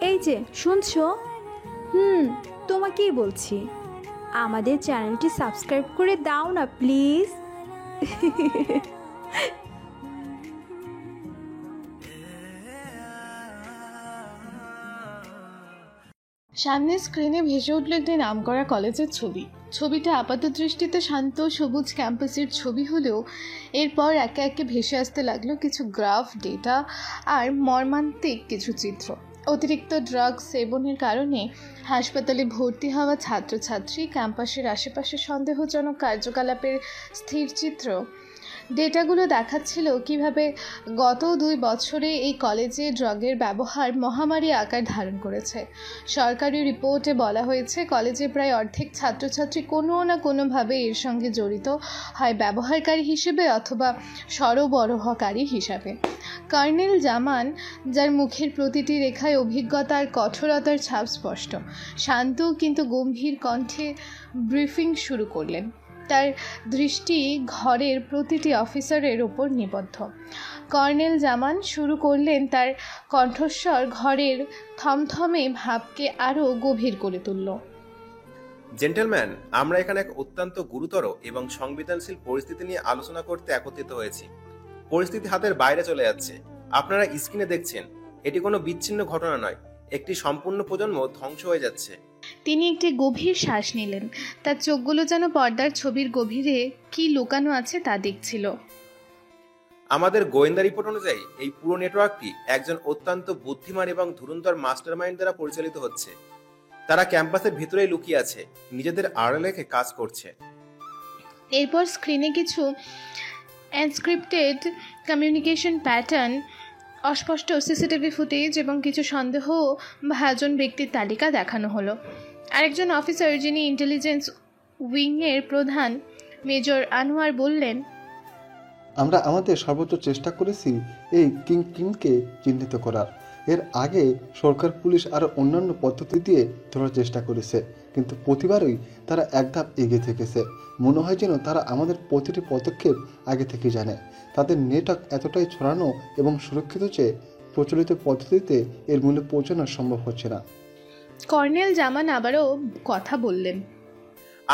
এই যে শুনছো? তোমাকেই বলছি, আমাদের চ্যানেলটি সাবস্ক্রাইব করে দাও না প্লিজ। সামনে স্ক্রিনে ভেসে উঠল একটি নামকরা কলেজের ছবি। ছবিটা আপাত দৃষ্টিতে শান্ত সবুজ ক্যাম্পাসের ছবি হলেও এরপর একে একে ভেসে আসতে লাগলো কিছু গ্রাফ, ডেটা আর মর্মান্তিক কিছু চিত্র। অতিরিক্ত ড্রাগস সেবনের কারণে হাসপাতালে ভর্তি হওয়া ছাত্রছাত্রী, ক্যাম্পাসের আশেপাশে সন্দেহজনক কার্যকলাপের স্থির চিত্র। ডেটাগুলো দেখাচ্ছিল কিভাবে গত 2 বছরে এই কলেজে ড্রাগের ব্যবহার মহামারী আকার ধারণ করেছে। সরকারি রিপোর্টে বলা হয়েছে কলেজে প্রায় অর্ধেক ছাত্রছাত্রী কোনো না কোনোভাবে এর সঙ্গে জড়িত, হয় ব্যবহারকারী হিসেবে অথবা সরবরাহকারী হিসাবে। কর্নেল জামান, যার মুখের প্রতিটি রেখায় অভিজ্ঞতা আর কঠোরতার ছাপ স্পষ্ট, শান্ত কিন্তু গম্ভীর কণ্ঠে ব্রিফিং শুরু করলেন। তার দৃষ্টি ঘরের প্রতিটি অফিসারের ওপর নিবদ্ধ। কর্নেল জামান শুরু করলেন, তার কণ্ঠস্বর ঘরের থমথমে ভাবকে আরও গভীর করে তুলল। জেন্টলম্যান, আমরা এখানে এক অত্যন্ত গুরুতর এবং সংবেদনশীল পরিস্থিতি নিয়ে আলোচনা করতে একত্রিত হয়েছি। পরিস্থিতি হাতের বাইরে চলে যাচ্ছে। আপনারা স্ক্রিনে দেখছেন, এটি কোনো বিচ্ছিন্ন ঘটনা নয়, একটি সম্পূর্ণ প্রজন্ম ধ্বংস হয়ে যাচ্ছে। তিনি একটি গভীর শ্বাস নিলেন। তার চোখগুলো যেন পর্দার ছবির গভীরে কি লুকানো আছে তা দেখছিল। আমাদের গোয়েন্দা রিপোর্ট অনুযায়ী এই পুরো নেটওয়ার্কটি একজন অত্যন্ত বুদ্ধিমান এবং ধুরন্ধর মাস্টারমাইন্ড দ্বারা পরিচালিত হচ্ছে। তারা ক্যাম্পাসের ভিতরেই লুকিয়ে আছে, নিজেদের আড়ালে রেখে কাজ করছে। এরপর স্ক্রিনে কিছু এনস্ক্রিপ্টেড কমিউনিকেশন প্যাটার্ন, অস্পষ্ট সিসিটিভি ফুটেজ এবং কিছু সন্দেহভাজন ব্যক্তির তালিকা দেখানো হলো। আরেকজন অফিসার, যিনি ইন্টেলিজেন্স উইংয়ের প্রধান, মেজর আনোয়ার বললেন, আমরা আমাদের সর্বোচ্চ চেষ্টা করেছি এই কিংকে চিহ্নিত করার। এর আগে সরকার, পুলিশ আর অন্যান্য পদ্ধতি দিয়ে ধরার চেষ্টা করেছে, কিন্তু প্রতিবারই তারা এক ধাপ এগিয়ে থেকেছে। মনে হয় যেন তারা আমাদের প্রতিটি পদক্ষেপ আগে থেকে জানে। তাদের নেটওয়ার্ক এতটাই ছড়ানো এবং সুরক্ষিত যে প্রচলিত পদ্ধতিতে এর মূল্যে পৌঁছানো সম্ভব হচ্ছে না। কর্নেল জামান আবারও কথা বললেন,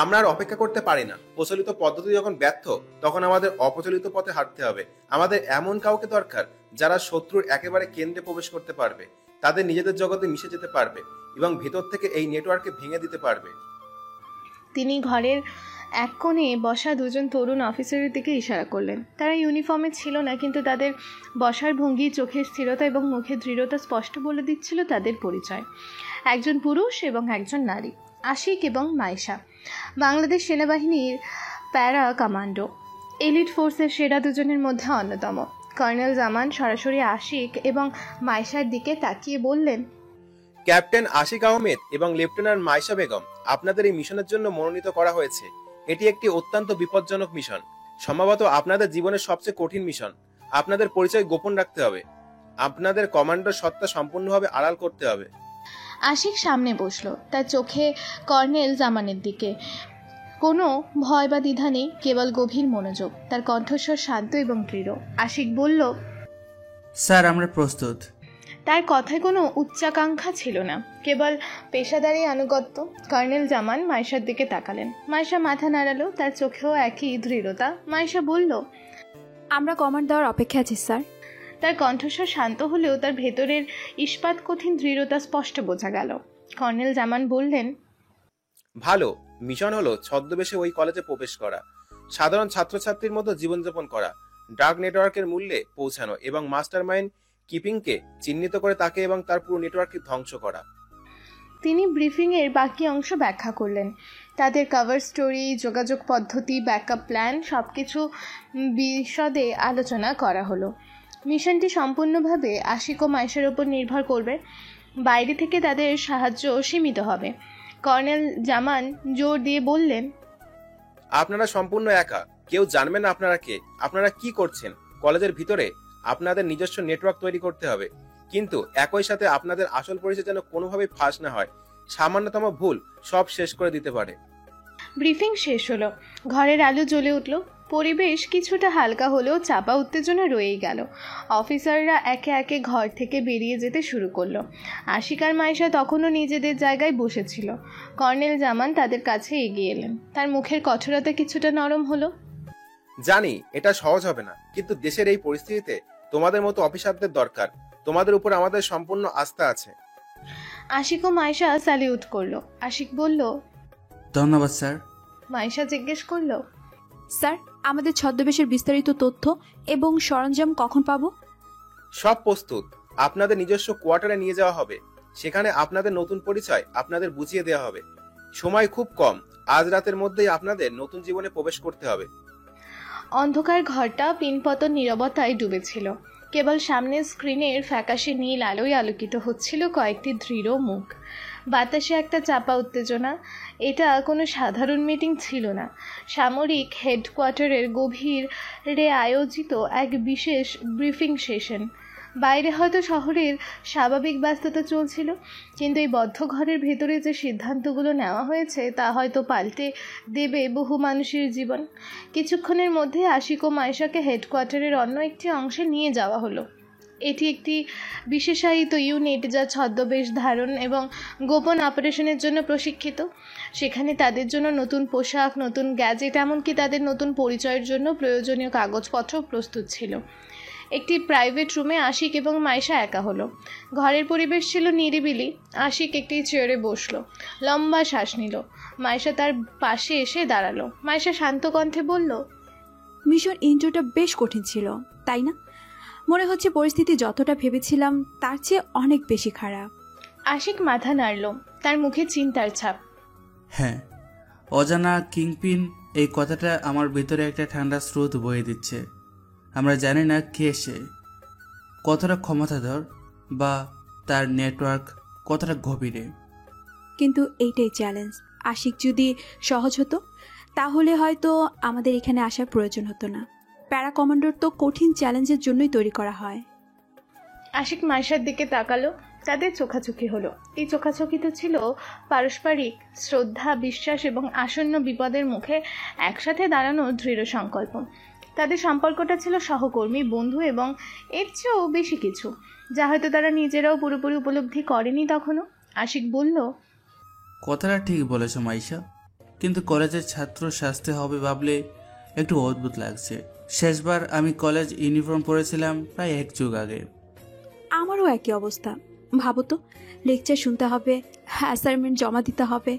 আমরা আর অপেক্ষা করতে পারি না। প্রচলিত পদ্ধতি যখন ব্যর্থ, তখন আমাদের অপ্রচলিত পথে হাঁটতে হবে। আমাদের এমন কাউকে দরকার যারা শত্রুর একেবারে কেন্দ্রে প্রবেশ করতে পারবে, তাদের নিজেদের জগতে মিশে যেতে পারবে এবং ভেতর থেকে এই নেটওয়ার্ককে ভেঙে দিতে পারবে। তিনি ঘরের এক কোণে বসা দুজন তরুণ অফিসারের দিকে ইশারা করলেন। তারা ইউনিফর্মে ছিল না, কিন্তু তাদের বসার ভঙ্গি, চোখের স্থিরতা এবং মুখের দৃঢ়তা স্পষ্ট বলে দিচ্ছিল তাদের পরিচয়। একজন পুরুষ এবং একজন নারী, আশিক এবং মাইশা, বাংলাদেশ সেনাবাহিনীর প্যারা কমান্ডো, এলিট ফোর্সের সেরা দুজনের মধ্যে অন্যতম। কর্নেল জামান সরাসরি আশিক এবং মাইশার দিকে তাকিয়ে বললেন, ক্যাপ্টেন আশিক আহমেদ এবং লেফটেন্যান্ট মাইশা বেগম, আপনাদের এই মিশনের জন্য মনোনীত করা হয়েছে। এটি একটি অত্যন্ত বিপজ্জনক মিশন, সম্ভবত আপনাদের জীবনের সবচেয়ে কঠিন মিশন। আপনাদের পরিচয় গোপন রাখতে হবে। আপনাদের কমান্ডোর সত্তা সম্পূর্ণভাবে আড়াল করতে হবে। আশিক সামনে বসলো, তার চোখে কর্নেল জামানের দিকে কোনো ভয় বা দ্বিধা নেই, কেবল গভীর মনোযোগ। তার কণ্ঠস্বর শান্ত এবং দৃঢ়। আশিক বলল, স্যার, আমরা প্রস্তুত। তার কথায় কোনো উচ্চাকাঙ্ক্ষা ছিল না, কেবল পেশাদারি আনুগত্য। কর্নেল জামান মাইশার দিকে তাকালেন। মাইশা মাথা নাড়ালো, তার চোখেও একই দৃঢ়তা। মাইশা বলল, আমরা কমান্ড দেওয়ার অপেক্ষা আছি স্যার। তার কণ্ঠস্বর শান্ত হলেও তার ভেতরের ইস্পাত কঠিন দৃঢ়তা স্পষ্ট বোঝা গেল। কর্নেল জামান বললেন, ভালো। মিশন হলো ছদ্মবেশে ওই কলেজে প্রবেশ করা, সাধারণ ছাত্রছাত্রীর মতো জীবনযাপন করা, ডার্ক নেটওয়ার্কের মূল্যে পৌঁছানো এবং মাস্টারমাইন্ড কিপিংকে চিহ্নিত করে তাকে এবং তার পুরো নেটওয়ার্ককে ধ্বংস করা। তিনি ব্রিফিংয়ের বাকি অংশ ব্যাখ্যা করলেন। তাদের কভার স্টোরি, যোগাযোগ পদ্ধতি, ব্যাকআপ প্ল্যান সবকিছু বিশদে আলোচনা করা হলো। মিশনটি সম্পূর্ণভাবে আশিক ও মাইশার উপর নির্ভর করবে। বাইরে থেকে তাদের সাহায্য সীমিত হবে। কর্নেল জামান জোর দিয়ে বললেন, আপনারা সম্পূর্ণ একা, কেউ জানবে না আপনারা কে, আপনারা কি করছেন। কলেজের ভিতরে আপনাদের নিজস্ব নেটওয়ার্ক তৈরি করতে হবে, কিন্তু একই সাথে আপনাদের আসল পরিচয় যেন কোনোভাবেই ফাঁস না হয়। সামান্যতম ভুল সব শেষ করে দিতে পারে। ব্রিফিং শেষ হলো। ঘরের আলো জ্বলে উঠল। পরিবেশ কিছুটা হালকা হলেও চাপা উত্তেজনা রয়েই গেল। অফিসাররা একে একে ঘর থেকে বেরিয়ে যেতে শুরু করলো। আশিক আর মাইশা তখনও নিজেদের জায়গায় বসেছিল। কর্নেল জামান তাদের কাছে এগিয়ে এলেন। তার মুখের কঠোরতা কিছুটা নরম হলো। জানি এটা সহজ হবে না, কিন্তু দেশের এই পরিস্থিতিতে তোমাদের মতো অফিসারদের দরকার। তোমাদের উপর আমাদের সম্পূর্ণ আস্থা আছে। আশিক ও মাইশা স্যালিউট করলো। আশিক বলল, ধন্যবাদ স্যার। মাইশা জিজ্ঞেস করলো, স্যার, আমাদের ছদ্মবেশের বিস্তারিত তথ্য এবং সরঞ্জাম কখন পাবো? সব প্রস্তুত। আপনাদের নিজস্ব কোয়ার্টারে নিয়ে যাওয়া হবে। সেখানে আপনাদের নতুন পরিচয় আপনাদের বুঝিয়ে দেওয়া হবে। সময় খুব কম, আজ রাতের মধ্যেই আপনাদের নতুন জীবনে প্রবেশ করতে হবে। অন্ধকার ঘরটা পিনপতন নীরবতায় ডুবেছিল। কেবল সামনের স্ক্রিনের ফ্যাকাশে নীল আলোয় আলোকিত হচ্ছিল কয়েকটি দৃঢ় মুখ। বাতাসে একটা চাপা উত্তেজনা। এটা কোনো সাধারণ মিটিং ছিল না, সামরিক হেডকোয়ার্টারের গভীরে আয়োজিত এক বিশেষ ব্রিফিং সেশন। বাইরে হয়তো শহরের স্বাভাবিক ব্যস্ততা চলছিল, কিন্তু এই বদ্ধ ঘরের ভেতরে যে সিদ্ধান্তগুলো নেওয়া হয়েছে তা হয়তো পাল্টে দেবে বহু মানুষের জীবন। কিছুক্ষণের মধ্যে আশিক ও মাইশাকে হেডকোয়ার্টারের অন্য একটি অংশে নিয়ে যাওয়া হলো। এটি একটি বিশেষায়িত ইউনিট যা ছদ্মবেশ ধারণ এবং গোপন অপারেশনের জন্য প্রশিক্ষিত। সেখানে তাদের জন্য নতুন পোশাক, নতুন গ্যাজেট, এমনকি তাদের নতুন পরিচয়ের জন্য প্রয়োজনীয় কাগজপত্র প্রস্তুত ছিল। একটি প্রাইভেট রুমে আশিক এবং মাইশা একা হলো। ঘরের পরিবেশ ছিল নিরিবিলি। আশিক একটি চেয়ারে বসলো, লম্বা শ্বাস নিল। মাইশা তার পাশে এসে দাঁড়ালো। মাইশা শান্ত কণ্ঠে বলল, মিশন ইন্ট্রোটা বেশ কঠিন ছিল, তাই না? মনে হচ্ছে পরিস্থিতি যতটা ভেবেছিলাম তার চেয়ে অনেক বেশি খারাপ। আশিক মাথা নাড়ল, তার মুখে চিন্তার ছাপ। হ্যাঁ, অজানা কিংপিন, এই কথাটা আমার ভিতরে একটা ঠান্ডা স্রোত বয়ে দিচ্ছে। আমরা জানি না কে সে, কতটা ক্ষমতাধর বা তার নেটওয়ার্ক কতটা গভীরে। কিন্তু এইটাই চ্যালেঞ্জ। আশিক যদি সহজ হতো তাহলে হয়তো আমাদের এখানে আসার প্রয়োজন হতো না। প্যারা কমান্ডোর তো কঠিন চ্যালেঞ্জের জন্যই তৈরি করা হয়। আশিক মাইশার দিকে তাকালো। তাদের চোখাচোখি হলো। এই চোখাচোখিতে ছিল পারস্পরিক শ্রদ্ধা, বিশ্বাস এবং আসন্ন বিপদের মুখে একসাথে দাঁড়ানোর দৃঢ় সংকল্প। তাদের সম্পর্কটা ছিল সহকর্মী, বন্ধু এবং এর চেয়েও বেশি কিছু, যা হয়তো তারা নিজেরাও পুরোপুরি উপলব্ধি করেনি তখনও। আশিক বলল, কথাটা ঠিক বলেছ মাইশা, কিন্তু কলেজের ছাত্র সাজতে হবে ভাবলে একটু অদ্ভুত লাগছে। শেষবার আমি কলেজ ইউনিফর্ম পরেছিলাম প্রায় এক যুগ আগে। আমারও একই অবস্থা। ভাবো তো, লেকচার শুনতে হবে, অ্যাসাইনমেন্ট জমা দিতে হবে।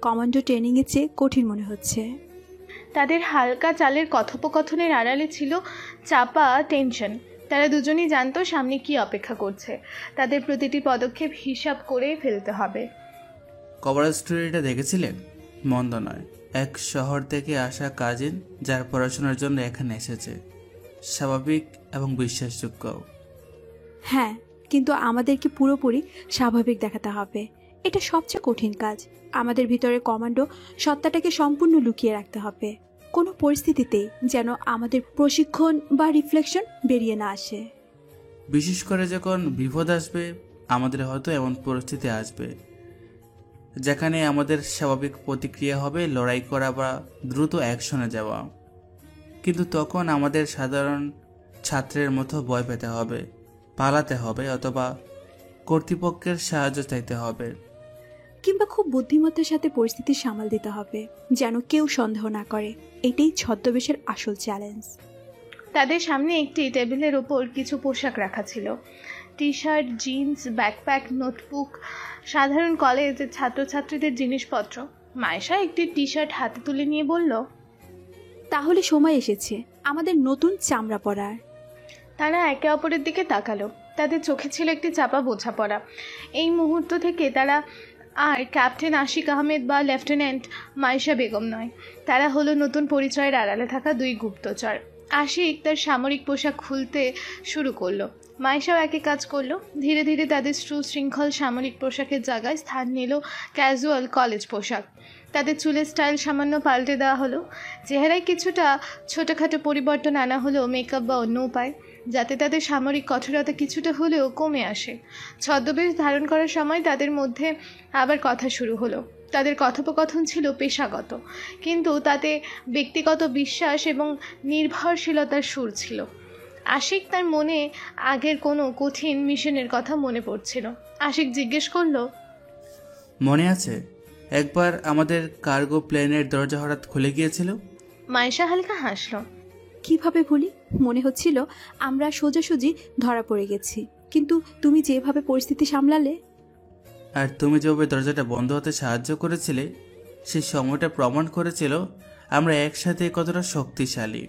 কমান্ডো ট্রেনিংয়ের চেয়ে কঠিন মনে হচ্ছে। তাদের হালকা চালের কথোপকথনের আড়ালে ছিল চাপা টেনশন। তারা দুজনেই জানতো সামনে কি অপেক্ষা করছে। তাদের প্রতিটি পদক্ষেপ হিসাব করে ফেলতে হবে। কভার স্টোরিটা দেখেছিলেন? মন্দ নয়। এক শহর থেকে আসা কাজিন যার পড়াশোনার জন্য এখানে এসেছে। স্বাভাবিক এবং বিশ্বাসযোগ্য। হ্যাঁ, কিন্তু আমাদেরকে পুরোপুরি স্বাভাবিক দেখাতে হবে। এটা সবচেয়ে কঠিন কাজ। আমাদের ভিতরে কমান্ডো সত্তাটাকে সম্পূর্ণ লুকিয়ে রাখতে হবে, কোনো পরিস্থিতিতেই যেন আমাদের প্রশিক্ষণ বা রিফ্লেকশন বেরিয়ে না আসে। বিশেষ করে যখন বিপদ আসবে, আমাদের হয়তো এমন পরিস্থিতি আসবে যেখানে আমাদের স্বাভাবিক প্রতিক্রিয়া হবে লড়াই করা বা দ্রুত অ্যাকশনে যাওয়া। কিন্তু তখন আমাদের সাধারণ ছাত্রের মতো ভয় পেতে হবে, পালাতে হবে অথবা কর্তৃপক্ষের সাহায্য চাইতে হবে, কিংবা খুব বুদ্ধিমত্তার সাথে পরিস্থিতি সামাল দিতে হবে যেন কেউ সন্দেহ না করে। এটাই ছদ্মবেশের আসল চ্যালেঞ্জ। তাদের সামনে একটি টেবিলের ওপর কিছু পোশাক রাখা ছিল। T shirt, jeans, backpack, notebook, সাধারণ কলেজের ছাত্রছাত্রীদের জিনিসপত্র। মাইশা একটি টি শার্ট হাতে তুলে নিয়ে বলল, তাহলে সময় এসেছে আমাদের নতুন চামড়া পরার। তারা একে অপরের দিকে তাকালো। তাদের চোখে ছিল একটি চাপা বোঝাপড়া। এই মুহূর্ত থেকে তারা আর ক্যাপ্টেন আশিক আহমেদ বা লেফটেন্যান্ট মাইশা বেগম নয়। তারা হলো নতুন পরিচয়ের আড়ালে থাকা দুই গুপ্তচর। আশিক তার সামরিক পোশাক খুলতে শুরু করলো। মাইশাও একই কাজ করলো। ধীরে ধীরে তাদের সুশৃঙ্খল সামরিক পোশাকের জায়গায় স্থান নিল ক্যাজুয়াল কলেজ পোশাক। তাদের চুলের স্টাইল সামান্য পাল্টে দেওয়া হলো। চেহারায় কিছুটা ছোটোখাটো পরিবর্তন আনা হলো মেকআপ বা অন্য উপায়, যাতে তাদের সামরিক কঠোরতা কিছুটা হলেও কমে আসে। ছদ্মবেশ ধারণ করার সময় তাদের মধ্যে আবার কথা শুরু হলো। তাদের কথোপকথন ছিল পেশাগত, কিন্তু তাতে ব্যক্তিগত বিশ্বাস এবং নির্ভরশীলতার সুর ছিল। আশিক তার মনে আগের কোনো কঠিন মিশনের কথা মনে পড়ছিল। আশিক জিজ্ঞেস করলো, মনে আছে একবার আমাদের কার্গো প্লেনের দরজা হঠাৎ খুলে গিয়েছিল? মাইশা হালকা হাসল। কিভাবে ভুলি? মনে হচ্ছিল আমরা সোজাসুজি ধরা পড়ে গেছি, কিন্তু তুমি যেভাবে পরিস্থিতি সামলালে। আর তুমি যেভাবে দরজাটা বন্ধ হতে সাহায্য করেছিলে, সেই সময়টা প্রমাণ করেছিল আমরা একসাথে কতটা শক্তিশালী।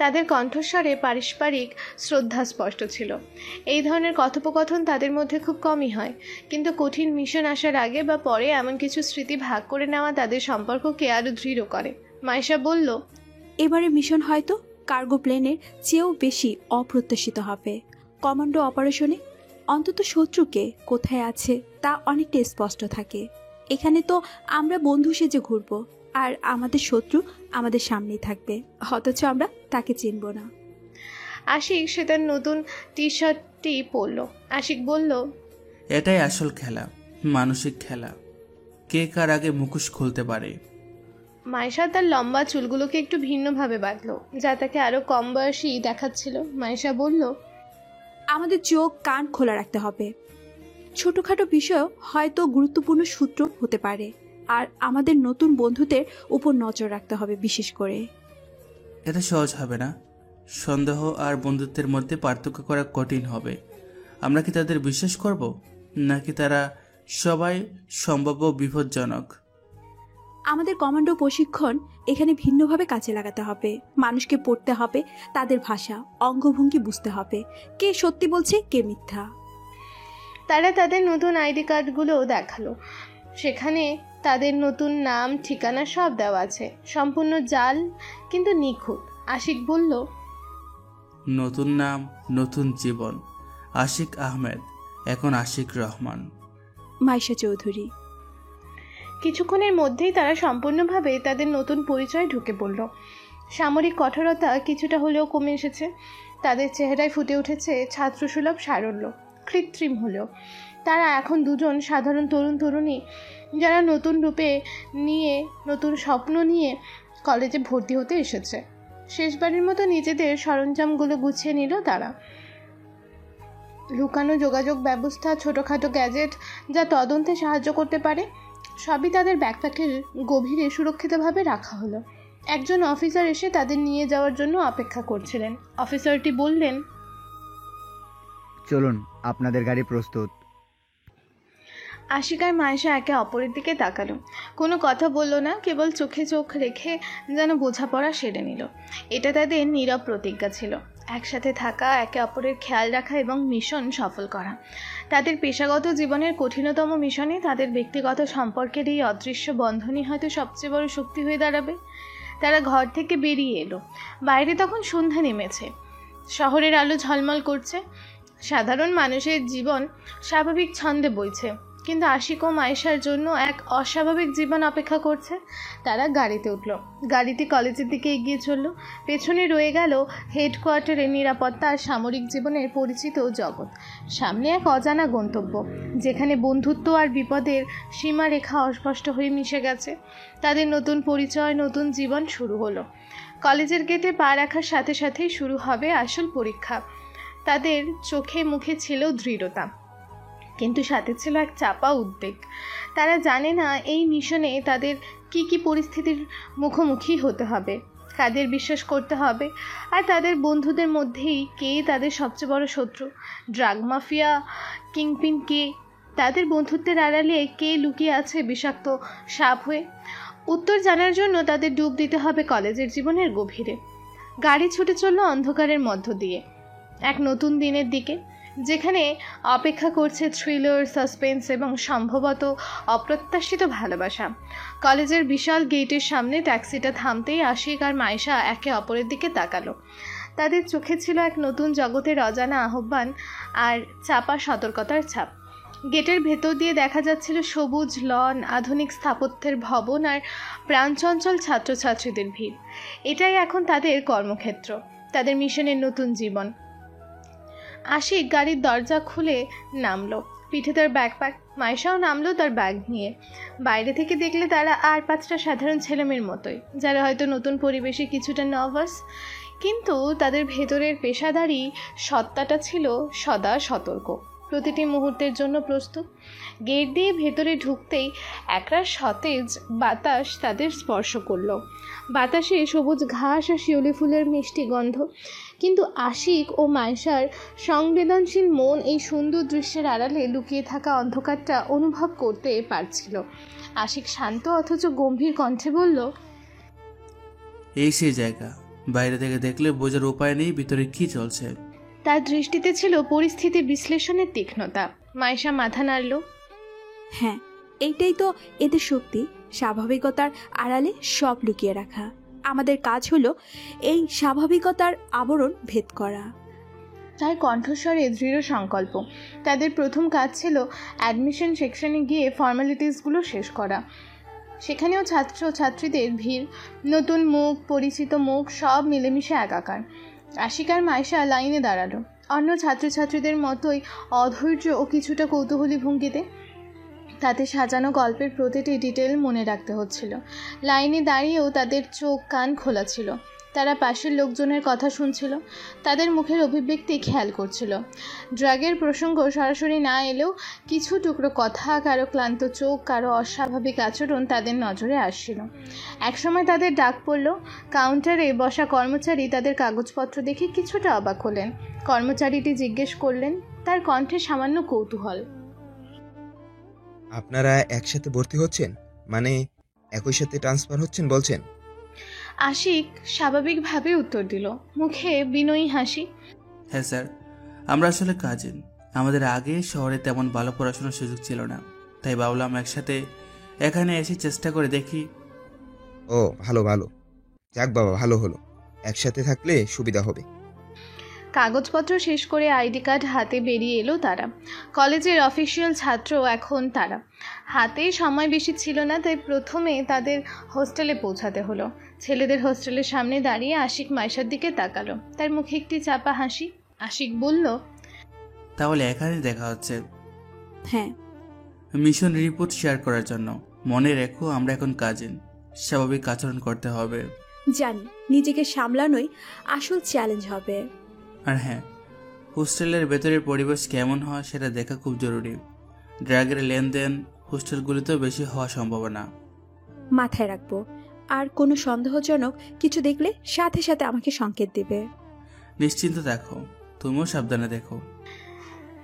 তাদের কণ্ঠস্বরে পারস্পরিক শ্রদ্ধা স্পষ্ট ছিল। এই ধরনের কথোপকথন তাদের মধ্যে খুব কমই হয়, কিন্তু কঠিন মিশন আসার আগে বা পরে এমন কিছু স্মৃতি ভাগ করে নেওয়া তাদের সম্পর্ককে আরও দৃঢ় করে। মাইশা বলল, এবারে মিশন হয়তো কার্গো প্লেনের চেয়েও বেশি অপ্রত্যাশিত হবে। কমান্ডো অপারেশনে অন্তত শত্রুকে কোথায় আছে তা অনেকটা স্পষ্ট থাকে। এখানে তো আমরা বন্ধু সেজে ঘুরবো, আর আমাদের শত্রু আমাদের সামনেই থাকবে, অথচ আমরা তাকে চিনব না। আশিক সে তার নতুন টি শার্টটি পরল। আশিক বলল, এটাই আসল খেলা, মানসিক খেলা। কে কার আগে মুখোশ খুলতে পারে। মাইশা তার লম্বা চুলগুলোকে একটু ভিন্নভাবে বাঁধলো, যা তাকে আরো কম বয়সী দেখাচ্ছিল। মাইশা বলল, আমাদের চোখ কান খোলা রাখতে হবে। ছোটখাটো বিষয় হয়তো গুরুত্বপূর্ণ সূত্র হতে পারে, আর আমাদের নতুন বন্ধুদের উপর নজর রাখতে হবে বিশেষ করে। এটা সহজ হবে না। সন্দেহ আর বন্ধুত্বের মধ্যে পার্থক্য করা কঠিন হবে। আমরা কি তাদের বিশ্বাস করব, নাকি তারা সবাই সম্ভাব্য বিপজ্জনক? আমাদের কমান্ডো প্রশিক্ষণ এখানে ভিন্নভাবে কাজে লাগাতে হবে। মানুষকে পড়তে হবে, তাদের ভাষা, অঙ্গভঙ্গি বুঝতে হবে, কে সত্যি বলছে কে মিথ্যা। তারা তাদের নতুন আইডি কার্ডগুলো দেখালো। সেখানে তাদের নতুন নাম, ঠিকানা সব দেওয়া আছে। সম্পূর্ণ জাল, কিন্তু নিখুঁত। আশিক বলল, নতুন নাম, নতুন জীবন। আশিক আহমেদ, এখন আশিক রহমান। মাইশা চৌধুরী। কিছুক্ষণের মধ্যেই তারা সম্পূর্ণভাবে তাদের নতুন পরিচয় ঢুকে পড়ল। সামরিক কঠোরতা কিছুটা হলেও কমে এসেছে। তাদের চেহারায় ফুটে উঠেছে ছাত্রসুলভ সারল্য, কৃত্রিম হলেও। তারা এখন দুজন সাধারণ তরুণ তরুণী, যারা নতুন রূপে নিয়ে, নতুন স্বপ্ন নিয়ে কলেজে ভর্তি হতে এসেছে। শেষবারের মতো নিজেদের সরঞ্জামগুলো গুছিয়ে নিল তারা। লুকানো যোগাযোগ ব্যবস্থা, ছোটোখাটো গ্যাজেট যা তদন্তে সাহায্য করতে পারে, সবই তাদের ব্যাকপ্যাকের গভীরে সুরক্ষিতভাবে রাখা হলো। একজন অফিসার এসে তাদের নিয়ে যাওয়ার জন্য অপেক্ষা করছিলেন। অফিসারটি বললেন, চলুন, আপনাদের গাড়ি প্রস্তুত। আশিক আর মায়েশা একে অপরের দিকে তাকালো। কোনো কথা বলল না, কেবল চোখে চোখ রেখে যেন বোঝাপড়া সেরে নিল। এটা তাদের নীরব প্রতিজ্ঞা ছিল, একসাথে থাকা, একে অপরের খেয়াল রাখা এবং মিশন সফল করা। তাদের পেশাগত জীবনের কঠিনতম মিশনে তাদের ব্যক্তিগত সম্পর্কের এই অদৃশ্য বন্ধনই হয়তো সবচেয়ে বড় শক্তি হয়ে দাঁড়াবে। তারা ঘর থেকে বেরিয়ে এলো। বাইরে তখন সন্ধ্যা নেমেছে। শহরের আলো ঝলমল করছে। সাধারণ মানুষের জীবন স্বাভাবিক ছন্দে বইছে, কিন্তু আশিক ও মাইশার জন্য এক অস্বাভাবিক জীবন অপেক্ষা করছে। তারা গাড়িতে উঠল। গাড়িটি কলেজের দিকে এগিয়ে চলল। পেছনে রয়ে গেল হেডকোয়ার্টারের নিরাপত্তা আর সামরিক জীবনের পরিচিত জগৎ। সামনে এক অজানা গন্তব্য, যেখানে বন্ধুত্ব আর বিপদের সীমারেখা অস্পষ্ট হয়ে মিশে গেছে। তাদের নতুন পরিচয়, নতুন জীবন শুরু হলো। কলেজের গেটে পা রাখার সাথে সাথেই শুরু হবে আসল পরীক্ষা। তাদের চোখে মুখে ছিল দৃঢ়তা, কিন্তু সাথে ছিল এক চাপা উদ্বেগ। তারা জানে না এই মিশনে তাদের কি পরিস্থিতির মুখোমুখি হতে হবে, কাদের বিশ্বাস করতে হবে, আর তাদের বন্ধুদের মধ্যেই কে তাদের সবচেয়ে বড় শত্রু। ড্রাগ মাফিয়া, কিংপিন কে, তাদের বন্ধুত্বের আড়ালে কে লুকিয়ে আছে বিষাক্ত সাপ হয়ে। উত্তর জানার জন্য তাদের ডুব দিতে হবে কলেজের জীবনের গভীরে। গাড়ি ছুটে চলল অন্ধকারের মধ্য দিয়ে এক নতুন দিনের দিকে, যেখানে অপেক্ষা করছে থ্রিলার, সাসপেন্স এবং সম্ভবত অপ্রত্যাশিত ভালোবাসা। কলেজের বিশাল গেটের সামনে ট্যাক্সিটা থামতেই আশিক আর মাইশা একে অপরের দিকে তাকালো। তাদের চোখে ছিল এক নতুন জগতের অজানা আহ্বান আর চাপা সতর্কতার ছাপ। গেটের ভেতর দিয়ে দেখা যাচ্ছিল সবুজ লন, আধুনিক স্থাপত্যের ভবন আর প্রাণচঞ্চল ছাত্রছাত্রীদের ভিড়। এটাই এখন তাদের কর্মক্ষেত্র, তাদের মিশনের নতুন জীবন। আশিক গাড়ির দরজা খুলে নামলো। পিঠে তার ব্যাকপ্যাক। মাইশাও নামলো তার ব্যাগ নিয়ে। বাইরে থেকে দেখলে তারা আর 5টা সাধারণ ছেলেমেয়ের মতোই, যারা হয়তো নতুন পরিবেশে কিছুটা নার্ভাস, কিন্তু তাদের ভেতরের পেশাদারি সত্তাটা ছিল সদা সতর্ক, প্রতিটি মুহূর্তের জন্য প্রস্তুত। গেট দিয়ে ভেতরে ঢুকতেই একরাশ সতেজ বাতাস তাদের স্পর্শ করলো। বাতাসে সবুজ ঘাস আর শিউলি ফুলের মিষ্টি গন্ধ। কিন্তু আশিক ও মাইশার সংবেদনশীল মন এই সুন্দর দৃশ্যের আড়ালে লুকিয়ে থাকা অন্ধকারটা অনুভব করতে পারছিল। আশিক শান্ত অথচ গম্ভীর কণ্ঠে বলল, এই সেই জায়গা, বাইরে থেকে দেখলে বোঝার উপায় নেই ভিতরে কি চলছে। তার দৃষ্টিতে ছিল পরিস্থিতি বিশ্লেষণের তীক্ষ্ণতা। মাইশা মাথা নাড়ল। হ্যাঁ, এইটাই তো এদের শক্তি, স্বাভাবিকতার আড়ালে সব লুকিয়ে রাখা। আমাদের কাজ হলো এই স্বাভাবিকতার আবরণ ভেদ করা। তার কণ্ঠস্বরে দৃঢ় সংকল্প। তাদের প্রথম কাজ ছিল অ্যাডমিশন সেকশনে গিয়ে ফর্মালিটিসগুলো শেষ করা। সেখানেও ছাত্র ছাত্রীদের ভিড়, নতুন মুখ, পরিচিত মুখ, সব মিলেমিশে একাকার। আশিক আর মাইশা লাইনে দাঁড়ালো, অন্য ছাত্রছাত্রীদের মতোই অধৈর্য ও কিছুটা কৌতূহলী ভঙ্গিতে। তাতে সাজানো গল্পের প্রতিটি ডিটেল মনে রাখতে হচ্ছিল। লাইনে দাঁড়িয়েও তাদের চোখ কান খোলা ছিল। তারা পাশের লোকজনের কথা শুনছিল, তাদের মুখের অভিব্যক্তি খেয়াল করছিল। ড্রাগের প্রসঙ্গ সরাসরি না এলেও কিছু টুকরো কথা, কারো ক্লান্ত চোখ, কারো অস্বাভাবিক আচরণ তাদের নজরে আসছিল। একসময় তাদের ডাক পড়ল। কাউন্টারে বসা কর্মচারী তাদের কাগজপত্র দেখে কিছুটা অবাক হলেন। কর্মচারীটি জিজ্ঞেস করলেন, তার কণ্ঠে সামান্য কৌতূহল, আপনারা একসাথে ভর্তি হচ্ছেন? মানে একই সাথে ট্রান্সফার হচ্ছেন বলছেন? আশিক স্বাভাবিকভাবে উত্তর দিল, মুখে বিনয়ী হাসি। হ্যাঁ স্যার, আমরা আসলে কাজিন। আমাদের আগে শহরে তেমন ভালো পড়াশোনার সুযোগ ছিল না, তাই ভাবলাম একসাথে এখানে এসে চেষ্টা করে দেখি। ও ভালো ভালো, যাক বাবা, ভালো হলো। একসাথে থাকলে সুবিধা হবে। কাগজপত্র শেষ করে আইডি কার্ড হাতে বেরিয়ে এলো তারা। কলেজের অফিসিয়াল ছাত্র এখন তারা। হাতে সময় বেশি ছিল না, তাই প্রথমে তাদের হোস্টেলে পৌঁছাতে হলো। ছেলেদের হোস্টেলের সামনে দাঁড়িয়ে আশিক মাইশার দিকে তাকালো, তার মুখে একটি চাপা হাসি। আশিক বলল, তাহলে এখানে দেখা হচ্ছে। হ্যাঁ, মিশন রিপোর্ট শেয়ার করার জন্য। মনে রেখো আমরা এখন কাজিন, স্বাভাবিক আচরণ করতে হবে। জানি নিজেকে সামলানোই আসল চ্যালেঞ্জ হবে। আর হ্যাঁ, হোস্টেলের ভেতরের পরিবেশ কেমন হয় সেটা দেখা খুব জরুরি। ড্রাগের লেনদেন হোস্টেলগুলিতেও বেশি হওয়া সম্ভাবনা। মাথায় রাখবো। আর কোনো সন্দেহজনক কিছু দেখলে সাথে সাথে আমাকে সংকেত দিবে। নিশ্চিন্ত দেখো, তুমিও সাবধানে দেখো।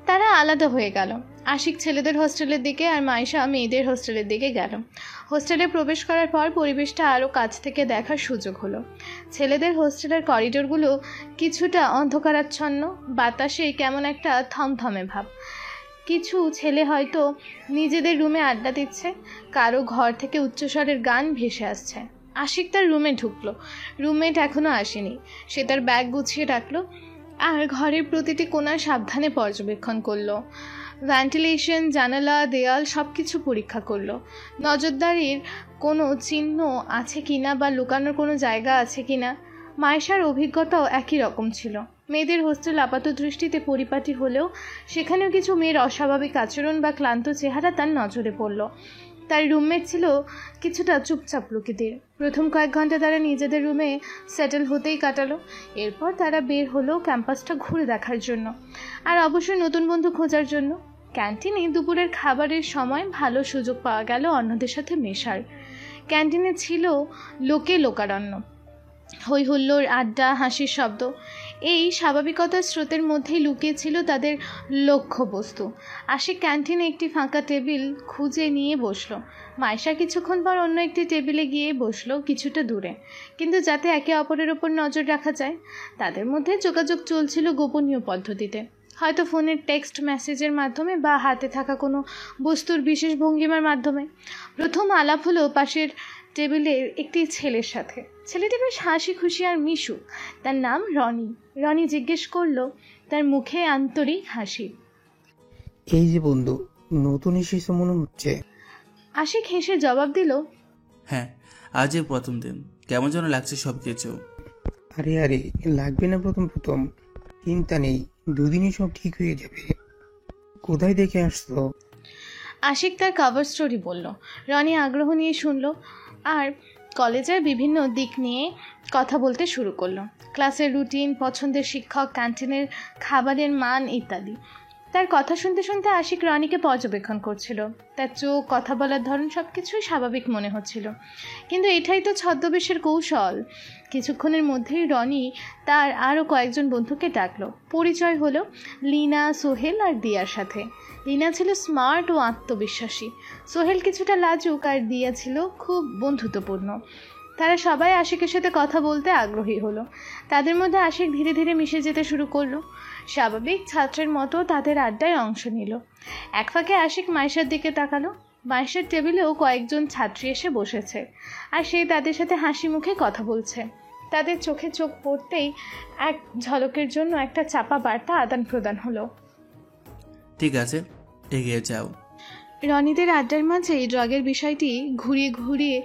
তারা আলাদা হয়ে গেল। আশিক ছেলেদের হোস্টেলের দিকে আর মাইশা মেয়েদের হোস্টেলের দিকে গেল। হোস্টেলে প্রবেশ করার পর পরিবেশটা আরও কাছ থেকে দেখার সুযোগ হলো। ছেলেদের হোস্টেলের করিডোরগুলো কিছুটা অন্ধকারাচ্ছন্ন, বাতাসে কেমন একটা থমথমে ভাব। কিছু ছেলে হয়তো নিজেদের রুমে আড্ডা দিচ্ছে, কারো ঘর থেকে উচ্চস্বরের গান ভেসে আসছে। আশিক তার রুমে ঢুকলো। রুমমেট এখনও আসেনি। সে তার ব্যাগ গুছিয়ে রাখলো আর ঘরের প্রতিটি কোণা সাবধানে পর্যবেক্ষণ করলো। ভেন্টিলেশন, জানালা, দেয়াল সব কিছু পরীক্ষা করলো। নজরদারির কোনো চিহ্ন আছে কিনা বা লুকানোর কোনো জায়গা আছে কিনা। মাইশার অভিজ্ঞতাও একই রকম ছিল। মেয়েদের হোস্টেল আপাত দৃষ্টিতে পরিপাটি হলেও সেখানেও কিছু মেয়ের অস্বাভাবিক আচরণ বা ক্লান্ত চেহারা তার নজরে পড়ল। তার রুমমেট ছিল কিছুটা চুপচাপ প্রকৃতির। প্রথম কয়েক ঘন্টা তারা নিজেদের রুমে সেটেল হতেই কাটালো। এরপর তারা বের হলো ক্যাম্পাসটা ঘুরে দেখার জন্য, আর অবশ্যই নতুন বন্ধু খোঁজার জন্য। ক্যান্টিনে দুপুরের খাবারের সময় ভালো সুযোগ পাওয়া গেল অন্যদের সাথে মেশার। ক্যান্টিনে ছিল লোকে লোকারণ্য, হই হুল্লোড়, আড্ডা, হাসির শব্দ। এই স্বাভাবিকতার স্রোতের মধ্যেই লুকিয়ে ছিল তাদের লক্ষ্যবস্তু। আশিক ক্যান্টিনে একটি ফাঁকা টেবিল খুঁজে নিয়ে বসলো। মাইশা কিছুক্ষণ পর অন্য একটি টেবিলে গিয়ে বসলো কিছুটা দূরে, কিন্তু যাতে একে অপরের ওপর নজর রাখা যায়। তাদের মধ্যে যোগাযোগ চলছিল গোপনীয় পদ্ধতিতে, হয়তো ফোনের টেক্সট মেসেজের মাধ্যমে বা হাতে থাকা কোনো বস্তুর বিশেষ ভঙ্গিমার মাধ্যমে। প্রথম আলাপ হলো পাশের টেবিলের একটি ছেলের সাথে। ছেলেটি বেশ হাসি খুশি আর মিশু। তার নাম রনি। রনি জিজ্ঞেস করলো, তার মুখে আন্তরিক হাসি, এই যে বন্ধু, নতুন এসেছো মনে হচ্ছে। আশিক হেসে জবাব দিল, হ্যাঁ, আজই প্রথম দিন, কেমন যেন লাগছে সব কিছু। আরে আরে, লাগবে না প্রথম প্রথম, চিন্তা নেই, দুদিনই সব ঠিক হয়ে যাবে। কোথায় দেখে আসছো? আশিক তার কভার স্টোরি বলল। রনি আগ্রহ নিয়ে শুনল আর কলেজের বিভিন্ন দিক নিয়ে কথা বলতে শুরু করলো। ক্লাসের রুটিন, পছন্দের শিক্ষক, ক্যান্টিনের খাবারের মান ইত্যাদি। তার কথা শুনতে শুনতে আশিক রনিকে পর্যবেক্ষণ করছিল। তার চোখ, কথা বলার ধরন সব কিছুই স্বাভাবিক মনে হচ্ছিল, কিন্তু এটাই তো ছদ্মবেশের কৌশল। কিছুক্ষণের মধ্যেই রনি তার আরও কয়েকজন বন্ধুকে ডাকলো। পরিচয় হলো লিনা, সোহেল আর দিয়ার সাথে। লিনা ছিল স্মার্ট ও আত্মবিশ্বাসী, সোহেল কিছুটা লাজুক আর দিয়া ছিল খুব বন্ধুত্বপূর্ণ। তারা সবাই আশিকের সাথে কথা বলতে আগ্রহী হলো। তাদের মধ্যে আশিক ধীরে ধীরে মিশে যেতে শুরু করলো। স্বাভাবিক ছাত্রের মতো তাদের আড্ডায় অংশ নিল। এক ফাঁকে আশিক মাইশার দিকে তাকালো। মাইশার টেবিলেও কয়েকজন ছাত্রী এসে বসেছে, আর সেই তাদের সাথে হাসি মুখে কথা বলছে। তাদের চোখে চোখ পড়তেই এক ঝলকের জন্য একটা চাপা বার্তা আদান প্রদান হলো। ঠিক আছে, এগিয়ে যাও। রনিদের আড্ডার মাঝেই ড্রাগের বিষয়টি ঘুরিয়ে ঘুরিয়ে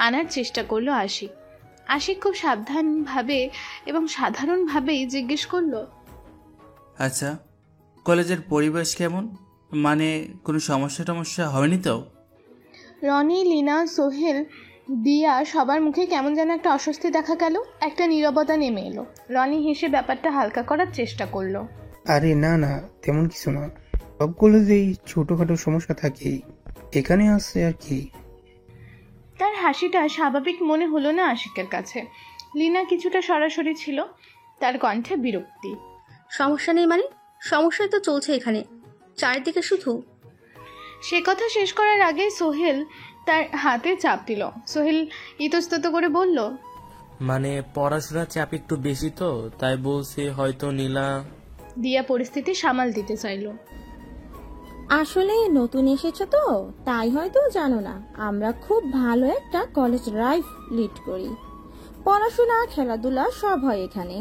আনার চেষ্টা করলো আশিক। আশিক খুব সাবধানভাবে এবং সাধারণভাবেই জিজ্ঞেস করলো, আচ্ছা, কলেজের পরিবেশ কেমন? মানে কোনো সমস্যা হয়নি তো? রনি, লিনা, সোহেল, দিয়া সবার মুখে কেমন যেন একটা অস্বস্তি দেখা গেল। একটা নীরবতা নেমে এলো। রনি হেসে ব্যাপারটা হালকা করার চেষ্টা করলো। আরে না না, তেমন কিছু না। সব কলেজেই ছোটখাটো সমস্যা থাকেই, এখানে আসছে আর কি। তার হাসিটা স্বাভাবিক মনে হলো না আশিকের কাছে। লিনা কিছুটা সরাসরি ছিল, তার কণ্ঠে বিরক্তি। সমস্যা নেই মানে? সমস্যাই তো চলছে এখানে, চারিদিকে শুধু। সে কথা শেষ করার আগে সোহেল তার হাতে চাপ দিল। সোহেল ইতস্তত করে বলল, মানে পড়াশোনার চাপ একটু বেশি তো, তাই বলছি হয়তো নীলা। দিয়া পরিস্থিতি সামাল দিতে চাইলো। আসলে নতুন এসেছো তো, তাই হয়তো জানো না, আমরা খুব ভালো একটা কলেজ লাইফ লিড করি। পড়াশোনা, খেলাধুলা সব হয় এখানে।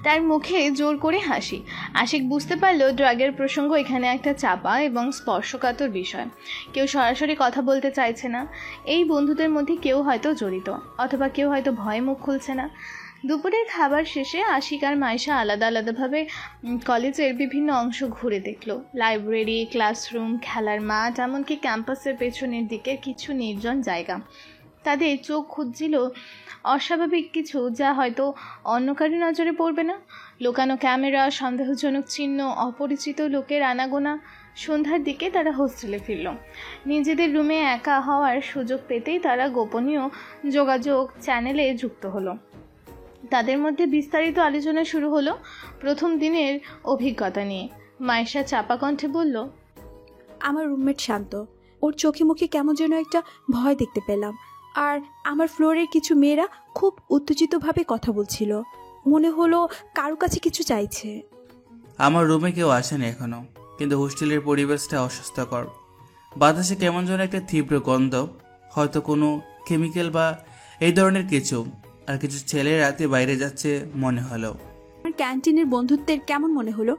তার মুখে জোর করে হাসি। আশিক বুঝতে পারল ড্রাগের প্রসঙ্গ এখানে একটা চাপা এবং স্পর্শকাতর বিষয়। কেউ সরাসরি কথা বলতে চাইছে না। এই বন্ধুদের মধ্যে কেউ হয়তো জড়িত, অথবা কেউ হয়তো ভয়ে মুখ খুলছে না। দুপুরের খাবার শেষে আশিক আর মাইশা আলাদা আলাদাভাবে কলেজের বিভিন্ন অংশ ঘুরে দেখলো। লাইব্রেরি, ক্লাসরুম, খেলার মাঠ, এমনকি ক্যাম্পাসের পেছনের দিকের কিছু নির্জন জায়গা। তাদের চোখ খুঁজছিল অস্বাভাবিক কিছু, যা হয়তো অন্য কারো নজরে পড়বে না। লুকানো ক্যামেরা, সন্দেহজনক চিহ্ন, অপরিচিত লোকের আনাগোনা। সন্ধ্যার দিকে তারা হোস্টেলে ফিরল। নিজেদের রুমে একা হওয়ার সুযোগ পেতেই তারা গোপনীয় যোগাযোগ চ্যানেলে যুক্ত হলো। তাদের মধ্যে বিস্তারিত আলোচনা শুরু হলো প্রথম দিনের অভিজ্ঞতা নিয়ে। মাইশা চাপা কণ্ঠে বলল, আমার রুমমেট শান্ত, ওর চোখে মুখে কেমন যেন একটা ভয় দেখতে পেলাম। আর আমার ফ্লোরের কিছু মেয়েরা খুব উত্তেজিতভাবে কথা বলছিল, মনে হলো কারো কাছে কিছু চাইছে। আমার রুমে কেউ আসেনি এখনো, কিন্তু হোস্টেলের পরিবেশটা অস্বাস্থ্যকর। বাতাসে কেমন যেন একটা তীব্র গন্ধ, হয়তো কোনো কেমিক্যাল বা এই ধরনের কিছু। আর কিছু ছেলে রাতে বাইরে যাচ্ছে মনে হলো। আমার ক্যান্টিনের বন্ধুত্বের কেমন মনে হলো।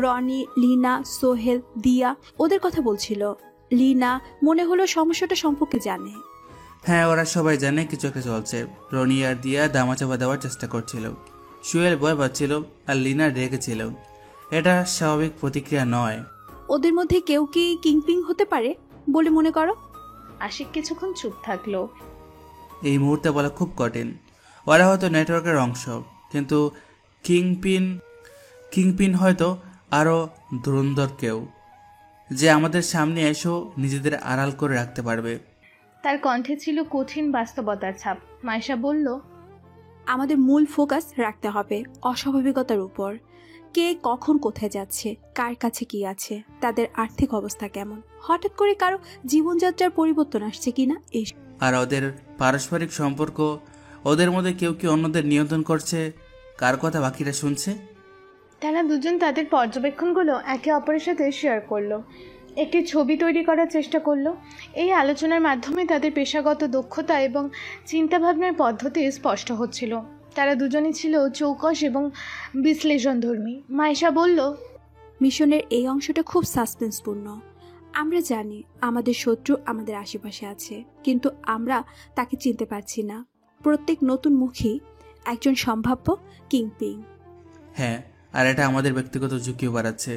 রনি, লিনা, সোহেল, দিয়া ওদের কথা বলছিল। লিনা মনে হলো সমস্যাটা সম্পর্কে জানে। হ্যাঁ, ওরা সবাই জানে কিছু একটা চলছে। রনি আর দিয়া দামাচাপা দেওয়ার চেষ্টা করছিল। সুয়েল ভয় পাচ্ছিল আর লিনা রেগেছিল। এটা স্বাভাবিক প্রতিক্রিয়া নয়। ওদের মধ্যে কেউ কি কিংপিং হতে পারে বলে মনে করো? আশিক কিছুক্ষণ চুপ থাকলো। এই মুহূর্তে বলা খুব কঠিন। ওরা হয়তো নেটওয়ার্কের অংশ, কিন্তু কিংপিন হয়তো আরও ধুরন্ধর কেউ, যে আমাদের সামনে এসেও নিজেদের আড়াল করে রাখতে পারবে। তার কণ্ঠে ছিল কঠিন বাস্তবতার ছাপ। মাইশা বলল, আমাদের মূল ফোকাস রাখতে হবে অস্বাভাবিকতার উপর। কে কখন কোথায় যাচ্ছে, কার কাছে কি আছে, তাদের আর্থিক অবস্থা কেমন, হঠাৎ করে কারো জীবনযাত্রার পরিবর্তন আসছে কিনা। আর ওদের পারস্পরিক সম্পর্ক, ওদের মধ্যে কেউ কি অন্যদের নিয়ন্ত্রণ করছে, কার কথা বাকিরা শুনছে। তারা দুজন তাদের পর্যবেক্ষণগুলো একে অপরের সাথে শেয়ার করলো, একটি ছবি তৈরি করার চেষ্টা করলো। এই আলোচনার মাধ্যমে তাদের পেশাগত দক্ষতা এবং চিন্তাভাবনার পদ্ধতি স্পষ্ট হচ্ছিল। তারা দুজনই ছিল চৌকস এবং বিশ্লেষণধর্মী। মাইশা বলল, মিশনের এই অংশটা খুব সাসপেন্সপূর্ণ। আমরা জানি আমাদের শত্রু আমাদের আশেপাশে আছে, কিন্তু আমরা তাকে চিনতে পারছি না। প্রত্যেক নতুন মুখী একজন সম্ভাব্য কিংপিং। হ্যাঁ, আর এটা আমাদের ব্যক্তিগত ঝুঁকিও বাড়াচ্ছে।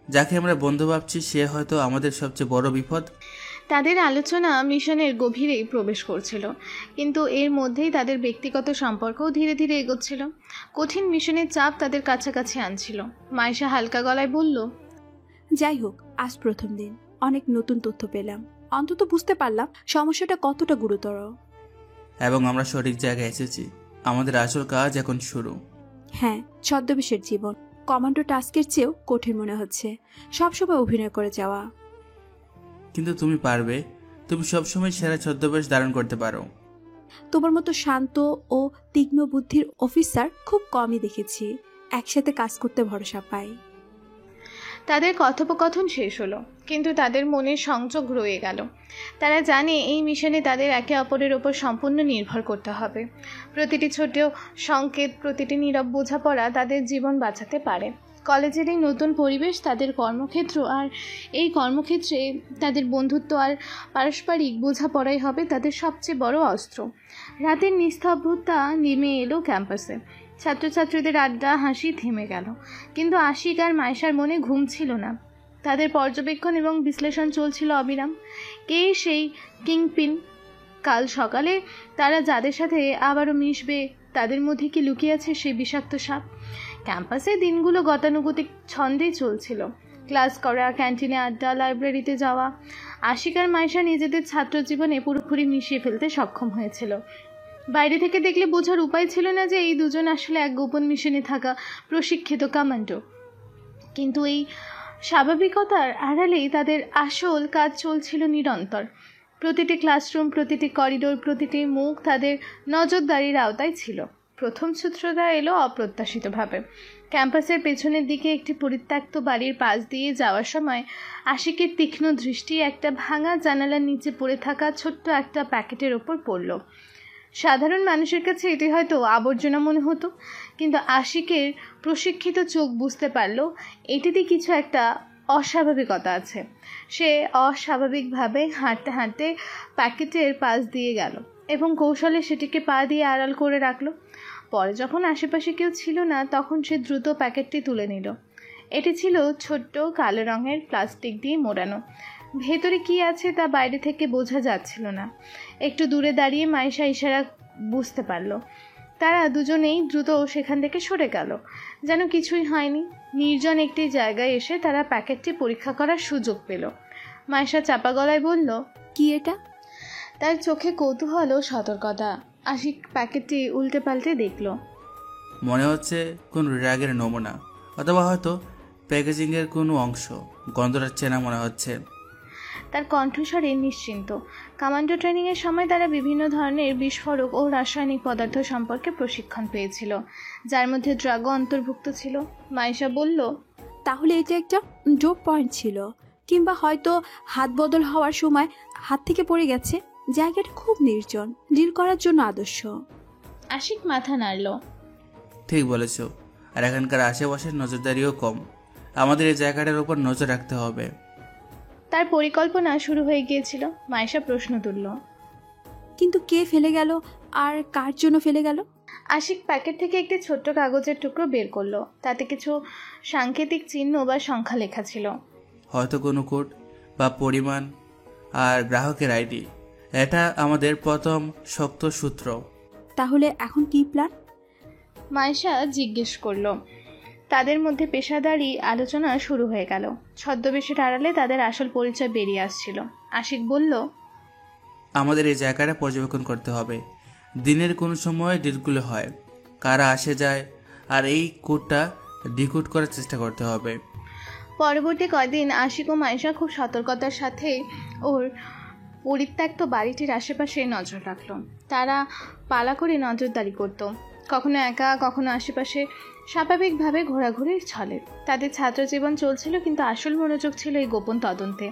যাকে আমরা বন্ধু ভাবছি সে হয়তো আমাদের সবচেয়ে বড় বিপদ। তাদের আলোচনা মিশনের গভীরেই প্রবেশ করছিল, কিন্তু এর মধ্যেই তাদের ব্যক্তিগত সম্পর্কও ধীরে ধীরে এগোচ্ছিল। কঠিন মিশনের চাপ তাদের কাছাকাছি আনছিল। মাইশা হালকা গলায় বলল, যাই হোক, আজ প্রথম দিন, অনেক নতুন তথ্য পেলাম। অন্তত বুঝতে পারলাম সমস্যাটা কতটা গুরুতর। এবং আমরা সঠিক জায়গায় এসেছি। আমাদের আসল কাজ এখন শুরু। হ্যাঁ, ছদ্মবেশের জীবন কমান্ডো টাস্কের চেয়েও কঠিন মনে হচ্ছে। সবসময় অভিনয় করে যাওয়া। কিন্তু তুমি পারবে। তুমি সবসময় সেরা ছদ্মবেশ ধারণ করতে পারো। তোমার মতো শান্ত ও তীক্ষ্ণ বুদ্ধির অফিসার খুব কমই দেখেছি। একসাথে কাজ করতে ভরসা পাই। তাদের কথোপকথন শেষ হলো, কিন্তু তাদের মনে সংযোগ রয়ে গেল। তারা জানে এই মিশনে তাদের একে অপরের ওপর সম্পূর্ণ নির্ভর করতে হবে। প্রতিটি ছোট সংকেত, প্রতিটি নীরব বোঝাপড়া তাদের জীবন বাঁচাতে পারে। কলেজের এই নতুন পরিবেশ তাদের কর্মক্ষেত্র, আর এই কর্মক্ষেত্রে তাদের বন্ধুত্ব আর পারস্পরিক বোঝাপড়াই হবে তাদের সবচেয়ে বড় অস্ত্র। রাতের নিস্তব্ধতা নেমে এলো ক্যাম্পাসে। ছাত্রছাত্রীদের আড্ডা, হাসি থেমে গেল, কিন্তু আশিক আর মাইশার মনে ঘুম ছিল না। তাদের পর্যবেক্ষণ এবং বিশ্লেষণ চলছিল অবিরাম। কে সেই কিংপিন? কাল সকালে তারা যাদের সাথে আবারও মিশবে, তাদের মধ্যে কি লুকিয়ে আছে সেই বিষাক্ত সাপ? ক্যাম্পাসে দিনগুলো গতানুগতিক ছন্দেই চলছিল। ক্লাস করা, ক্যান্টিনে আড্ডা, লাইব্রেরিতে যাওয়া। আশিক আর মাইশা নিজেদের ছাত্র জীবনে পুরোপুরি মিশিয়ে ফেলতে সক্ষম হয়েছিল। বাইরে থেকে দেখলে বোঝার উপায় ছিল না যে এই দুজন আসলে এক গোপন মিশনে থাকা প্রশিক্ষিত কমান্ডো। কিন্তু এই স্বাভাবিকতার আড়ালেই তাদের আসল কাজ চলছিল নিরন্তর। প্রতিটি ক্লাসরুম, প্রতিটি করিডোর, প্রতিটি মুখ তাদের নজরদারির আওতায় ছিল। প্রথম সূত্রটা এলো অপ্রত্যাশিতভাবে। ক্যাম্পাসের পেছনের দিকে একটি পরিত্যক্ত বাড়ির পাশ দিয়ে যাওয়ার সময় আশিকের তীক্ষ্ণ দৃষ্টি একটা ভাঙা জানালার নিচে পড়ে থাকা ছোট্ট একটা প্যাকেটের ওপর পড়ল। সাধারণ মানুষের কাছে এটি হয়তো আবর্জনা মনে হতো, কিন্তু আশিকের প্রশিক্ষিত চোখ বুঝতে পারল এটিতে কিছু একটা অস্বাভাবিকতা আছে। সে অস্বাভাবিকভাবে হাঁটতে হাঁটতে প্যাকেটের পাশ দিয়ে গেল এবং কৌশলে সেটিকে পা দিয়ে আড়াল করে রাখল। পরে যখন আশেপাশে কেউ ছিল না, তখন সে দ্রুত প্যাকেটটি তুলে নিল। এটি ছিল ছোট্ট কালো রঙের প্লাস্টিক দিয়ে মোড়ানো। ভেতরে কি আছে তা বাইরে থেকে বোঝা যাচ্ছিল না। একটু দূরে দাঁড়িয়ে মাইশা ইশারা বুঝতে পারল। তারা দুজনেই দ্রুত সেখান থেকে সরে গেল, যেন কিছুই হয়নি। নির্জন একটি জায়গায় এসে তারা প্যাকেটটি পরীক্ষা করার সুযোগ পেল। মাইশা চাপা গলায় বলল, কি এটা? তার চোখে কৌতূহল ও সতর্কতা। আশিক প্যাকেটটি উল্টে পাল্টে দেখল। মনে হচ্ছে কোন রাগের নমুনা, অথবা হয়তো প্যাকেজিংয়ের কোনো অংশ। গন্ধটা চেনা মনে হচ্ছে। তার কণ্ঠস্বরে নিশ্চিন্ত। কমান্ডো ট্রেনিংয়ের সময় তারা বিভিন্ন ধরনের বিস্ফোরক ও রাসায়নিক পদার্থ সম্পর্কে প্রশিক্ষণ পেয়েছিল, যার মধ্যে ড্রাগও অন্তর্ভুক্ত ছিল। মাইশা বলল, তাহলে এটা একটা ড্রপ পয়েন্ট ছিল, কিংবা হয়তো হাত বদল হওয়ার সময় হাত থেকে পড়ে গেছে। জায়গাটা খুব নির্জন, ডিল করার জন্য আদর্শ। আশিক মাথা নাড়ল। ঠিক বলেছ। আর এখানকার আশেপাশের নজরদারিও কম। আমাদের এই জায়গাটার উপর নজর রাখতে হবে। তার পরিকল্পনা শুরু হয়ে গিয়েছিল। মাইশা প্রশ্ন তুলল, কিন্তু কে ফেলে গেল আর কার জন্য ফেলে গেল? আশিক প্যাকেট থেকে একটি ছোট্ট কাগজের টুকরো বের করলো। তাতে কিছু সাংকেতিক চিহ্ন বা সংখ্যা লেখা ছিল। হয়তো কোনো কোড বা পরিমাণ আর গ্রাহকের আইডি। এটা আমাদের প্রথম শক্ত সূত্র। তাহলে এখন কি প্ল্যান? মাইশা জিজ্ঞেস করলো। তাদের মধ্যে পেশাদারি আলোচনা শুরু হয়ে গেল। ছদ্মবেশের আড়ালে তাদের আসল পরিচয় বেরিয়ে আসছিল। আশিক বলল, আমাদের এই জায়গাটা পর্যবেক্ষণ করতে হবে। দিনের কোনো সময় ডিলগুলো হয়, কারা আসে যায়, আর এই কোডটা ডিকোড করার চেষ্টা করতে হবে। পরবর্তী কয়দিন আশিক ও মাইশা খুব সতর্কতার সাথে ওর পরিত্যক্ত বাড়িটির আশেপাশে নজর রাখল। তারা পালা করে নজরদারি করত, কখনো একা, কখনো আশেপাশে স্বাভাবিকভাবে ঘোরাঘুরির ছলে। তাদের ছাত্র জীবন চলছিল, কিন্তু আসল মনোযোগ ছিল এই গোপন তদন্তে।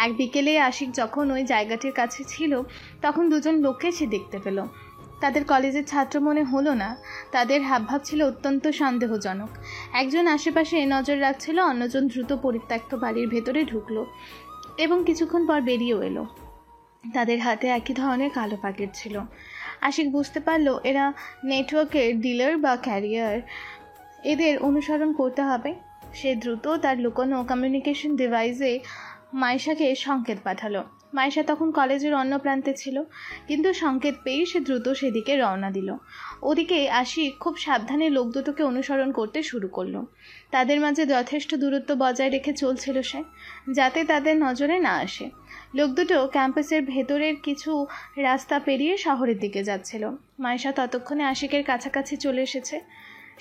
এক বিকেলে আশিক যখন ওই জায়গাটির কাছে ছিল, তখন দুজন লোককে সে দেখতে পেল। তাদের কলেজের ছাত্র মনে হলো না। তাদের হাবভাব ছিল অত্যন্ত সন্দেহজনক। একজন আশেপাশে নজর রাখছিল, অন্যজন দ্রুত পরিত্যক্ত বাড়ির ভেতরে ঢুকলো এবং কিছুক্ষণ পর বেরিয়েও এলো। তাদের হাতে একই ধরনের কালো প্যাকেট ছিল। আশিক বুঝতে পারল এরা নেটওয়ার্কের ডিলার বা ক্যারিয়ার। এদের অনুসরণ করতে হবে। সে দ্রুত তার লুকোনো কমিউনিকেশন ডিভাইসে মাইশাকে সংকেত পাঠালো। মাইশা তখন কলেজের অন্য প্রান্তে ছিল, কিন্তু সংকেত পেয়ে সে দ্রুত সেদিকে রওনা দিল। ওদিকে আশিক খুব সাবধানে লোক দুটোকে অনুসরণ করতে শুরু করলো। তাদের মাঝে যথেষ্ট দূরত্ব বজায় রেখে চলছিল সে, যাতে তাদের নজরে না আসে। লোক দুটো ক্যাম্পাসের ভেতরের কিছু রাস্তা পেরিয়ে শহরের দিকে যাচ্ছিল। মাইশা ততক্ষণে আশিকের কাছাকাছি চলে এসেছে।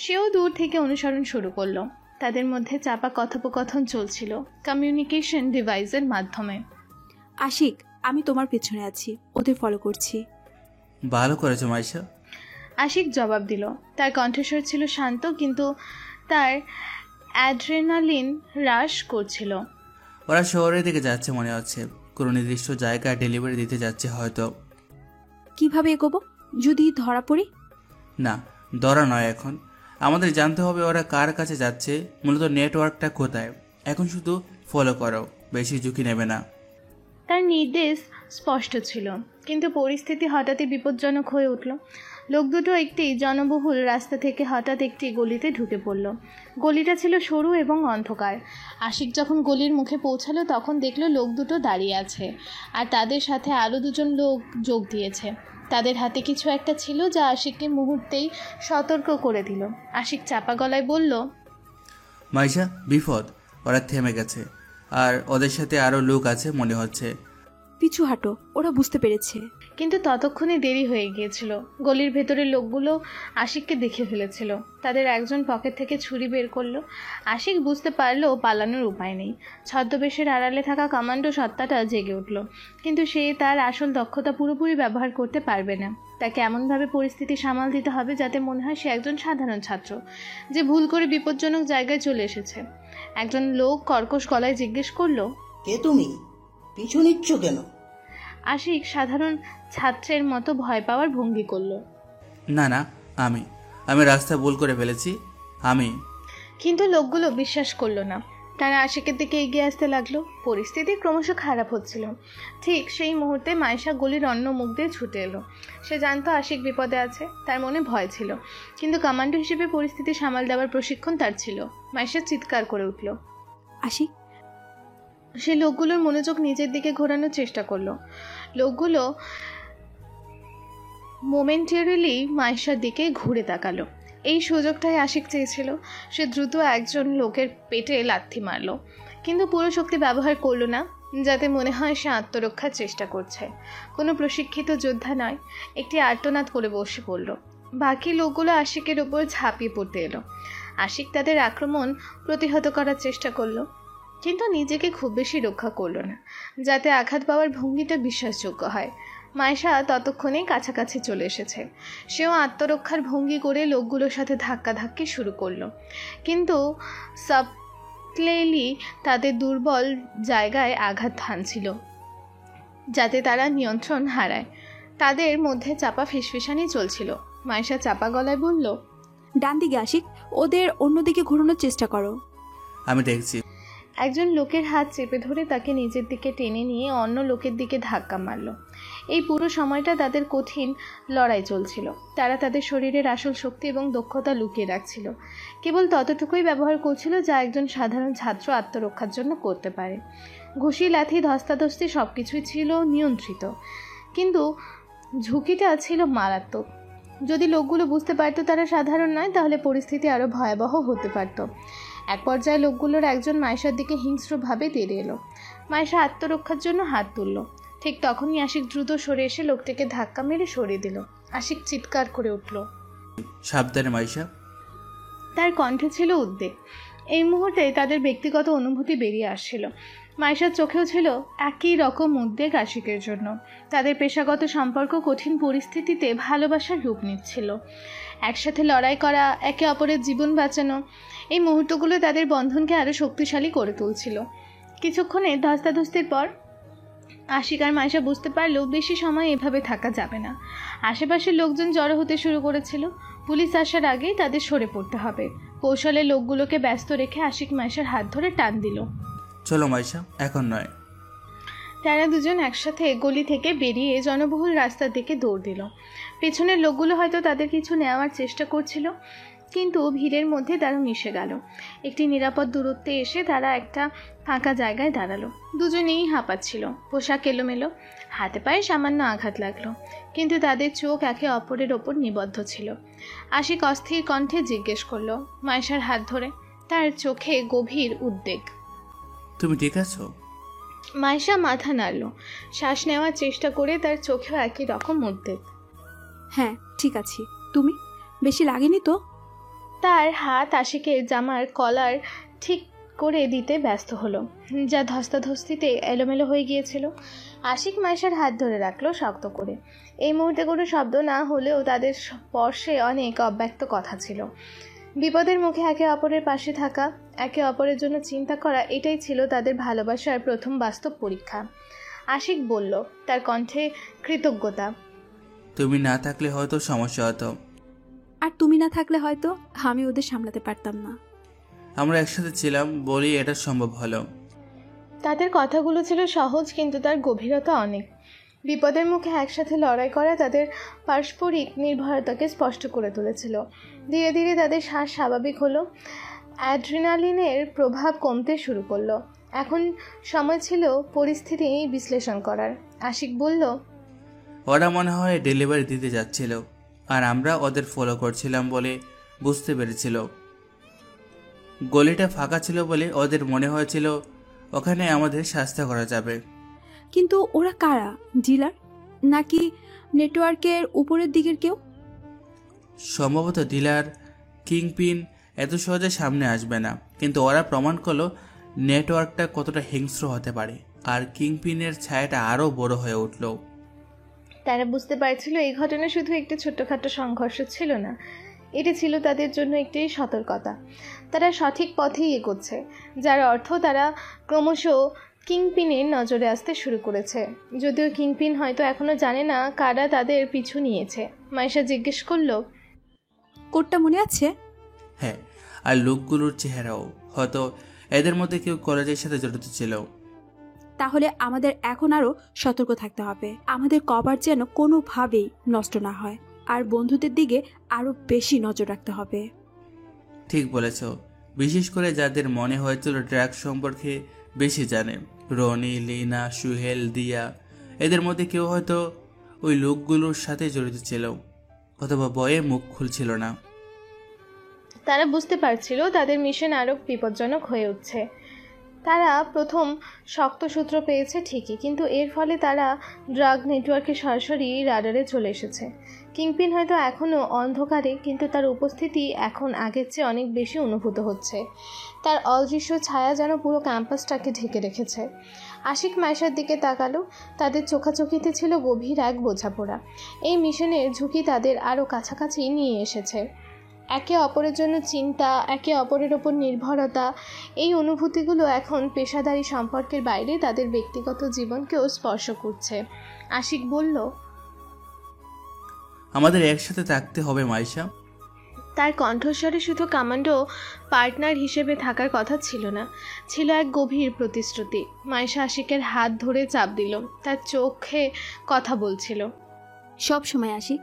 সেও দূর থেকে অনুসরণ শুরু করলো। তাদের মধ্যে চাপা কথোপকথন চলছিল কমিউনিকেশন ডিভাইসের মাধ্যমে। আশিক, আমি তোমার পেছনে আছি, ওদের ফলো করছি। ভালো করেছো মাইশা। আশিক জবাব দিল। তার কণ্ঠস্বর ছিল শান্ত, কিন্তু তার অ্যাড্রেনালিন হ্রাস করছিল। ওরা শহরের দিকে যাচ্ছে মনে হচ্ছে, কোনো নির্দিষ্ট জায়গায় ডেলিভারি দিতে যাচ্ছে হয়তো। কিভাবে এগোবো যদি ধরা পড়ি? না, ধরা নয়, এখন আমাদের জানতে হবে ওরা কার কাছে যাচ্ছে, মূলত নেটওয়ার্কটা কোথায়। এখন শুধু ফলো করো, বেশি ঝুঁকি নেবে না। তার নির্দেশ স্পষ্ট ছিল, কিন্তু পরিস্থিতি হঠাৎই বিপজ্জনক হয়ে উঠল। লোক দুটো একটি জনবহুল রাস্তা থেকে হঠাৎ একটি গলিতে ঢুকে পড়ল। গলিটা ছিল সরু এবং অন্ধকার। আশিক যখন গলির মুখে পৌঁছালো তখন দেখলো লোক দুটো দাঁড়িয়ে আছে, আর তাদের সাথে আরও দুজন লোক যোগ দিয়েছে। তাদের হাতে কিছু একটা ছিল যা আশিককে মুহূর্তেই সতর্ক করে দিল। আশিক চাপা গলায় বলল, মাইশা, বিপদ, ওরা থেমে গেছে, আর ওদের সাথে আরও লোক আছে মনে হচ্ছে। পিছু হাঁটো, ওরা বুঝতে পেরেছে। কিন্তু ততক্ষণে দেরি হয়ে গিয়েছিল। গলির ভেতরের লোকগুলো আশিককে দেখে ফেলেছিল। তাদের একজন পকেট থেকে ছুরি বের করলো। আশিক বুঝতে পারলো পালানোর উপায় নেই। ছদ্মবেশের আড়ালে থাকা কমান্ডো সত্তাটা জেগে উঠল, কিন্তু সে তার আসল দক্ষতা পুরোপুরি ব্যবহার করতে পারবে না। তাকে এমনভাবে পরিস্থিতি সামাল দিতে হবে যাতে মনে হয় সে একজন সাধারণ ছাত্র, যে ভুল করে বিপজ্জনক জায়গায় চলে এসেছে। একজন লোক কর্কশ গলায় জিজ্ঞেস করলো, কে তুমি? পিছু নিচ্ছ কেন? আশিক সাধারণ ছাত্রের মতো ভয় পাওয়ার ভঙ্গি করলো। না না, আমি রাস্তা ভুল করে ফেলেছি, আমি। কিন্তু লোকগুলো বিশ্বাস করলো না। তারা আশিকের দিকে এগিয়ে আসতে লাগলো। পরিস্থিতি ক্রমশ খারাপ হচ্ছিল। ঠিক সেই মুহূর্তে মাইশা গলির অন্য মুখ দিয়ে ছুটে এলো। সে জানতো আশিক বিপদে আছে, তার মনে ভয় ছিল, কিন্তু কমান্ডো হিসেবে পরিস্থিতি সামাল দেওয়ার প্রশিক্ষণ তার ছিল। মাইশা চিৎকার করে উঠল, আশিক! সে লোকগুলোর মনোযোগ নিজের দিকে ঘোরানোর চেষ্টা করলো। লোকগুলো মোমেন্টারিলি মাইশার দিকে ঘুরে তাকালো। এই সুযোগটাই আশিক চেয়েছিল। সে দ্রুত একজন লোকের পেটে লাথি মারল, কিন্তু পুরো শক্তি ব্যবহার করলো না, যাতে মনে হয় সে আত্মরক্ষার চেষ্টা করছে। কোনো প্রশিক্ষিত যোদ্ধা নয়। একটি আর্তনাদ করে বসে পড়ল। বাকি লোকগুলো আশিকের ওপর ঝাঁপিয়ে পড়তে এলো। আশিক তাদের আক্রমণ প্রতিহত করার চেষ্টা করলো, কিন্তু নিজেকে খুব বেশি রক্ষা করলো না, যাতে আঘাত পাওয়ার ভঙ্গিটা বিশ্বাসযোগ্য হয়। মাইশা ততক্ষণেই কাছাকাছি চলে এসেছে। সেও আত্মরক্ষার ভঙ্গি করে লোকগুলোর সাথে ধাক্কাধাক্কি শুরু করলো, কিন্তু সাবটলি তাদের দুর্বল জায়গায় আঘাত হানছিল, যাতে তারা নিয়ন্ত্রণ হারায়। তাদের মধ্যে চাপা ফিসফিসানি চলছিল। মাইশা চাপা গলায় বলল, ডান দিকে আশিক, ওদের অন্যদিকে ঘোরানোর চেষ্টা করো। আমি দেখছি। একজন লোকের হাত চেপে ধরে তাকে নিজের দিকে টেনে নিয়ে অন্য লোকের দিকে ধাক্কা মারল। এই পুরো সময়টা তাদের কঠিন লড়াই চলছিল। তারা তাদের শরীরের আসল শক্তি এবং দক্ষতা লুকিয়ে রাখছিল, কেবল ততটুকুই ব্যবহার করছিল যা একজন সাধারণ ছাত্র আত্মরক্ষার জন্য করতে পারে। ঘুষি, লাথি, ধস্তাধস্তি সব কিছুই ছিল নিয়ন্ত্রিত, কিন্তু ঝুঁকিটা ছিল মারাত্মক। যদি লোকগুলো বুঝতে পারতো তারা সাধারণ নয়, তাহলে পরিস্থিতি আরও ভয়াবহ হতে পারত। এক পর্যায়ে লোকগুলোর একজন মাইশার দিকে হিংস্রভাবে তেড়ে এলো। মাইশা আত্মরক্ষার জন্য হাত তুলল। ঠিক তখনই আশিক দ্রুত সরে এসে লোকটিকে ধাক্কা মেরে সরিয়ে দিল। আশিক চিৎকার করে উঠল, সাবধানে মাইশা। তার কণ্ঠে ছিল উদ্বেগ। এই মুহূর্তে তাদের ব্যক্তিগত অনুভূতি বেরিয়ে আসছিল। মাইশার চোখেও ছিল একই রকম উদ্বেগ আশিকের জন্য। তাদের পেশাগত সম্পর্ক কঠিন পরিস্থিতিতে ভালোবাসার রূপ নিচ্ছিল। একসাথে লড়াই করা, একে অপরের জীবন বাঁচানো, এই মুহূর্তগুলো তাদের বন্ধনকে আরও শক্তিশালী করে তুলছিল। কিছুক্ষণে ধস্তাধস্তির পর আশিক আর মাইশা বুঝতে পারলো বেশি সময় এভাবে থাকা যাবে না। আশেপাশের লোকজন জড়ো হতে শুরু করেছিল। পুলিশ আসার আগেই তাদের সরে পড়তে হবে। কৌশলে লোকগুলোকে ব্যস্ত রেখে আশিক মাইশার হাত ধরে টান দিল, চলো মাইশা, এখন নয়। তারা দুজন একসাথে গলি থেকে বেরিয়ে জনবহুল রাস্তার দিকে দৌড় দিল। পেছনের লোকগুলো হয়তো তাদের কিছু নেওয়ার চেষ্টা করছিল, কিন্তু ভিড়ের মধ্যে তারা মিশে গেল। একটি নিরাপদ দূরত্বে এসে তারা একটা ফাঁকা জায়গায় দাঁড়ালো। দুজনেই হাঁপাচ্ছিল, পোশাক এলোমেলো, হাতে পায়ে সামান্য আঘাত লাগলো, কিন্তু তাদের চোখ একে অপরের ওপর নিবদ্ধ ছিল। আশিক অস্থির কণ্ঠে জিজ্ঞেস করলো মাইশার হাত ধরে, তার চোখে গভীর উদ্বেগ। তুমি ঠিক আছো? মাইশা মাথা নাড়ল, শ্বাস নেওয়ার চেষ্টা করে। তার চোখেও একই রকম উদ্বেগ। হ্যাঁ ঠিক আছি, তুমি? বেশি লাগেনি তো? তার হাত আশিকের জামার কলার ঠিক করে দিতে ব্যস্ত হলো, যা ধস্তাধস্তিতে এলোমেলো হয়ে গিয়েছিল। আশিক মাইশার হাত ধরে রাখলো শক্ত করে। এই মুহূর্তে কোনো শব্দ না হলেও তাদের স্পর্শে অনেক অব্যক্ত কথা ছিল। বিপদের মুখে একে অপরের পাশে থাকা, একে অপরের জন্য চিন্তা করা, এটাই ছিল তাদের ভালোবাসার প্রথম বাস্তব পরীক্ষা। আশিক বলল, তার কণ্ঠে কৃতজ্ঞতা, তুমি না থাকলে হয়তো সমস্যা হতো। আর তুমি না থাকলে হয়তো আমি ওদের সামলাতে পারতাম না। আমরা একসাথে ছিলাম বলি এটা সম্ভব হলো। তাদের কথাগুলো ছিল সহজ, কিন্তু তার গভীরতা অনেক। বিপদের মুখে একসাথে লড়াই করা তাদের পারস্পরিক নির্ভরতাকে স্পষ্ট করে তুলেছিল। ধীরে ধীরে তাদের শ্বাস স্বাভাবিক হলো, অ্যাড্রিনালিনের প্রভাব কমতে শুরু করলো। এখন সময় ছিল পরিস্থিতি বিশ্লেষণ করার। আশিক বলল, ওরা মনে হয় ডেলিভারি দিতে যাচ্ছিল, আর আমরা ওদের ফলো করছিলাম বলে বুঝতে পেরেছিল। গলিটা ফাঁকা ছিল বলে ওদের মনে হয়েছিল ওখানে আমাদের শাস্তি করা যাবে। কিন্তু ওরা কারা? ডিলার নাকি নেটওয়ার্কের উপরের দিকের কেউ? সম্ভবত ডিলার, কিংপিন এত সহজে সামনে আসবে না, কিন্তু ওরা প্রমাণ করলো নেটওয়ার্কটা কতটা হিংস্র হতে পারে, আর কিংপিনের ছায়াটা আরও বড় হয়ে উঠল। তারা বুঝতে পারছিল এই ঘটনা শুধু একটি ছোট্টখাটো সংঘর্ষ ছিল না, এটি ছিল তাদের জন্য একটি সতর্কতা। তারা সঠিক পথেই এগোচ্ছে, যার অর্থ তারা ক্রমশ কিংপিনের নজরে আসতে শুরু করেছে। যদিও কিংপিন হয়তো এখনো জানে না কারা তাদের পিছু নিয়েছে। মাইশা জিজ্ঞেস করলো, কোডটা মনে আছে? হ্যাঁ, আর লোকগুলোর চেহারাও। হয়তো এদের মধ্যে কেউ কলেজের সাথে জড়িত ছিল। তাহলে আমাদের এখন আরো সতর্ক থাকতে হবে। আমাদের কভার যেন কোনোভাবেই নষ্ট না হয়, আর বন্ধুদের দিকে আরো বেশি নজর রাখতে হবে। ঠিক বলেছ, বিশেষ করে যাদের মনে হয়েছিল ড্রাগ সম্পর্কে বেশি জানে। রনি, লিনা, সুহেল, দিয়া, এদের মধ্যে কেউ হয়তো ওই লোকগুলোর সাথে জড়িত ছিল, অথবা বয়ে মুখ খুলছিল না। তারা বুঝতে পারছিল তাদের মিশন আরও বিপজ্জনক হয়ে উঠছে। তারা প্রথম শক্ত সূত্র পেয়েছে ঠিকই, কিন্তু এর ফলে তারা ড্রাগ নেটওয়ার্কে সরাসরি রাডারে চলে এসেছে। কিংপিন হয়তো এখনও অন্ধকারে, কিন্তু তার উপস্থিতি এখন আগের চেয়ে অনেক বেশি অনুভূত হচ্ছে। তার অদৃশ্য ছায়া যেন পুরো ক্যাম্পাসটাকে ঢেকে রেখেছে। আশিক মাইশার দিকে তাকালো, তাদের চোখাচোখিতে ছিল গভীর এক বোঝাপড়া। এই মিশনের ঝুঁকি তাদের আরও কাছাকাছি নিয়ে এসেছে। একে অপরের জন্য চিন্তা, একে অপরের ওপর নির্ভরতা, এই অনুভূতিগুলো এখন পেশাদারি সম্পর্কের বাইরে তাদের ব্যক্তিগত জীবনকেও স্পর্শ করছে। আশিক বলল, আমাদের একসাথে থাকতে হবে মাইশা। তার কণ্ঠস্বরে শুধু কমান্ডো পার্টনার হিসেবে থাকার কথা ছিল না, ছিল এক গভীর প্রতিশ্রুতি। মাইশা আশিকের হাত ধরে চাপ দিল, তার চোখে কথা বলছিল। সব সময় আশিক,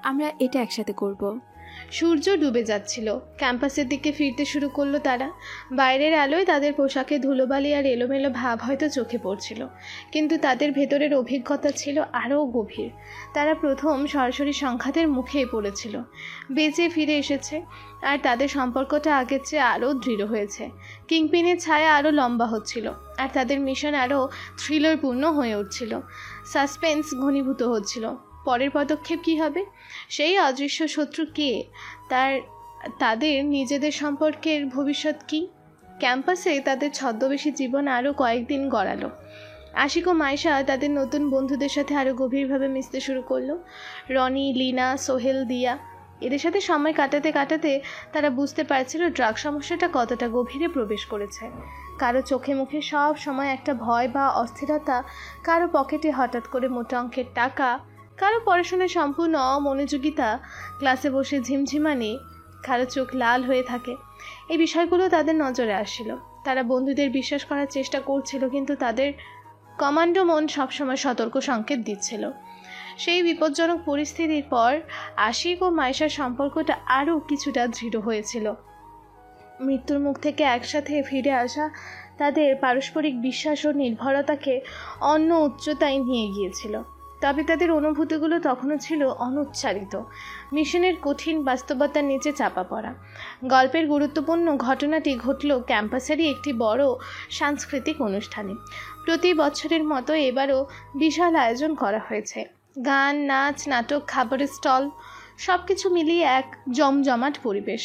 আমরা এটা একসাথে করব। সূর্য ডুবে যাচ্ছিল, ক্যাম্পাসের দিকে ফিরতে শুরু করলো তারা। বাইরের আলোয় তাদের পোশাকে ধুলোবালি আর এলোমেলো ভাব হয়তো চোখে পড়ছিল, কিন্তু তাদের ভেতরের অভিজ্ঞতা ছিল আরও গভীর। তারা প্রথম সরাসরি সংঘাতের মুখে পড়েছিল, বেঁচে ফিরে এসেছে, আর তাদের সম্পর্কটা আগের চেয়ে আরও দৃঢ় হয়েছে। কিংপিনের ছায়া আরও লম্বা হচ্ছিল, আর তাদের মিশন আরও থ্রিলারপূর্ণ হয়ে উঠছিল। সাসপেন্স ঘনীভূত হচ্ছিল। পরের পদক্ষেপ কী হবে? সেই অদৃশ্য শত্রু কে? তাদের নিজেদের সম্পর্কের ভবিষ্যৎ কি? ক্যাম্পাসে তাদের ছদ্মবেশী জীবন আরও কয়েকদিন গড়ালো। আশিক ও মাইশা তাদের নতুন বন্ধুদের সাথে আরও গভীরভাবে মিশতে শুরু করলো। রনি, লিনা, সোহেল, দিয়া, এদের সাথে সময় কাটাতে কাটাতে তারা বুঝতে পারছিল ড্রাগ সমস্যাটা কতটা গভীরে প্রবেশ করেছে। কারো চোখে মুখে সব সময় একটা ভয় বা অস্থিরতা, কারো পকেটে হঠাৎ করে মোটা অঙ্কের টাকা, কারো পড়াশোনায় সম্পূর্ণ অমনোযোগিতা, ক্লাসে বসে ঝিমঝিমানি, কারো চোখ লাল হয়ে থাকে। এই বিষয়গুলো তাদের নজরে আসছিল। তারা বন্ধুদের বিশ্বাস করার চেষ্টা করছিল, কিন্তু তাদের কমান্ডো মন সবসময় সতর্ক সংকেত দিচ্ছিল। সেই বিপজ্জনক পরিস্থিতির পর আশিক ও মাইশার সম্পর্কটা আরও কিছুটা দৃঢ় হয়েছিল। মৃত্যুর মুখ থেকে একসাথে ফিরে আসা তাদের পারস্পরিক বিশ্বাস ও নির্ভরতাকে অন্য উচ্চতায় নিয়ে গিয়েছিল। তবে তাদের অনুভূতিগুলো তখনও ছিল অনুচ্চারিত, মিশনের কঠিন বাস্তবতার নিচে চাপা পড়া। গল্পের গুরুত্বপূর্ণ ঘটনাটি ঘটল ক্যাম্পাসেরই একটি বড় সাংস্কৃতিক অনুষ্ঠানে। প্রতি বছরের মতো এবারও বিশাল আয়োজন করা হয়েছে। গান, নাচ, নাটক, খাবারের স্টল, সব কিছু মিলিয়ে এক জমজমাট পরিবেশ।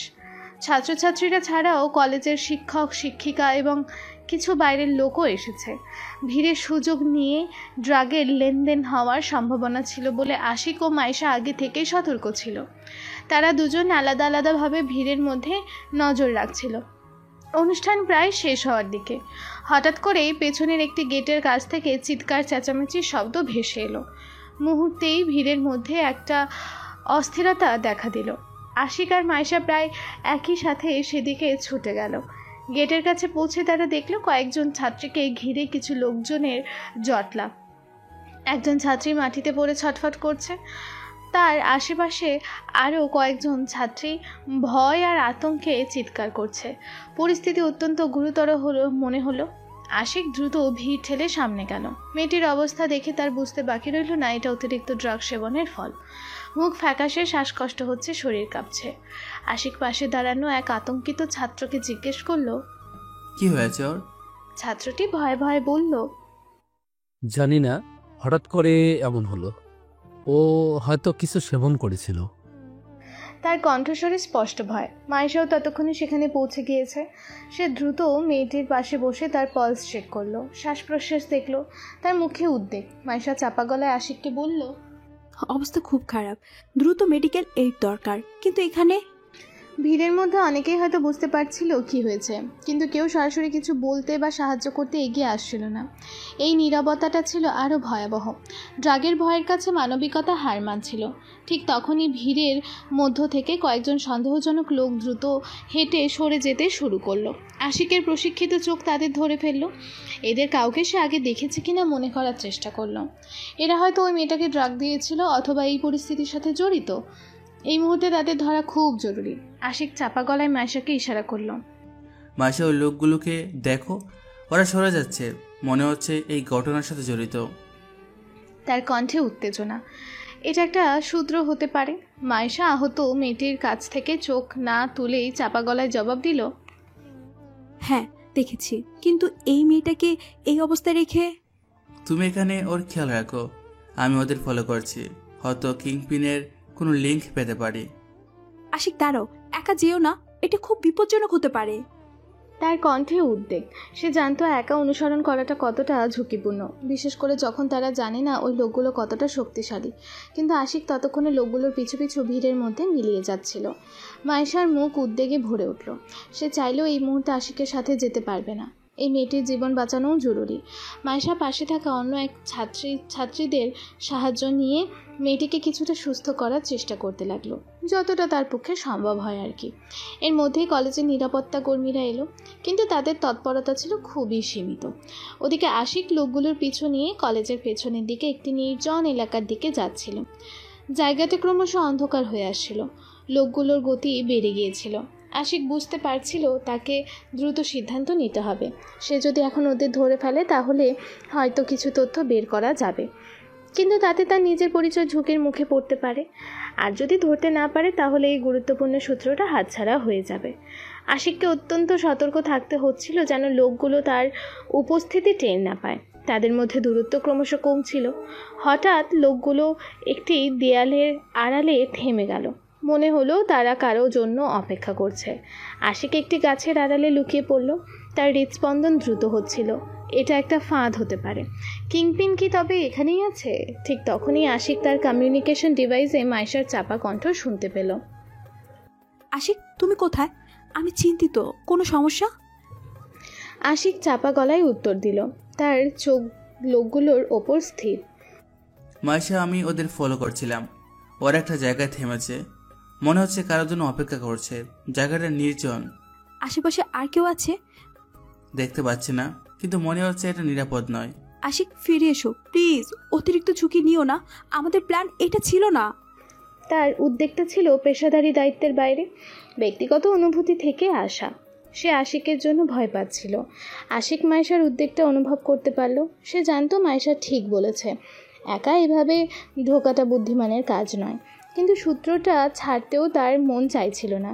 ছাত্রছাত্রীরা ছাড়াও কলেজের শিক্ষক, শিক্ষিকা এবং কিছু বাইরের লোকও এসেছে। ভিড়ের সুযোগ নিয়ে ড্রাগের লেনদেন হওয়ার সম্ভাবনা ছিল বলে আশিক ও মাইশা আগে থেকেই সতর্ক ছিল। তারা দুজন আলাদা আলাদাভাবে ভিড়ের মধ্যে নজর রাখছিল। অনুষ্ঠান প্রায় শেষ হওয়ার দিকে হঠাৎ করেই পেছনের একটি গেটের কাছ থেকে চিৎকার চেঁচামেচির শব্দ ভেসে এলো। মুহূর্তেই ভিড়ের মধ্যে একটা অস্থিরতা দেখা দিল। আশিক আর মাইশা প্রায় একই সাথে সেদিকে ছুটে গেল। গেটের কাছে পৌঁছে তারা দেখল কয়েকজন ছাত্রীকে ঘিরে কিছু লোকজনের জটলা। একজন ছাত্রী মাটিতে পড়ে ছটফট করছে। তার আশেপাশে আরও কয়েকজন ছাত্রী ভয় আর আতঙ্কে চিৎকার করছে। পরিস্থিতি অত্যন্ত গুরুতর মনে হলো। আশিক দ্রুত ভিড় ঠেলে সামনে গেল। মেয়েটির অবস্থা দেখে তার বুঝতে বাকি রইল না এটা অতিরিক্ত ড্রাগ সেবনের ফল। মুখ ফ্যাকাশে, শ্বাসকষ্ট হচ্ছে, শরীর কাঁপছে। আশিক পাশে দাঁড়ানো এক আতঙ্কিত ছাত্রকে জিজ্ঞেস করলো, কি হয়েছে ওর? ছাত্রটি ভয়ে ভয়ে বলল, জানি না, হঠাৎ করে এমন হলো। ও হয়তো কিছু সেবন করেছিল। তার কণ্ঠস্বরে স্পষ্ট ভয়। মাইশাও ততক্ষণে সেখানে পৌঁছে গিয়েছে। সে দ্রুত মেয়েটির পাশে বসে তার পালস চেক করলো, শ্বাস প্রশ্বাস দেখলো। তার মুখে উদ্বেগ। মাইশা চাপা গলায় আশিককে বলল, অবস্থা খুব খারাপ, দ্রুত মেডিকেল এইড দরকার। কিন্তু এখানে ভিড়ের মধ্যে অনেকেই হয়তো বুঝতে পারছিল কি হয়েছে, কিন্তু কেউ সরাসরি কিছু বলতে বা সাহায্য করতে এগিয়ে আসছিল না। এই নীরবতাটা ছিল আরও ভয়াবহ। ড্রাগের ভয়ের কাছে মানবিকতা হার মানছিল। ঠিক তখনই ভিড়ের মধ্য থেকে কয়েকজন সন্দেহজনক লোক দ্রুত হেঁটে সরে যেতে শুরু করলো। আশিকের প্রশিক্ষিত চোখ তাদের ধরে ফেললো। এদের কাউকে সে আগে দেখেছে কিনা মনে করার চেষ্টা করলো। এরা হয়তো ওই মেয়েটাকে ড্রাগ দিয়েছিল অথবা এই পরিস্থিতির সাথে জড়িত। এই মুহূর্তে তাদের ধরা খুব জরুরি। আশিক চাপা গলায় মাইশাকে ইশারা করলো। মাইশা ওই লোকগুলোকে দেখো, ওরা সরে যাচ্ছে, মনে হচ্ছে এই ঘটনার সাথে জড়িত। তার কণ্ঠে উত্তেজনা। এটা একটা সূত্র হতে পারে। মাইশা আহত মেয়েটির কাছ থেকে চোখ না তুলেই চাপা গলায় জবাব দিল, হ্যাঁ দেখেছি, কিন্তু এই মেয়েটাকে এই অবস্থায় রেখে। তুমি এখানে ওর খেয়াল রাখো, আমি ওদের ফলো করছি, হয়তো কিংপিনের কোনো লিঙ্ক পেতে পারি। আশিক দাঁড়াও, একা যেও না, এটা খুব বিপজ্জনক হতে পারে। তার কণ্ঠে উদ্বেগ। সে জানতো একা অনুসরণ করাটা কতটা ঝুঁকিপূর্ণ, বিশেষ করে যখন তারা জানে না ওই লোকগুলো কতটা শক্তিশালী। কিন্তু আশিক ততক্ষণে লোকগুলোর পিছু পিছু ভিড়ের মধ্যে মিলিয়ে যাচ্ছিল। মাইশার মুখ উদ্বেগে ভরে উঠল। সে চাইলেও এই মুহূর্তে আশিকের সাথে যেতে পারবে না। এই মেয়েটির জীবন বাঁচানোও জরুরি। মাইশা পাশে থাকা অন্য এক ছাত্রীদের সাহায্য নিয়ে মেয়েটিকে কিছুটা সুস্থ করার চেষ্টা করতে লাগলো, যতটা তার পক্ষে সম্ভব হয় আর কি। এর মধ্যেই কলেজের নিরাপত্তা কর্মীরা এলো, কিন্তু তাদের তৎপরতা ছিল খুবই সীমিত। ওদিকে আশিক লোকগুলোর পিছু নিয়ে কলেজের পেছনের দিকে একটি নির্জন এলাকার দিকে যাচ্ছিল। জায়গাটা ক্রমশ অন্ধকার হয়ে আসছিল। লোকগুলোর গতি বেড়ে গিয়েছিল। আশিক বুঝতে পারছিল তাকে দ্রুত সিদ্ধান্ত নিতে হবে। সে যদি এখন ওদের ধরে ফেলে তাহলে হয়তো কিছু তথ্য বের করা যাবে, কিন্তু তাতে তার নিজের পরিচয় ঝুঁকির মুখে পড়তে পারে। আর যদি ধরতে না পারে তাহলে এই গুরুত্বপূর্ণ সূত্রটা হাতছাড়া হয়ে যাবে। আশিককে অত্যন্ত সতর্ক থাকতে হচ্ছিল যেন লোকগুলো তার উপস্থিতি টের না পায়। তাদের মধ্যে দূরত্ব ক্রমশ কমছিল। হঠাৎ লোকগুলো একটি দেয়ালের আড়ালে থেমে গেল। মনে হলো তারা কারো জন্য অপেক্ষা করছে। আশিক একটি গাছের আড়ালে লুকিয়ে পড়ল। তার হৃদস্পন্দন দ্রুত হচ্ছিল। এটা একটা ফাঁদ হতে পারে। কিংপিন কি তবে এখানেই আছে? ঠিক তখনই আশিক তার কমিউনিকেশন ডিভাইসে মাইশার চাপা কণ্ঠ শুনতে পেল। আশিক, তুমি কোথায়? আমি চিন্তিত, কোনো সমস্যা? আশিক চাপা গলায় উত্তর দিল, তার চোখ লোকগুলোর ওপর স্থির। মাইশা, আমি ওদের ফলো করছিলাম। ওরা একটা জায়গায় থেমেছে, মনে হচ্ছে কারোর জন্য অপেক্ষা করছে। জায়গাটা নির্জন। আশেপাশে আর কেউ আছে? দেখতে পাচ্ছি না, কিন্তু মনে হচ্ছে এটা নিরাপদ নয়। আশিক ফিরে এসো প্লিজ, অতিরিক্ত ঝুঁকি নিও না, আমাদের প্ল্যান এটা ছিল না। তার উদ্বেগটা ছিল পেশাদারি দায়িত্বের বাইরে, ব্যক্তিগত অনুভূতি থেকে আসা। সে আশিকের জন্য ভয় পাচ্ছিল। আশিক মাইশার উদ্বেগটা অনুভব করতে পারল। সে জানতো মাইশা ঠিক বলেছে, একা এভাবে ঢোকাটা বুদ্ধিমানের কাজ নয়। কিন্তু সূত্রটা ছাড়তেও তার মন চাইছিল না।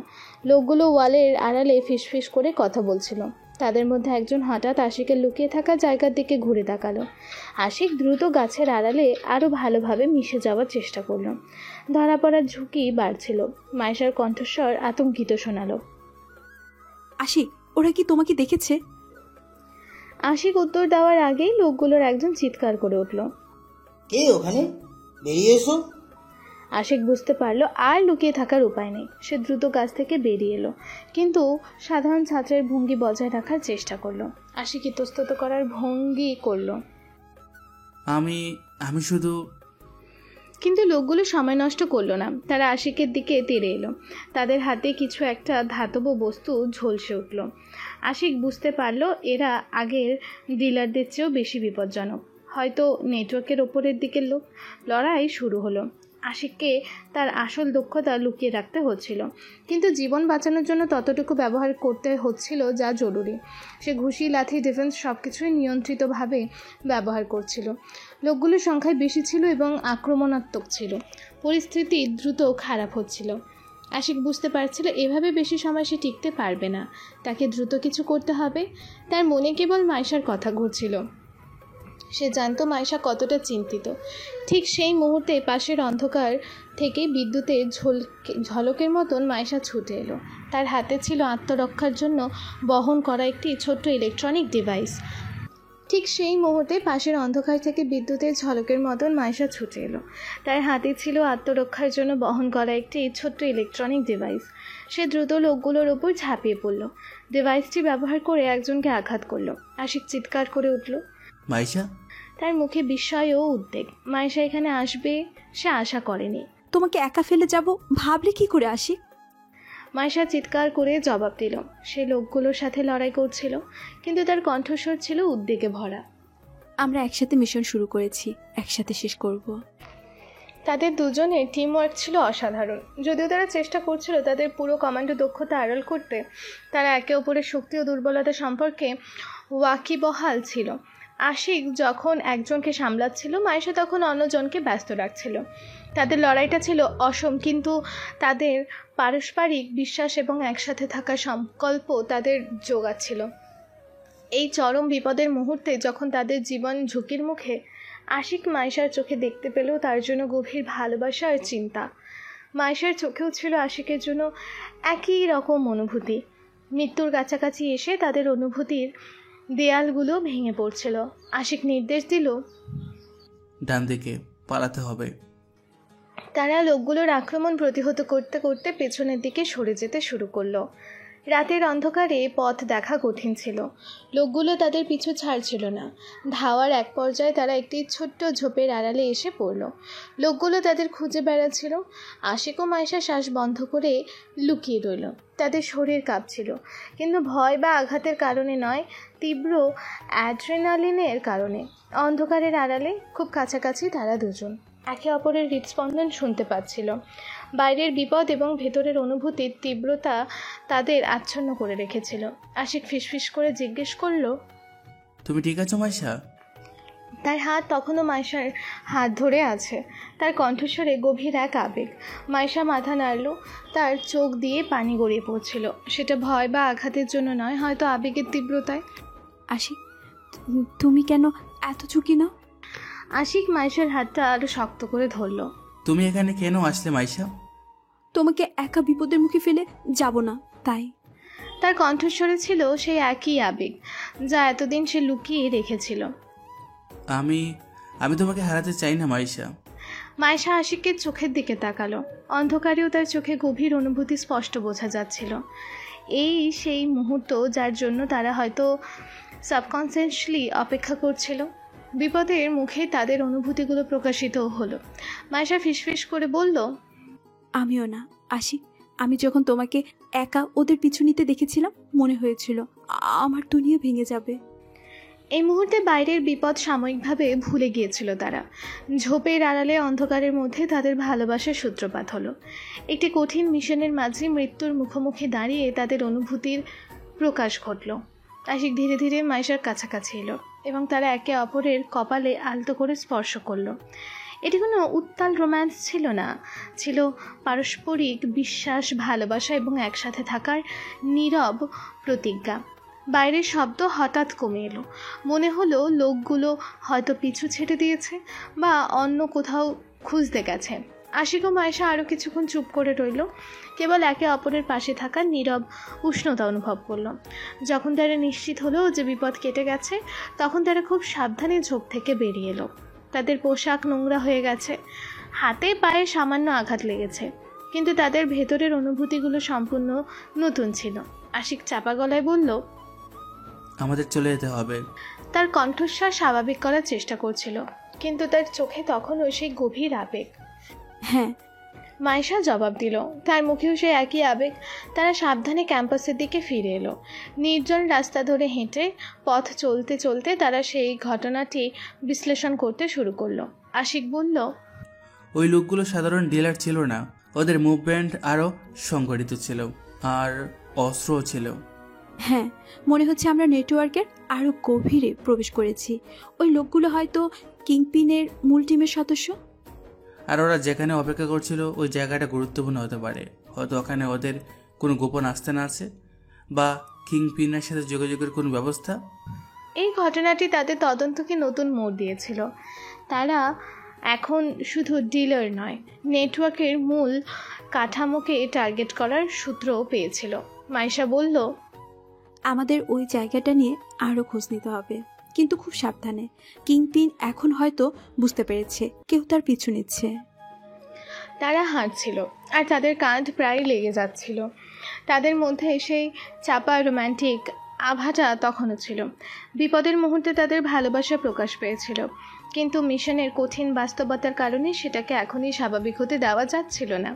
লোকগুলো ওয়ালের আড়ালে ফিসফিস করে কথা বলছিল। তাদের মধ্যে একজন হঠাৎ আশিকের লুকিয়ে থাকা জায়গার দিকে ঘুরে তাকালো। আশিক দ্রুত গাছের আড়ালে আরও ভালোভাবে মিশে যাওয়ার চেষ্টা করলো। ধরা পড়ার ঝুঁকি বাড়ছিল। মাইশার কণ্ঠস্বর আতঙ্কিত শোনালো। আশিক, ওরা কি তোমাকে দেখেছে? আশিক উত্তর দেওয়ার আগেই লোকগুলোর একজন চিৎকার করে উঠল, কে ওখানে? বেরিয়ে এসো। আশিক বুঝতে পারলো আর লুকিয়ে থাকার উপায় নেই। সে দ্রুত গাছ থেকে বেরিয়ে এলো, কিন্তু সাধারণ ছাত্রের ভঙ্গি বজায় রাখার চেষ্টা করলো। আশিক ইতস্তত করার ভঙ্গি করলো, আমি শুধু। কিন্তু লোকগুলো সময় নষ্ট করলো না। তারা আশিকের দিকে তেড়ে এলো। তাদের হাতে কিছু একটা ধাতব বস্তু ঝলসে উঠল। আশিক বুঝতে পারলো এরা আগের ডিলারদের চেয়েও বেশি বিপজ্জনক, হয়তো নেটওয়ার্কের ওপরের দিকের লোক। লড়াই শুরু হলো। আশিককে তার আসল দক্ষতা লুকিয়ে রাখতে হচ্ছিল, কিন্তু জীবন বাঁচানোর জন্য ততটুকু ব্যবহার করতে হচ্ছিল যা জরুরি। সে ঘুষি, লাঠি, ডিফেন্স সব কিছুই নিয়ন্ত্রিতভাবে ব্যবহার করছিল। লোকগুলোর সংখ্যায় বেশি ছিল এবং আক্রমণাত্মক ছিল। পরিস্থিতি দ্রুত খারাপ হচ্ছিল। আশিক বুঝতে পারছিল এভাবে বেশি সময় সে টিকতে পারবে না। তাকে দ্রুত কিছু করতে হবে। তার মনে কেবল মাইশার কথা ঘুরছিল। সে জানতো মাইশা কতটা চিন্তিত। ঠিক সেই মুহূর্তে পাশের অন্ধকার থেকে বিদ্যুতের ঝলকের মতন মাইশা ছুটে এলো। তার হাতে ছিল আত্মরক্ষার জন্য বহন করা একটি ছোট্ট ইলেকট্রনিক ডিভাইস। ঠিক সেই মুহূর্তে পাশের অন্ধকার থেকে বিদ্যুতের ঝলকের মতন মাইশা ছুটে এলো। তার হাতে ছিল আত্মরক্ষার জন্য বহন করা একটি ছোট্ট ইলেকট্রনিক ডিভাইস। সে দ্রুত লোকগুলোর ওপর ঝাঁপিয়ে পড়ল। ডিভাইসটি ব্যবহার করে একজনকে আঘাত করলো। আশিক চিৎকার করে উঠল। মাইশা? তার মুখে বিস্ময় ও উদ্বেগ। মাইশা এখানে আসবে সে আশা করেনি। তোমাকে একা ফেলে যাব ভাবলে কি করে আশিক? মাইশা চিৎকার করে জবাব দিল। সে লোকগুলোর সাথে লড়াই করছিল, কিন্তু তার কণ্ঠস্বর ছিল উদ্বেগে ভরা। আমরা একসাথে মিশন শুরু করেছি, একসাথে শেষ করব। তাদের দুজনের টিমওয়ার্ক ছিল অসাধারণ। যদিও তারা চেষ্টা করছিল তাদের পুরো কমান্ডো দক্ষতা আড়াল করতে, তারা একে অপরের শক্তি ও দুর্বলতা সম্পর্কে ওয়াকিবহাল ছিল। আশিক যখন একজনকে সামলাচ্ছিল, মাইশা তখন অন্যজনকে ব্যস্ত রাখছিল। তাদের লড়াইটা ছিল অসম, কিন্তু তাদের পারস্পরিক বিশ্বাস এবং একসাথে থাকার সংকল্প তাদের জোগাচ্ছিল। এই চরম বিপদের মুহূর্তে যখন তাদের জীবন ঝুঁকির মুখে, আশিক মাইশার চোখে দেখতে পেল তার জন্য গভীর ভালোবাসা আর চিন্তা। মাইশার চোখেও ছিল আশিকের জন্য একই রকম অনুভূতি। মৃত্যুর কাছাকাছি এসে তাদের অনুভূতির দেয়ালগুলো ভেঙে পড়ছিল। আশিক নির্দেশ দিল, ডান দিকে পালাতে হবে। তারা লোকগুলোর আক্রমণ প্রতিহত করতে করতে পেছনের দিকে সরে যেতে শুরু করলো। রাতের অন্ধকারে পথ দেখা কঠিন ছিল। লোকগুলো তাদের পিছু ছাড়ছিল না। ধাওয়ার এক পর্যায়ে তারা একটি ছোট্ট ঝোপের আড়ালে এসে পড়ল। লোকগুলো তাদের খুঁজে বেড়াচ্ছিল। আশিক ও মাইশা শ্বাস বন্ধ করে লুকিয়ে রইল। তাদের শরীর কাঁপছিল, কিন্তু ভয় বা আঘাতের কারণে নয়, তীব্র অ্যাড্রেনালিনের কারণে। অন্ধকারের আড়ালে খুব কাছাকাছি তারা দুজন একে অপরের হৃদস্পন্দন শুনতে পাচ্ছিল। বাইরের বিপদ এবং ভেতরের অনুভূতির তীব্রতা তাদের আচ্ছন্ন করে রেখেছিল। আশিক ফিসফিস করে জিজ্ঞেস করলো, তুমি ঠিক আছো মাইশা? তার হাত তখনও মাইশার হাত ধরে আছে। তার কণ্ঠস্বরে গভীর এক আবেগ। মাইশা মাথা নাড়ল। তার চোখ দিয়ে পানি গড়িয়ে পড়ছিল। সেটা ভয় বা আঘাতের জন্য নয়, হয়তো আবেগের তীব্রতায়। আশিক, তুমি কেন এত ঝুঁকি নাও? আশিক মাইশার হাতটা আরো শক্ত করে ধরল। তুমি এখানে কেন আসলে মাইশা? তোমাকে একা বিপদের মুখে ফেলে যাব না, তাই। তার কণ্ঠস্বরে ছিল সেই একই আবেগ যা এতদিন সে লুকিয়ে রেখেছিল। আমি তোমাকে হারাতে চাই না মাইশা। মাইশা আশিকের চোখের দিকে তাকালো। অন্ধকারেও তার চোখে গভীর অনুভূতি স্পষ্ট বোঝা যাচ্ছিল। এই সেই মুহূর্ত যার জন্য তারা হয়তো সাবকনসিয়াসলি অপেক্ষা করছিল। বিপদের মুখে তাদের অনুভূতিগুলো প্রকাশিত হলো। মাইশা ফিসফিস করে বলল, আমিও না আশিক, আমি যখন তোমাকে একা ওদের পিছু নিতে দেখেছিলাম মনে হয়েছিল আমার দুনিয়া ভেঙে যাবে। এই মুহূর্তে বাইরের বিপদ সাময়িকভাবে ভুলে গিয়েছিল তারা। ঝোপের আড়ালে অন্ধকারের মধ্যে তাদের ভালোবাসার সূত্রপাত হলো। একটি কঠিন মিশনের মাঝে মৃত্যুর মুখোমুখি দাঁড়িয়ে তাদের অনুভূতির প্রকাশ ঘটল। আশিক ধীরে ধীরে মাইশার কাছাকাছি এলো এবং তারা একে অপরের কপালে আলতো করে স্পর্শ করলো। এটি কোনো উত্তাল রোম্যান্স ছিল না, ছিল পারস্পরিক বিশ্বাস, ভালোবাসা এবং একসাথে থাকার নীরব প্রতিজ্ঞা। বাইরের শব্দ হঠাৎ কমে এলো। মনে হলো লোকগুলো হয়তো পিছু ছেড়ে দিয়েছে বা অন্য কোথাও খুঁজতে গেছে। আশিক ও মাইশা আরও কিছুক্ষণ চুপ করে রইল, কেবল একে অপরের পাশে থাকা নীরব উষ্ণতা অনুভব করলো। যখন তারা নিশ্চিত হলো যে বিপদ কেটে গেছে, তখন তারা খুব সাবধানে ঝোপ থেকে বেরিয়ে এলো। তাদের পোশাক নোংরা হয়ে গেছে, হাতে পায়ে সামান্য আঘাত লেগেছে, কিন্তু তাদের ভেতরের অনুভূতিগুলো সম্পূর্ণ নতুন ছিল। আশিক চাপা গলায় বলল, আমাদের চলে যেতে হবে। তার কণ্ঠস্বর স্বাভাবিক করার চেষ্টা করছিল, কিন্তু তার চোখে তখনও সেই গভীর আবেগ। হ্যাঁ, মাইশা জবাব দিল, তার মুখেও সেই একই আবেগ। তারা সাবধানে ক্যাম্পাসের দিকে ফিরে এলো। নির্জন রাস্তা ধরে হেঁটে পথ চলতে চলতে তারা সেই ঘটনাটি বিশ্লেষণ করতে শুরু করলো। আশিক বলল, ওই লোকগুলো সাধারণ ডিলার ছিল না, ওদের মুভমেন্ট আরও সংগঠিত ছিল আর অস্ত্রও ছিল। হ্যাঁ, মনে হচ্ছে আমরা নেটওয়ার্কের আরও গভীরে প্রবেশ করেছি। ওই লোকগুলো হয়তো কিংপিনের মূল টিমের সদস্য। আর ওরা যেখানে অপেক্ষা করছিল ওই জায়গাটা গুরুত্বপূর্ণ হতে পারে। হয়তো ওখানে ওদের কোনো গোপন আস্তানা আছে বা কিংপিনের সাথে যোগাযোগের কোনো ব্যবস্থা। এই ঘটনাটি তাদের তদন্তকে নতুন মোড় দিয়েছিল। তারা এখন শুধু ডিলার নয়, নেটওয়ার্কের মূল কাঠামোকে টার্গেট করার সূত্রও পেয়েছিল। মাইশা বলল, আমাদের ওই জায়গাটা নিয়ে আরও খোঁজ নিতে হবে, কিন্তু খুব সাবধানে। কিংপিন এখন হয়তো বুঝতে পেরেছে কেউ তার পিছু নিচ্ছে। তারা হাঁটছিল আর তাদের কাঁধ প্রায় লেগে যাচ্ছিল। তাদের মধ্যে সেই চাপা রোম্যান্টিক আভাটা তখনও ছিল। বিপদের মুহূর্তে তাদের ভালোবাসা প্রকাশ পেয়েছিল, কিন্তু মিশনের কঠিন বাস্তবতার কারণে সেটাকে এখনই স্বাভাবিক হতে দেওয়া যাচ্ছিল না।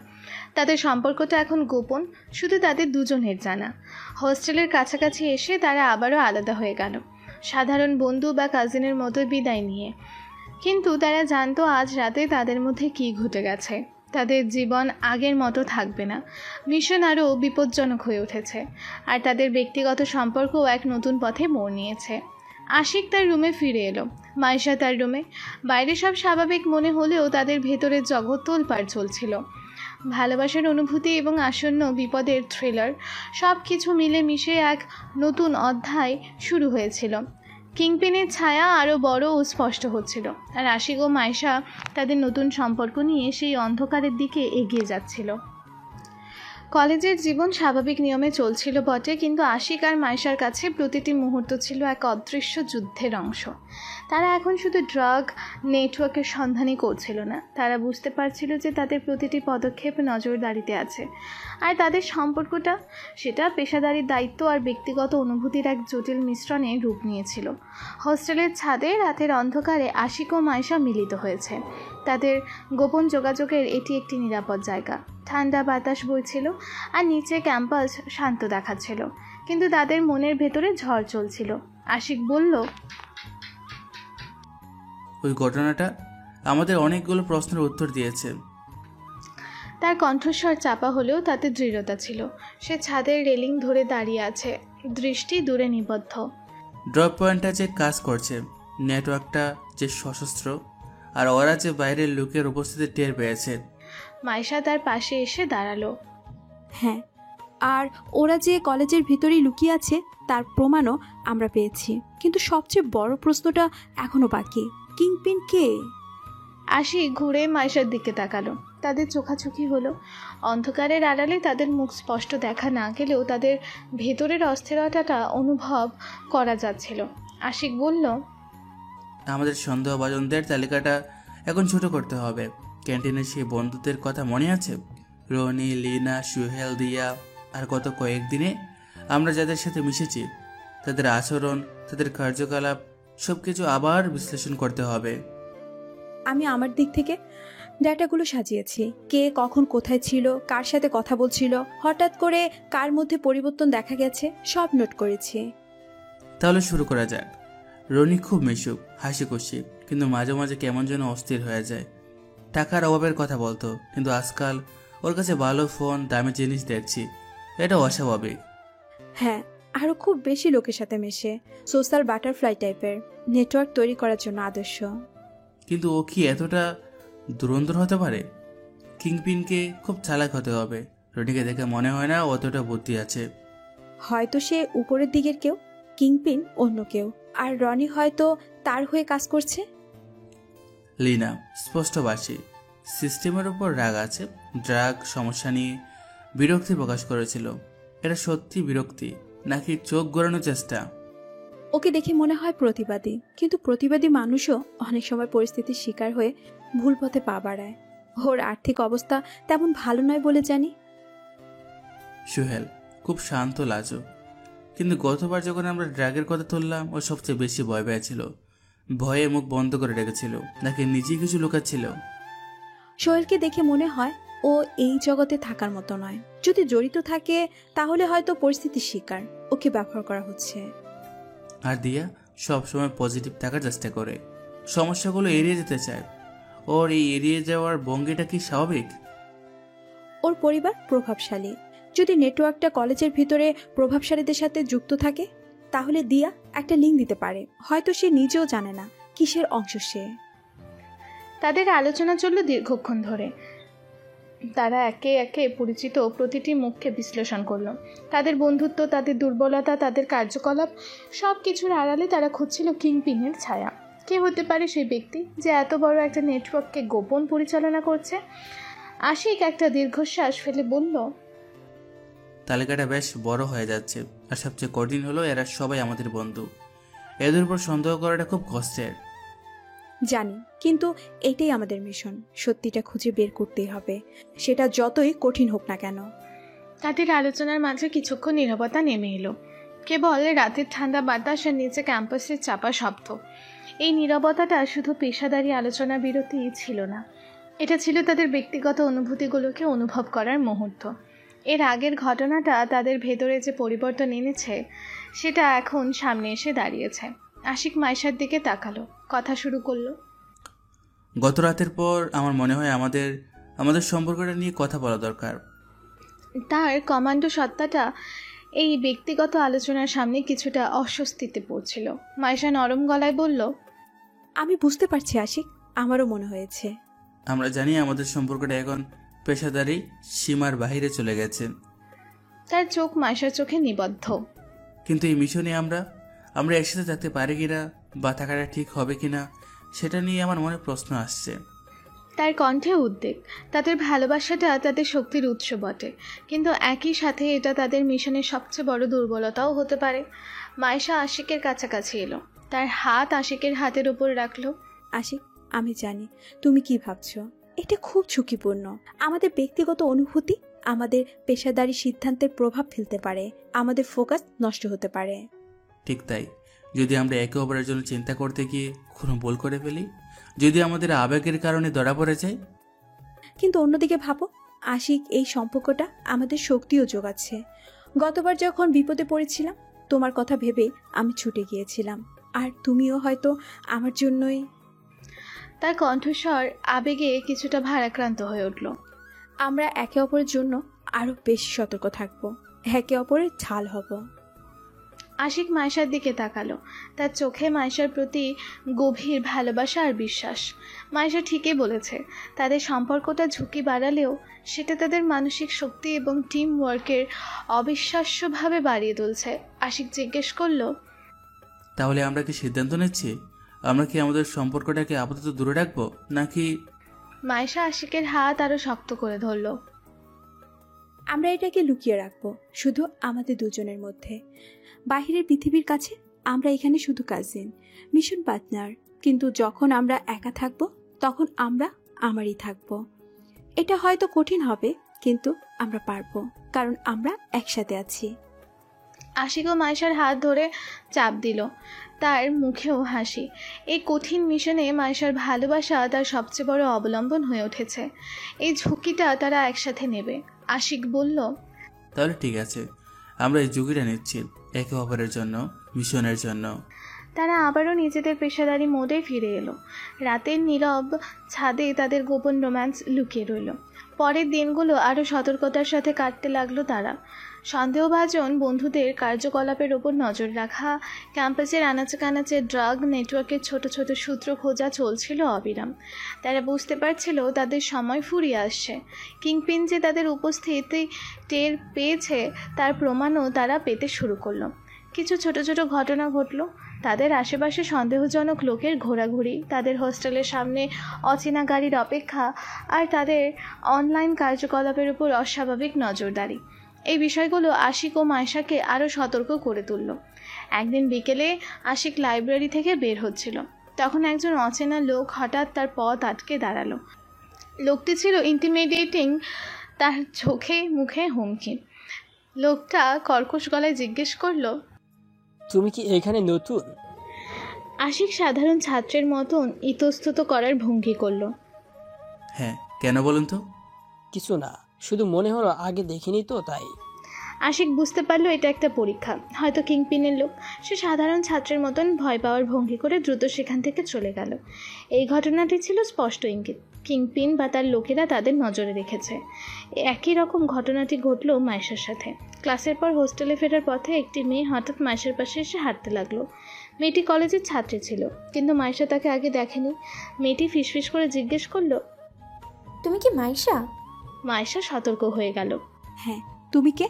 তাদের সম্পর্কটা এখন গোপন, শুধু তাদের দুজনের জানা। হোস্টেলের কাছাকাছি এসে তারা আবারও আলাদা হয়ে গেল, সাধারণ বন্ধু বা কাজিনের মতো বিদায় নিয়ে। কিন্তু তারা জানতো আজ রাতে তাদের মধ্যে কী ঘটে গেছে। তাদের জীবন আগের মতো থাকবে না। মিশন আরও বিপজ্জনক হয়ে উঠেছে, আর তাদের ব্যক্তিগত সম্পর্কও এক নতুন পথে মোড় নিয়েছে। আশিক তার রুমে ফিরে এলো, মাইশা তার রুমে। বাইরে সব স্বাভাবিক মনে হলেও তাদের ভেতরের জগৎ তোলপাড় চলছিল। ভালোবাসার অনুভূতি এবং আসন্ন বিপদের থ্রিলার সব কিছু মিলে মিশে এক নতুন অধ্যায় শুরু হয়েছিল। কিংপিনের ছায়া আরও বড় ও স্পষ্ট হচ্ছিল, আর আশিক ও মাইশা তাদের নতুন সম্পর্ক নিয়ে সেই অন্ধকারের দিকে এগিয়ে যাচ্ছিল। কলেজের জীবন স্বাভাবিক নিয়মে চলছিল বটে, কিন্তু আশিক আর মাইশার কাছে প্রতিটি মুহূর্ত ছিল এক অদৃশ্য যুদ্ধের অংশ। তারা এখন শুধু ড্রাগ নেটওয়ার্কের সন্ধানই করছিল না, তারা বুঝতে পারছিল যে তাদের প্রতিটি পদক্ষেপ নজরদারিতে আছে। আর তাদের সম্পর্কটা, সেটা পেশাদারি দায়িত্ব আর ব্যক্তিগত অনুভূতির এক জটিল মিশ্রণে রূপ নিয়েছিল। হোস্টেলের ছাদে রাতের অন্ধকারে আশিক ও মাইশা মিলিত হয়েছে। তাদের গোপন যোগাযোগের এটি একটি নিরাপদ জায়গা। ঠান্ডা বাতাস বইছিল আর নিচে ক্যাম্পাস শান্ত দেখাচ্ছিল, কিন্তু তাদের মনের ভেতরে ঝড় চলছিল। আশিক বলল, ওই ঘটনাটা আমাদের অনেকগুলো প্রশ্নের উত্তর দিয়েছে। তার কণ্ঠস্বর চাপা হলেও তাতে দৃঢ়তা ছিল। সে ছাদের রেলিং ধরে দাঁড়িয়ে আছে, দৃষ্টি দূরে নিবদ্ধ। ড্রপ পয়েন্টটা যে কাজ করছে, নেটওয়ার্কটা যে সশস্ত্র, আর ওরা যে বাইরের লোকের উপস্থিতি টের পেয়েছে। মাইশা তার পাশে এসে দাঁড়ালো। হ্যাঁ, আর ওরা যে কলেজের ভিতরেই লুকিয়ে আছে তার প্রমাণও আমরা পেয়েছি, কিন্তু সবচেয়ে বড় প্রশ্নটা এখনো বাকি, কিংপিন কে? আশিক ঘুরে মাইশার দিকে তাকালো। তাদের চোখাচোখি হলো। অন্ধকারের আড়ালে তাদের মুখ স্পষ্ট দেখা না গেলেও তাদের ভেতরের অস্থিরতাটা অনুভব করা যাচ্ছিল। আশিক বলল, আমাদের সন্দেহভাজনদের তালিকাটা এখন ছোট করতে হবে। ক্যান্টিনের সেই বন্ধুদের কথা মনে আছে? রনি, লিনা, সুহেল, দিয়া, আর গত কয়েকদিনে আমরা যাদের সাথে মিশেছি, তাদের আচরণ, তাদের কার্যকলাপ সব কিছু আবার বিশ্লেষণ করতে হবে। আমি আমার দিক থেকে ডাটাগুলো সাজিয়েছি, কে কখন কোথায় ছিল, কার সাথে কথা বলছিল, হঠাৎ করে কার মধ্যে পরিবর্তন দেখা গেছে, সব নোট করেছি। তাহলে শুরু করা যাক। রনি খুব মিশুক, হাসি খুশি, কিন্তু মাঝে মাঝে কেমন যেন অস্থির হয়ে যায়। টাকার অভাবের কথা বলতো, কিন্তু আজকাল ওর কাছে ভালো ফোন, দামি জিনিস দেখছি, এটা অস্বাভাবিক। হ্যাঁ, আরও খুব বেশি লোকের সাথে মেশে, সোশ্যাল বাটারফ্লাই টাইপের, নেটওয়ার্ক তৈরি করার জন্য আদর্শ। কিন্তু ও কি এতটা দুরন্তর হতে পারে? কিংপিনকে খুব চালাক হতে হবে। রনিকে দেখে মনে হয় না অতটা বুদ্ধি আছে। হয়তো সে উপরের দিকের কেউ, কিংপিন অন্য কেউ, আর রনি হয়তো তার হয়ে কাজ করছে। লিনা স্পষ্টবাসী, সিস্টেমের উপর রাগ আছে, ড্রাগ সমস্যা নিয়ে বিরক্তি প্রকাশ করেছিল। এটা সত্যি বিরক্তি নাকি চোখ গড়ানোর চেষ্টা? ওকে দেখে মনে হয় প্রতিবাদী, কিন্তু প্রতিবাদী মানুষও অনেক সময় পরিস্থিতির শিকার হয়ে ভুল পথে পা বাড়ায়। ওর আর্থিক অবস্থা তেমন ভালো নয় বলে জানি। সোহেল খুব শান্ত লাজুক, কিন্তু গতবার যখন আমরা ড্রাগের কথা তুললাম ও সবচেয়ে বেশি ভয় পেয়েছিল। ভয়ে মুখ বন্ধ করে রেখেছিল, নাকি নিজেই কিছু লুকাচ্ছিল? সোহেলকে দেখে মনে হয় ও এই জগতে থাকার মতো নয়। যদি জড়িত থাকে তাহলে হয়তো পরিস্থিতির শিকার, ওকে ব্যবহার করা হচ্ছে। আর দিয়া সবসময় পজিটিভ থাকার চেষ্টা করে, সমস্যাগুলো এড়িয়ে যেতে চায়। ওর এই এড়িয়ে যাওয়ার ভঙ্গিটা কি স্বাভাবিক? ওর পরিবার প্রভাবশালী। যদি নেটওয়ার্কটা কলেজের ভিতরে প্রভাবশালীদের সাথে যুক্ত থাকে তাহলে দিয়া একটা লিঙ্ক দিতে পারে। হয়তো সে নিজেও জানে না কিসের অংশ সে। তাদের আলোচনা চলল দীর্ঘক্ষণ ধরে। তারা একে একে পরিচিত প্রতিটি মুখকে বিশ্লেষণ করলো। তাদের বন্ধুত্ব, তাদের দুর্বলতা, তাদের কার্যকলাপ, সব কিছুর আড়ালে তারা খুঁজছিল কিংপিনের ছায়া। কে হতে পারে সেই ব্যক্তি যে এত বড় একটা নেটওয়ার্ককে গোপন পরিচালনা করছে? আশিক একটা দীর্ঘশ্বাস ফেলে বলল, তালিকাটা বেশ বড় হয়ে যাচ্ছে, আর সবচেয়ে কঠিন হলো এরা সবাই আমাদের বন্ধু। এদের উপর সন্দেহ করাটা খুব কষ্টের। জানি, কিন্তু এটাই আমাদের মিশন। সত্যিটা খুঁজে বের করতেই হবে, সেটা যতই কঠিন হোক না কেন। তাদের আলোচনার মাঝে কিছুক্ষণ নীরবতা নেমে এলো। কেবল রাতের ঠান্ডা বাতাস আর নিচে ক্যাম্পাসের চাপা শব্দ। এই নীরবতাটা শুধু পেশাদারি আলোচনা বিরতিই ছিল না, এটা ছিল তাদের ব্যক্তিগত অনুভূতিগুলোকে অনুভব করার মুহূর্ত। এর আগের ঘটনাটা তাদের ভেতরে যে পরিবর্তন এনেছে সেটা এখন সামনে এসে দাঁড়িয়েছে। আশিক মাইশার দিকে তাকালো, কথা শুরু করলো। গত রাতের পর আমার মনে হয় আমাদের সম্পর্কটা নিয়ে কথা বলা দরকার। তার কমান্ডো সত্তাটা এই ব্যক্তিগত আলোচনার সামনে কিছুটা অস্বস্তিতে পড়ছিল। মাইশা নরম গলায় বলল, আমি বুঝতে পারছি আশিক, আমারও মনে হয়েছে। আমরা জানি আমাদের সম্পর্কটা এখন পেশাদারি সীমার বাইরে চলে গেছে। তার চোখ মাইশার চোখে নিবদ্ধ। কিন্তু এই মিশনে আমরা একসাথে থাকতে পারি কিনা, বা থাকাটা ঠিক হবে কিনা, সেটা নিয়ে আমার মনে প্রশ্ন আসছে। তার কণ্ঠে উদ্বেগ। তাদের ভালোবাসাটা তাদের শক্তির উৎস বটে, কিন্তু একই সাথে এটা তাদের মিশনের সবচেয়ে বড় দুর্বলতাও হতে পারে। মাইশা আশিকের কাছাকাছি এলো, তার হাত আশিকের হাতের উপর রাখলো। আশিক, আমি জানি তুমি কি ভাবছো। এটা খুব ঝুঁকিপূর্ণ। আমাদের ব্যক্তিগত অনুভূতি আমাদের পেশাদারি সিদ্ধান্তের প্রভাব ফেলতে পারে, আমাদের ফোকাস নষ্ট হতে পারে। ঠিক তাই, যদি আমরা একে অপরের জন্য চিন্তা করতে গিয়ে কোনো ভুল করে ফেলি, যদি আমাদের আবেগের কারণে ধরা পড়ে যায়। কিন্তু অন্যদিকে ভাবো, আশিক এই সম্পর্কটা আমাদের শক্তিও যোগাচ্ছে। গতবার যখন বিপদে পড়েছিলাম তোমার কথা ভেবে আমি ছুটে গিয়েছিলাম, আর তুমিও হয়তো আমার জন্যই। তার কণ্ঠস্বর আবেগে কিছুটা ভারাক্রান্ত হয়ে উঠল। আমরা একে অপরের জন্য আরো বেশি সতর্ক থাকবো, একে অপরের ঢাল হব। আশিক মাইশার দিকে তাকালো, তার চোখে মাইশার প্রতি গভীর ভালোবাসা আর বিশ্বাস। মাইশা ঠিকই বলেছে, তাদের সম্পর্কটা ঝুঁকি বাড়ালেও সেটা তাদের মানসিক শক্তি এবং টিম ওয়ার্কের অবিশ্বাস্যভাবে বাড়িয়ে তুলছে। আশিক জিজ্ঞেস করলো, তাহলে আমরা কি সিদ্ধান্ত নিচ্ছি? আমরা কি আমাদের সম্পর্কটাকে আপাতত দূরে রাখবো, নাকি? মাইশা আশিকের হাত আরো শক্ত করে ধরল। আমরা এটাকে লুকিয়ে রাখবো, শুধু আমাদের দুজনের মধ্যে। বাহিরের পৃথিবীর কাছে আমরা এখানে শুধু কাজিন, মিশন পার্টনার। কিন্তু যখন আমরা একা থাকবো তখন আমরা আমারই থাকবো। এটা হয়তো কঠিন হবে, কিন্তু আমরা পারবো, কারণ আমরা একসাথে আছি। আশিকও মাইশার হাত ধরে চাপ দিল, তার মুখেও হাসি। এই কঠিন মিশনে মাইশার ভালোবাসা তার সবচেয়ে বড় অবলম্বন হয়ে উঠেছে। এই ঝুঁকিটা তারা একসাথে নেবে। আশিক বলল, তাহলে ঠিক আছে, আমরা এই ঝুঁকিটা নিচ্ছি একে অপরের জন্য, মিশনের জন্য। তারা আবারও নিজেদের পেশাদারি মোডে ফিরে এলো। রাতের নীরব ছাদে তাদের গোপন রোম্যান্স লুকিয়ে রইল। পরের দিনগুলো আরও সতর্কতার সাথে কাটতে লাগলো তারা। সন্দেহভাজন বন্ধুদের কার্যকলাপের ওপর নজর রাখা, ক্যাম্পাসের আনাচে কানাচে ড্রাগ নেটওয়ার্কের ছোট ছোট সূত্র খোঁজা চলছিল অবিরাম। তারা বুঝতে পারছিল তাদের সময় ফুরিয়ে আসছে। কিংপিন যে তাদের উপস্থিতি টের পেয়েছে তার প্রমাণও তারা পেতে শুরু করলো। কিছু ছোট ছোট ঘটনা ঘটল। তাদের আশেপাশে সন্দেহজনক লোকের ঘোরাঘুরি, তাদের হোস্টেলের সামনে অচেনা গাড়ির অপেক্ষা, আর তাদের অনলাইন কার্যকলাপের উপর অস্বাভাবিক নজরদারি। এই বিষয়গুলো আশিক ও মাইশাকে আরও সতর্ক করে তুলল। একদিন বিকেলে আশিক লাইব্রেরি থেকে বের হচ্ছিল। তখন একজন অচেনা লোক হঠাৎ তার পথ আটকে দাঁড়ালো। লোকটি ছিল ইন্টিমিডিয়েটিং, তার চোখে মুখে হুমকি। লোকটা কর্কশ গলায় জিজ্ঞেস করলো, তুমি কি এখানে নতুন? আশিক সাধারণ ছাত্রের মতন ইতস্তত করার ভঙ্গি করলো। হ্যাঁ, কেন বলুন তো? কিছু না, শুধু মনে হলো আগে দেখিনি তো তাই। আশিক বুঝতে পারলো এটা একটা পরীক্ষা, হয়তো কিংপিনের লোক। সে সাধারণ ছাত্রের মতন ভয় পাওয়ার ভঙ্গি করে দ্রুত সেখান থেকে চলে গেল। এই ঘটনাটি ছিল স্পষ্ট ইঙ্গিত, কিংপিন বা তার লোকেরা তাদের নজরে রেখেছে। একই রকম ঘটনাটি ঘটল মাইশার সাথে। ক্লাসের পর হোস্টেলে ফেরার পথে একটি মেয়ে হঠাৎ মাইশার পাশে এসে হাঁটতে লাগলো। মেয়েটি কলেজের ছাত্রী ছিল, কিন্তু মাইশা তাকে আগে দেখেনি। মেয়েটি ফিসফিস করে জিজ্ঞেস করলো, তুমি কি মাইশা? মাইশা সতর্ক হয়ে গেল। হ্যাঁ, তুমি কে?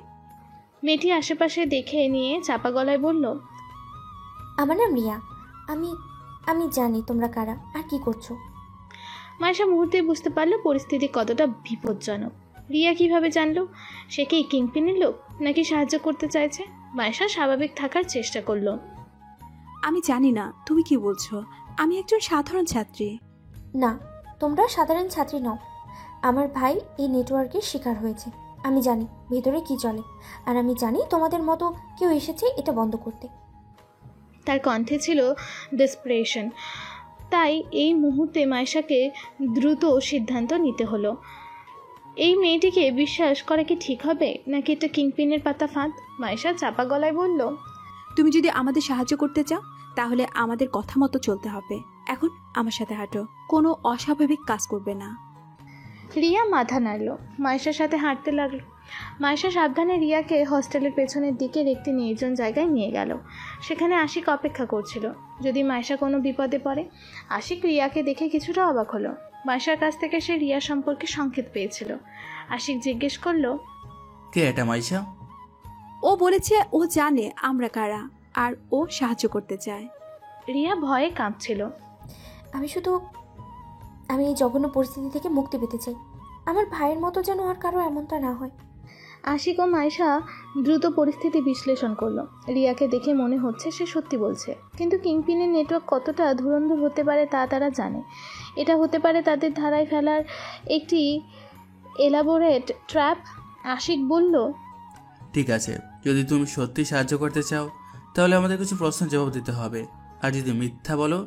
মেয়েটি আশেপাশে দেখে নিয়ে চাপা গলায় বলল, আমার নাম রিয়া। আমি আমি জানি তোমরা কারা আর কি করছো। মাইশা মুহূর্তেই বুঝতে পারলো পরিস্থিতি কতটা বিপজ্জনক। রিয়া কিভাবে জানলো? সে কি কিংপিনের লোক, নাকি সাহায্য করতে চাইছে? মাইশা স্বাভাবিক থাকার চেষ্টা করলো। আমি জানি না তুমি কি বলছো, আমি একজন সাধারণ ছাত্রী। না, তোমরা সাধারণ ছাত্রী নও। আমার ভাই এই নেটওয়ার্কের শিকার হয়েছে। আমি জানি ভেতরে কি চলে, আর আমি জানি তোমাদের মতো কেউ এসেছে এটা বন্ধ করতে। তার কণ্ঠে ছিল ডেসপারেশন। তাই এই মুহূর্তে মাইশাকে দ্রুত সিদ্ধান্ত নিতে হলো। এই মেয়েটিকে বিশ্বাস করা কি ঠিক হবে, নাকি এটা কিংপিনের পাতা ফাঁদ? মাইশা চাপা গলায় বলল, তুমি যদি আমাদের সাহায্য করতে চাও তাহলে আমাদের কথা মতো চলতে হবে। এখন আমার সাথে হাঁটো, কোনো অস্বাভাবিক কাজ করবে না। রিয়া মাথা নাড়ল, মাইশার সাথে হাঁটতে লাগলো। মাইশা সাবধানে রিয়াকে হোস্টেলের পেছনের দিকের একটি নির্জন জায়গায় নিয়ে গেল। সেখানে আশিক অপেক্ষা করছিল, যদি মাইশা কোনো বিপদে পড়ে। আশিক রিয়াকে দেখে কিছুটা অবাক হলো। মাইশার কাছ থেকে সে রিয়া সম্পর্কে সংকেত পেয়েছিল। আশিক জিজ্ঞেস করলো, কে এটা মাইশা? ও বলেছে ও জানে আমরা কারা, আর ও সাহায্য করতে চায়। রিয়া ভয়ে কাঁপছিল। আমি এই জঘন্য পরিস্থিতি থেকে মুক্তি পেতে চাই। আমার ভাইয়ের মতো যেন আর কারো এমনটা না হয়। আশিক ও মাইশা দ্রুত পরিস্থিতি বিশ্লেষণ করলো। রিয়াকে দেখে মনে হচ্ছে সে সত্যি বলছে, কিন্তু কিংপিনের নেটওয়ার্ক কতটা ধুরন্ধর হতে পারে তা তারা জানে। এটা হতে পারে তাদের ধারায় ফেলার একটি এলাবোরেট ট্র্যাপ। আশিক বলল, ঠিক আছে, যদি তুমি সত্যি সাহায্য করতে চাও তাহলে আমাদের কিছু প্রশ্ন জবাব দিতে হবে। আর যদি মিথ্যা বলো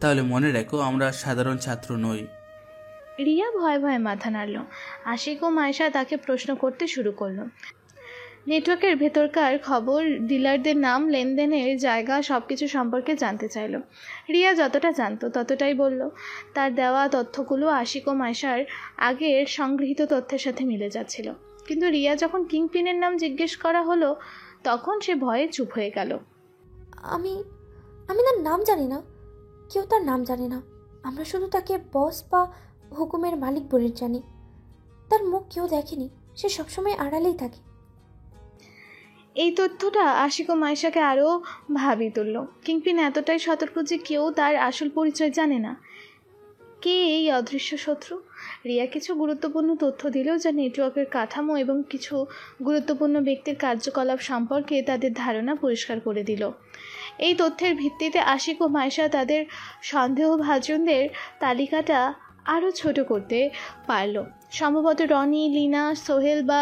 তাহলে মনে রেখো আমরা সাধারণ ছাত্র নই। রিয়া ভয়ে ভয়ে মাথা নাড়ল। আশিক ও মাইশা তাকে প্রশ্ন করতে শুরু করলো। নেটওয়ার্কের ভেতরকার খবর, ডিলারদের নাম, লেনদেনের জায়গা, সব কিছু সম্পর্কে জানতে চাইল। রিয়া যতটা জানতো ততটাই বলল। তার দেওয়া তথ্যগুলো আশিক ও মাইশার আগের সংগৃহীত তথ্যের সাথে মিলে যাচ্ছিল। কিন্তু রিয়া যখন কিংপিনের নাম জিজ্ঞেস করা হলো তখন সে ভয়ে চুপ হয়ে গেল। আমি তার নাম জানি না, কেউ তার নাম জানে না। আমরা শুধু তাকে বস বা হুকুমের মালিক বলে জানি। তার মুখ কেউ দেখেনি, সে সবসময় আড়ালেই থাকে। এই তথ্যটা আশিক ও মাইশাকে আরও ভাবি তুলল। কিংপিন এতটাই সতর্ক যে কেউ তার আসল পরিচয় জানে না। কে এই অদৃশ্য শত্রু? রিয়া কিছু গুরুত্বপূর্ণ তথ্য দিলেও যা নেটওয়ার্কের কাঠামো এবং কিছু গুরুত্বপূর্ণ ব্যক্তির কার্যকলাপ সম্পর্কে তাদের ধারণা পরিষ্কার করে দিল। এই তথ্যের ভিত্তিতে আশিক ও মাইশা তাদের সন্দেহভাজনদের তালিকাটা আরও ছোট করতে পারল। সম্ভবত রনি, লিনা, সোহেল বা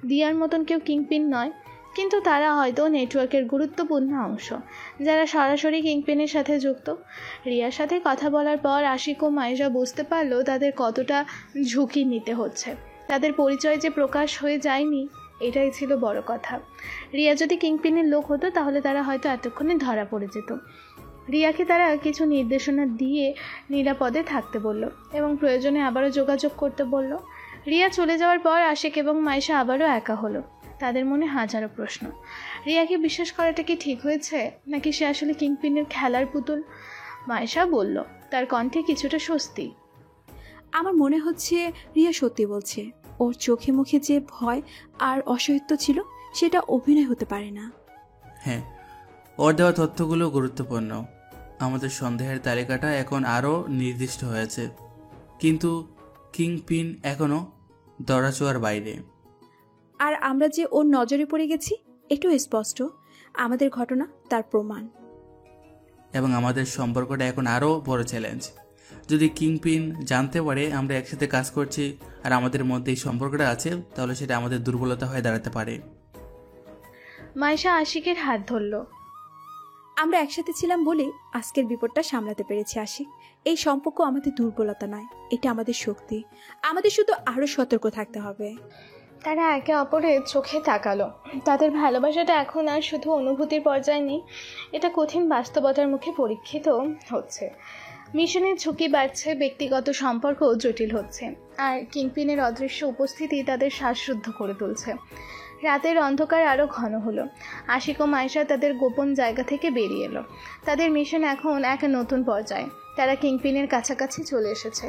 দিয়ার মতন কেউ কিংপিন নয়, কিন্তু তারা হয়তো নেটওয়ার্কের গুরুত্বপূর্ণ অংশ, যারা সরাসরি কিংপিনের সাথে যুক্ত। রিয়ার সাথে কথা বলার পর আশিক ও মাইশা বুঝতে পারলো তাদের কতটা ঝুঁকি নিতে হচ্ছে। তাদের পরিচয় যে প্রকাশ হয়ে যায়নি এটাই ছিল বড় কথা। রিয়া যদি কিংপিনের লোক হতো তাহলে তারা হয়তো এতক্ষণে ধরা পড়ে যেত। রিয়াকে তারা কিছু নির্দেশনা দিয়ে নিরাপদে থাকতে বলল এবং প্রয়োজনে আবারও যোগাযোগ করতে বলল। রিয়া চলে যাওয়ার পর আশিক এবং মাইশা আবারও একা হলো। তাদের মনে হাজারো প্রশ্ন। রিয়াকে বিশ্বাস করাটা কি ঠিক হয়েছে, নাকি সে আসলে কিংপিনের খেলার পুতুল? মাইশা বলল, তার কণ্ঠে কিছুটা স্বস্তি। আমার মনে হচ্ছে রিয়া সত্যি বলছে। ওর চোখে মুখে যে ভয় আর অসহিষ্ণু ছিল সেটা অভিনয় হতে পারে না। হ্যাঁ, ওর দেওয়া তথ্যগুলো গুরুত্বপূর্ণ। আমাদের সন্দেহের তালিকাটা এখন আরও নির্দিষ্ট হয়েছে, কিন্তু কিংপিন এখনও দরাচোয়ার বাইরে। আর আমরা যে ওর নজরে পড়ে গেছি এটাও স্পষ্ট। আমাদের ঘটনা তার প্রমাণ। এবং আমাদের সম্পর্কটা এখন আরও বড় চ্যালেঞ্জ। যদি কিংপিন জানতে পারে আমরা একসাথে কাজ করছি আর আমাদের মধ্যে এই সম্পর্কটা আছে, তাহলে সেটা আমাদের দুর্বলতা হয়ে দাঁড়াতে পারে। মাইশা আশিকের হাত ধরল। আমরা একসাথে ছিলাম বলে আজকের বিপদটা সামলাতে পেরেছি আশিক। এই সম্পর্ক আমাদের দুর্বলতা নয়, এটা আমাদের শক্তি। আমাদের শুধু আরও সতর্ক থাকতে হবে। তারা একে অপরের চোখে তাকালো। তাদের ভালোবাসাটা এখন আর শুধু অনুভূতির পর্যায়ে নেই, এটা কঠিন বাস্তবতার মুখে পরীক্ষিত হচ্ছে। মিশনের ঝুঁকি বাড়ছে, ব্যক্তিগত সম্পর্কও জটিল হচ্ছে, আর কিংপিনের অদৃশ্য উপস্থিতি তাদের শ্বাসরুদ্ধ করে তুলছে। রাতের অন্ধকার আরও ঘন হলো। আশিক ও মাইশা তাদের গোপন জায়গা থেকে বেরিয়ে এলো। তাদের মিশন এখন এক নতুন পর্যায়ে। তারা কিংপিনের কাছাকাছি চলে এসেছে,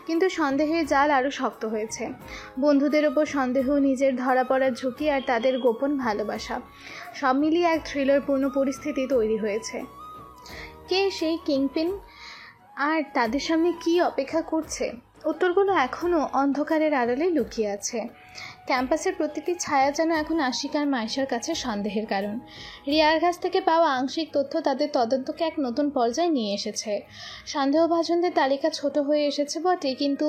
কিন্তু সন্দেহের জাল আরও শক্ত হয়েছে। বন্ধুদের ওপর সন্দেহ, নিজের ধরা পড়ার ঝুঁকি আর তাদের গোপন ভালোবাসা, সব মিলিয়ে এক থ্রিলারপূর্ণ পরিস্থিতি তৈরি হয়েছে। কে সেই কিংপিন আর তাদের সামনে কি অপেক্ষা করছে? উত্তরগুলো এখনও অন্ধকারের আড়ালে লুকিয়ে আছে। ক্যাম্পাসের প্রতিটি ছায়া যেন এখন আশিক আর মাইশার কাছে সন্দেহের কারণ। রিয়ার কাছ থেকে পাওয়া আংশিক তথ্য তাদের তদন্তকে এক নতুন পর্যায়ে নিয়ে এসেছে। সন্দেহভাজনদের তালিকা ছোট হয়ে এসেছে বটে, কিন্তু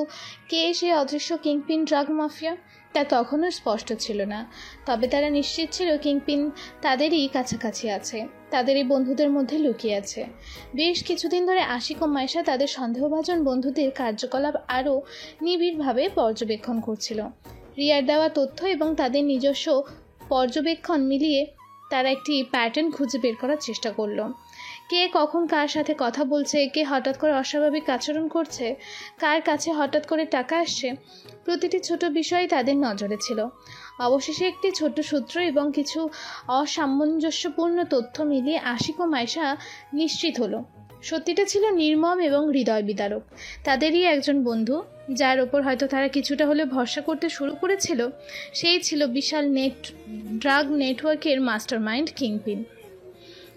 কে সেই অদৃশ্য কিংপিন ড্রাগ মাফিয়া তা তখনও স্পষ্ট ছিল না। তবে তারা নিশ্চিত ছিল কিংপিন তাদেরই কাছাকাছি আছে, তাদেরই বন্ধুদের মধ্যে লুকিয়ে আছে। বেশ কিছুদিন ধরে আশিক ও মাইশা তাদের সন্দেহভাজন বন্ধুদের কার্যকলাপ আরও নিবিড়ভাবে পর্যবেক্ষণ করছিল। রিয়ার দেওয়া তথ্য এবং তাদের নিজস্ব পর্যবেক্ষণ মিলিয়ে তারা একটি প্যাটার্ন খুঁজে বের করার চেষ্টা করল। কে কখন কার সাথে কথা বলছে, কে হঠাৎ করে অস্বাভাবিক আচরণ করছে, কার কাছে হঠাৎ করে টাকা আসছে, প্রতিটি ছোট বিষয় তাদের নজরে ছিল। অবশেষে একটি ছোট সূত্র এবং কিছু অসামঞ্জস্যপূর্ণ তথ্য মিলিয়ে আশিক ও মাইশা নিশ্চিত হলো সত্যিটা ছিল নির্মম এবং হৃদয় বিদারক। তাদেরই একজন বন্ধু, যার ওপর হয়তো তারা কিছুটা হলে ভরসা করতে শুরু করেছিল, সেই ছিল বিশাল ড্রাগ নেটওয়ার্কের মাস্টারমাইন্ড কিংপিন।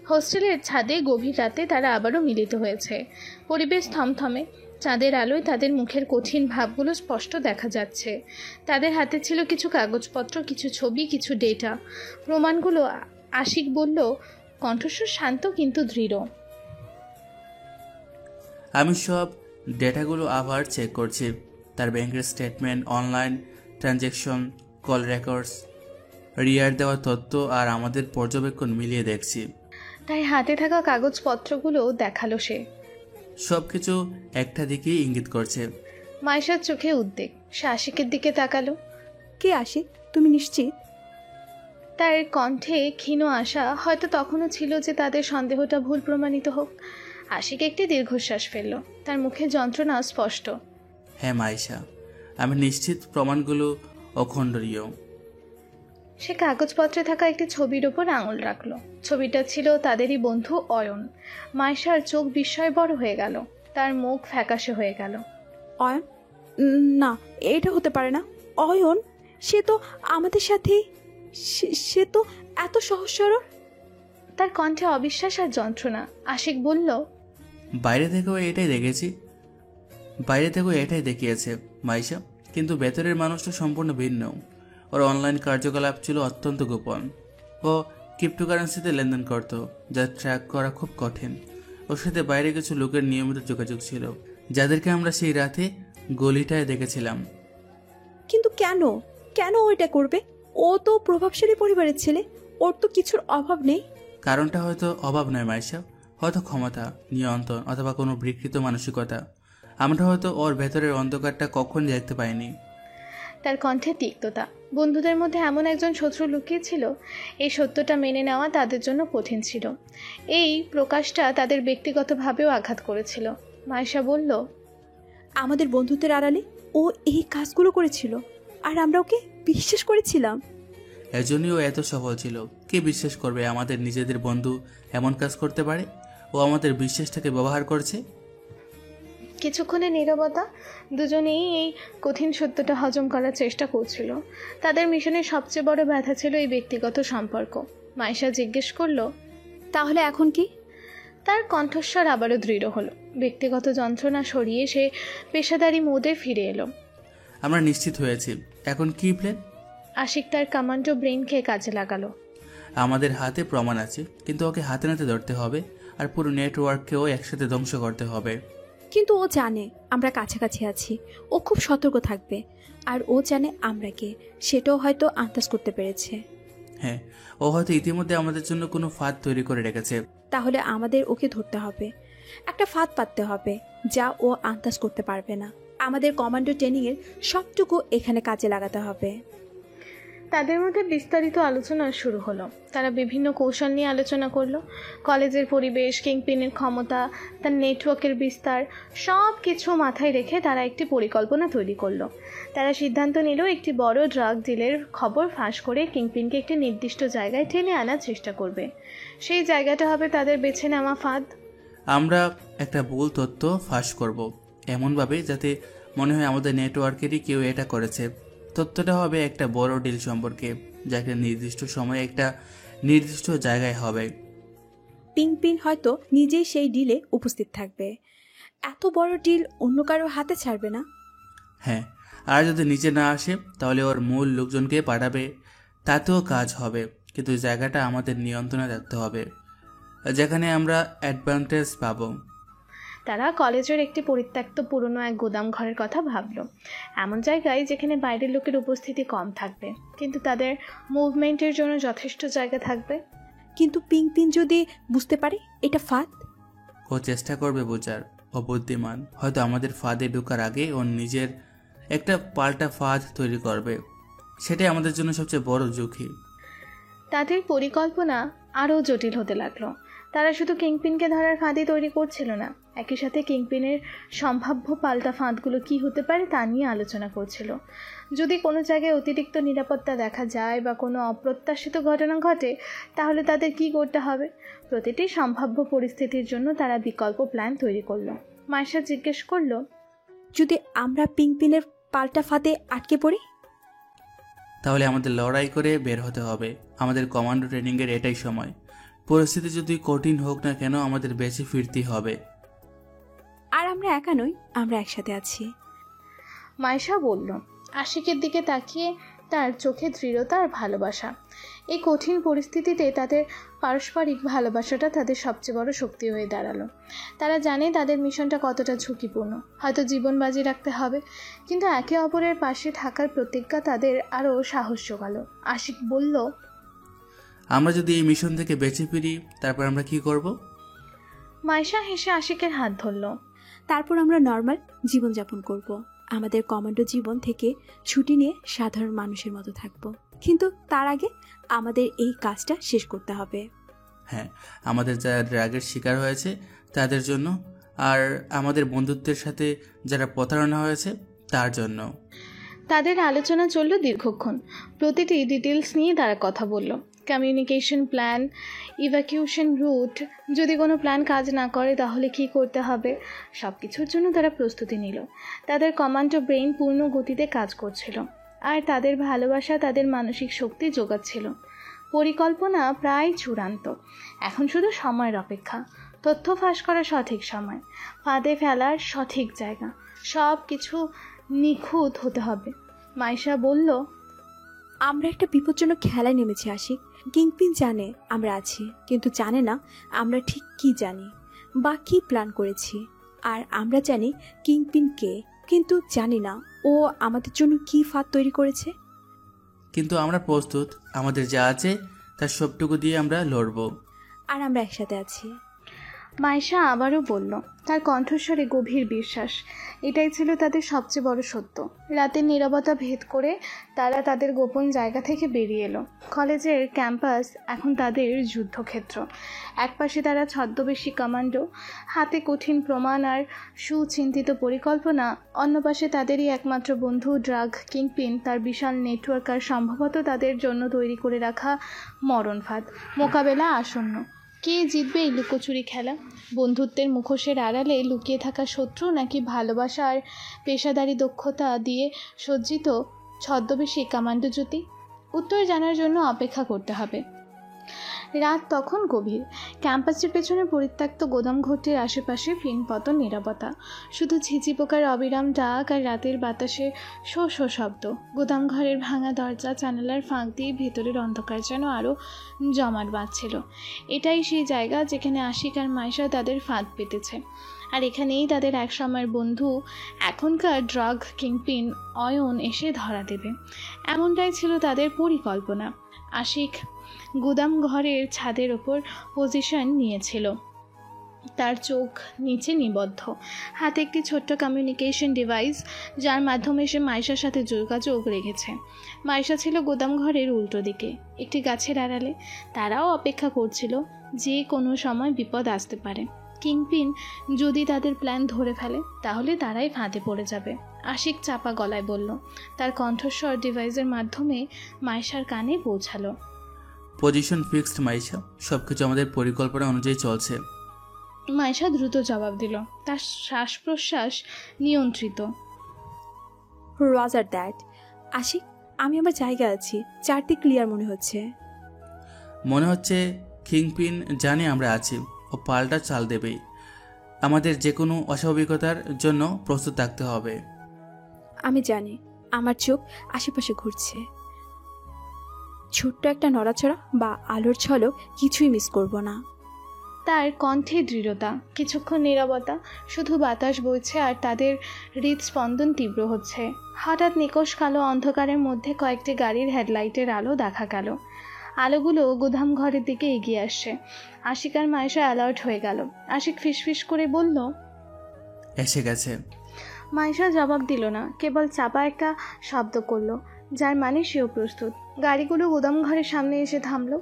হোস্টেলের ছাদে গভীর রাতে তারা আবারও মিলিত হয়েছে। পরিবেশ থমথমে, চাঁদের আলোয় তাদের মুখের কঠিন ভাবগুলো স্পষ্ট দেখা যাচ্ছে। তাদের হাতে ছিল কিছু কাগজপত্র, কিছু ছবি, কিছু ডেটা। প্রমাণগুলো, আশিক বলল, কণ্ঠস্বর শান্ত কিন্তু দৃঢ়। আমি সব ডেটাগুলো আবার চেক করছি। তার ব্যাংকের statement, online transaction, call records, রিয়ার দেওয়া তথ্য আর আমাদের পর্যবেক্ষণ মিলিয়ে দেখছি। তাই হাতে থাকা কাগজপত্রগুলো দেখালো সে। সব কিছু একটা দিকেই ইঙ্গিত করছে। মাইশার চোখে উদ্বেগ। সে আশিকের দিকে তাকালো। কে আশিক, তুমি নিশ্চিত? তার কণ্ঠে ক্ষীণ আশা হয়তো তখনও ছিল যে তাদের সন্দেহটা ভুল প্রমাণিত হোক। আশিক একটি দীর্ঘশ্বাস ফেলল। তার মুখে যন্ত্রণা স্পষ্ট। হ্যাঁ মাইশা, আমি নিশ্চিত প্রমাণগুলো অখণ্ডনীয়। সে কাগজপত্রে থাকা একটি ছবির ওপর আঙুল রাখল। ছবিটা ছিল তাদেরই বন্ধু অয়ন। মাইশার চোখ বিস্ময়ে বড় হয়ে গেল, তার মুখ ফ্যাকাশে হয়ে গেল। অয়ন? না, এটা হতে পারে না। অয়ন? সে তো আমাদের সাথেই, সে তো এত সহজ সরল। তার কণ্ঠে অবিশ্বাস আর যন্ত্রণা। আশিক বলল, বাইরে থেকেও এটাই দেখিয়েছে মাইশা, কিন্তু ভেতরের মানুষটা সম্পূর্ণ ভিন্ন। ওর অনলাইন কার্যকলাপ ছিল অত্যন্ত গোপন। ও ক্রিপ্টোকারেন্সিতে লেনদেন করত, যা ট্র্যাক করা খুব কঠিন। ওর সাথে বাইরে কিছু লোকের নিয়মিত যোগাযোগ ছিল, যাদেরকে আমরা সেই রাতে গলিটায় দেখেছিলাম। কিন্তু কেন কেন ও এটা করবে? ও তো প্রভাবশালী পরিবারের ছেলে, ওর তো কিছুর অভাব নেই। কারণটা হয়তো অভাব নয় মাইশা, হয়তো ক্ষমতা, নিয়ন্ত্রণ অথবা কোনো বিকৃত মানসিকতা। আমরা হয়তো ওর ভেতরের অন্ধকারটা কখন দেখতে পাইনি। তার কণ্ঠে তিক্ততা। বন্ধুদের মধ্যে এমন একজন শত্রু লুকিয়েছিল, এই সত্যটা মেনে নেওয়া তাদের জন্য কঠিন ছিল। এই প্রকাশটা তাদের ব্যক্তিগতভাবেও আঘাত করেছিল। মাইশা বলল, আমাদের বন্ধুত্বের আড়ালে ও এই কাজগুলো করেছিল, আর আমরা ওকে বিশ্বাস করেছিলাম। এজন্যই ও এত সফল ছিল। কে বিশ্বাস করবে আমাদের নিজেদের বন্ধু এমন কাজ করতে পারে? ও আমাদের বিশ্বাসটাকে ব্যবহার করছে। কিছুক্ষণের নীরবতা। দুজনেই এই কঠিন সত্যটা হজম করার চেষ্টা করছিল। তাদের মিশনের সবচেয়ে বড় ব্যথা ছিল এই ব্যক্তিগত সম্পর্ক। মাইশা জিজ্ঞেস করলো, তাহলে এখন কি? তার কণ্ঠস্বর আবারও দৃঢ় হলো। ব্যক্তিগত যন্ত্রণা সরিয়ে সে পেশাদারি মোডে ফিরে এলো। আমরা নিশ্চিত হয়েছি। এখন কি প্ল্যান? আশিক তার কমান্ডো ব্রেইনকে কাজে লাগালো। আমাদের হাতে প্রমাণ আছে, কিন্তু ওকে হাতে নাতে ধরতে হবে, আর পুরো নেটওয়ার্ককেও একসাথে ধ্বংস করতে হবে। কিন্তু ও জানে আমরা কাছাকাছি আছি, ও খুব সতর্ক থাকবে। আর ও জানে আমরা কে, সেটাও হয়তো আন্দাজ করতে পেরেছে। হ্যাঁ, ও হয়তো ইতিমধ্যে আমাদের জন্য কোনো ফাঁদ তৈরি করে রেখেছে। তাহলে আমাদের ওকে ধরতে হবে, একটা ফাঁদ পাততে হবে যা ও আন্দাজ করতে পারবে না। আমাদের কমান্ডো ট্রেনিংয়ের সবটুকু এখানে কাজে লাগাতে হবে। তাদের মধ্যে বিস্তারিত আলোচনা শুরু হলো। তারা বিভিন্ন কৌশল নিয়ে আলোচনা করলো। কলেজের পরিবেশ, কিংপিনের ক্ষমতা, তার নেটওয়ার্কের বিস্তার, সব কিছু মাথায় রেখে তারা একটি পরিকল্পনা তৈরি করলো। তারা সিদ্ধান্ত নিল একটি বড় ড্রাগ ডিলের খবর ফাঁস করে কিংপিনকে একটি নির্দিষ্ট জায়গায় টেনে আনার চেষ্টা করবে। সেই জায়গাটা হবে তাদের বেছে নেওয়া ফাঁদ। আমরা একটা ভুল তথ্য ফাঁস করব, এমনভাবে যাতে মনে হয় আমাদের নেটওয়ার্কেরই কেউ এটা করেছে। তথ্যটা হবে একটা বড় ডিল সম্পর্কে, যা একটা নির্দিষ্ট সময়ে একটা নির্দিষ্ট জায়গায় হবে। কিংপিন হয়তো নিজেই সেই ডিলে উপস্থিত থাকবে। এত বড় ডিল অন্য কারো হাতে ছাড়বে না। হ্যাঁ, আর যদি নিচে না আসে তাহলে ওর মূল লোকজনকে পাঠাবে, তাতেও কাজ হবে। কিন্তু জায়গাটা আমাদের নিয়ন্ত্রণে রাখতে হবে, যেখানে আমরা অ্যাডভান্টেজ পাবো। তারা কলেজের একটি পরিত্যক্ত পুরনো এক গোদাম ঘরের কথা ভাবলো। এমন জায়গায় যেখানে বাইরের লোকের উপস্থিতি কম থাকবে, কিন্তু তাদের মুভমেন্টের জন্য যথেষ্ট জায়গা থাকবে। কিন্তু পিংপিন যদি বুঝতে পারে এটা ফাঁদ? ও চেষ্টা করবে বোঝার। ও বুদ্ধিমান, হয়তো আমাদের ফাঁদে ঢোকার আগে ও নিজের একটা পাল্টা ফাঁদ তৈরি করবে। সেটাই আমাদের জন্য সবচেয়ে বড় ঝুঁকি। তাদের পরিকল্পনা আরও জটিল হতে লাগলো। তারা শুধু কিংপিনকে ধরার ফাঁদই তৈরি করছিল না, একই সাথে কিংপিনের সম্ভাব্য পাল্টা ফাঁদগুলো কি হতে পারে তা নিয়ে আলোচনা করছিল। যদি কোনো জায়গায় অতিরিক্ত নিরাপত্তা দেখা যায় বা কোনো অপ্রত্যাশিত ঘটনা ঘটে, তাহলে তাদের কি করতে হবে? প্রতিটি সম্ভাব্য পরিস্থিতির জন্য তারা বিকল্প প্ল্যান তৈরি করলো। মাইশা জিজ্ঞেস করলো, যদি আমরা পিংপিনের পাল্টা ফাঁদে আটকে পড়ি? তাহলে আমাদের লড়াই করে বের হতে হবে। আমাদের কমান্ডো ট্রেনিংয়ের এটাই সময়। পরিস্থিতি যদি কঠিন হোক না কেন, আমাদের বেঁচে ফিরতেই হবে। আর আমরা একা নই, আমরা একসাথে আছি। মাইশা বলল, আশিকের দিকে তাকিয়ে তার চোখে দৃঢ়তা আর ভালোবাসা। এই কঠিন পরিস্থিতিতে তাদের পারস্পরিক ভালোবাসাটা তাদের সবচেয়ে বড় শক্তি হয়ে দাঁড়ালো। তারা জানে তাদের মিশনটা কতটা ঝুঁকিপূর্ণ, হয়তো জীবন বাজি রাখতে হবে, কিন্তু একে অপরের পাশে থাকার প্রতিজ্ঞা তাদের আরও সাহস জোগালো। আশিক বলল, আমরা যদি এই মিশন থেকে বেঁচে ফিরি, তারপর আমরা কি করব? মাইশা হেসে আশিকের হাত ধরল। তারপর আমরা নর্মাল জীবনযাপন করব। আমাদের কমান্ডো জীবন থেকে ছুটি নিয়ে সাধারণ মানুষের মতো থাকব। কিন্তু তার আগে আমাদের এই কাজটা শেষ করতে হবে। হ্যাঁ, আমাদের যারা ড্রাগের শিকার হয়েছে তাদের জন্য, আর আমাদের বন্ধুত্বের সাথে যারা প্রতারণা হয়েছে তার জন্য। তাদের আলোচনা চলল দীর্ঘক্ষণ। প্রতিটি ডিটেলস নিয়ে তারা কথা বলল। কমিউনিকেশন প্ল্যান, ইভ্যাকুয়েশন রুট, যদি কোনো প্ল্যান কাজ না করে তাহলে কি করতে হবে, সব কিছুর জন্য তারা প্রস্তুতি নিল। তাদের কমান্ডো ব্রেইন পূর্ণ গতিতে কাজ করছিল, আর তাদের ভালোবাসা তাদের মানসিক শক্তি যোগাচ্ছিল। পরিকল্পনা প্রায় চূড়ান্ত। এখন শুধু সময়ের অপেক্ষা, তথ্য ফাঁস করার সঠিক সময়, ফাঁদে ফেলার সঠিক জায়গা, সব কিছু নিখুঁত হতে হবে। মাইশা বলল, আমরা একটা বিপজ্জনক খেলায় নেমেছি আশিক। কিংপিন জানে আমরা আছি, কিন্তু জানে না আমরা ঠিক কি জানি বা কি প্ল্যান করেছি। আর আমরা জানি কিংপিন কে, কিন্তু জানি না ও আমাদের জন্য কি ফাঁদ তৈরি করেছে। কিন্তু আমরা প্রস্তুত। আমাদের যা আছে তার সবটুকু দিয়ে আমরা লড়ব। আর আমরা একসাথে আছি। মাইশা আবারও বলল, তার কণ্ঠস্বরে গভীর বিশ্বাস। এটাই ছিল তাদের সবচেয়ে বড় সত্য। রাতের নীরবতা ভেদ করে তারা তাদের গোপন জায়গা থেকে বেরিয়ে এলো। কলেজের ক্যাম্পাস এখন তাদের যুদ্ধক্ষেত্র। একপাশে তারা ছদ্মবেশী কমান্ডো, হাতে কঠিন প্রমাণ আর সুচিন্তিত পরিকল্পনা। অন্য পাশে তাদেরই একমাত্র বন্ধু ড্রাগ কিংপিন, তার বিশাল নেটওয়ার্ক আর সম্ভবত তাদের জন্য তৈরি করে রাখা মরণফাঁদ। মোকাবেলা আসন্ন। কে জিতবে এই লুকোচুরি খেলা? বন্ধুত্বের মুখোশের আড়ালে লুকিয়ে থাকা শত্রু, নাকি ভালোবাসা আর পেশাদারি দক্ষতা দিয়ে সজ্জিত ছদ্মবেশী কমান্ডো জ্যোতি? উত্তর জানার জন্য অপেক্ষা করতে হবে। রাত তখন গভীর। ক্যাম্পাসের পেছনে পরিত্যক্ত গোদামঘরটির আশেপাশে পিনপতন নীরবতা। শুধু ঝিঝি পোকার অবিরাম ডাক আর রাতের বাতাসে শো শো শব্দ। গোদামঘরের ভাঙা দরজা জানালার ফাঁক দিয়ে ভেতরের অন্ধকার যেন আরও জমাট বাঁধছিল। এটাই সেই জায়গা যেখানে আশিক আর মাইশা তাদের ফাঁদ পেতেছে। আর এখানেই তাদের একসময়ের বন্ধু, এখনকার ড্রাগ কিংপিন অয়ন এসে ধরা দেবে। এমনটাই ছিল তাদের পরিকল্পনা। আশিক গুদাম ঘরের ছাদের ওপর পজিশন নিয়েছিল, তার চোখ নিচে নিবদ্ধ, হাতে একটি ছোট্ট কমিউনিকেশন ডিভাইস, যার মাধ্যমে সে মাইশার সাথে যোগাযোগ রেখেছে। মাইশা ছিল গুদাম ঘরের উল্টো দিকে, একটি গাছের আড়ালে। তারাও অপেক্ষা করছিল, যে কোনো সময় বিপদ আসতে পারে। কিংপিন যদি তাদের প্ল্যান ধরে ফেলে তাহলে তারাই ফাঁদে পড়ে যাবে। আশিক চাপা গলায় বলল, তার কণ্ঠস্বর ডিভাইসের মাধ্যমে মাইশার কানে পৌঁছালো। পজিশন ফিক্সড মাইশা, সবকিছু আমাদের পরিকল্পনা অনুযায়ী চলছে। মাইশা দ্রুত জবাব দিল, তার শ্বাস প্রশ্বাস নিয়ন্ত্রিত। Roger that. আশিক, আমি আমার জায়গায় আছি, চারদিক ক্লিয়ার মনে হচ্ছে কিংপিন জানে আমরা আছি, ও পাল্টা চাল দেবেই। আমাদের যে কোনো অস্বাভাবিকতার জন্য প্রস্তুত থাকতে হবে। আমি জানি, আমার চোখ আশেপাশে ঘুরছে। ছোট্ট একটা নড়াচড়া বা আলোর ঝলক কিছুই মিস করব না। তার কণ্ঠে দৃঢ়তা। কিছুক্ষণ নীরবতা, শুধু বাতাস বইছে আর তাদের হৃদস্পন্দন তীব্র হচ্ছে। হঠাৎ নিকষ কালো অন্ধকারের মধ্যে কয়েকটি গাড়ির হেডলাইটের আলো দেখা গেল। আলোগুলো গুদাম ঘরের দিকে এগিয়ে আসছে। আশিক আর মাইশা অ্যালার্ট হয়ে গেল। আশিক ফিসফিস করে বলল, এসে গেছে। মাইশা জবাব দিল না, কেবল চাপা একটা শব্দ করলো, যার মানে সেও প্রস্তুত। গাড়িগুলো গুদাম ঘরের সামনে এসে থামলো।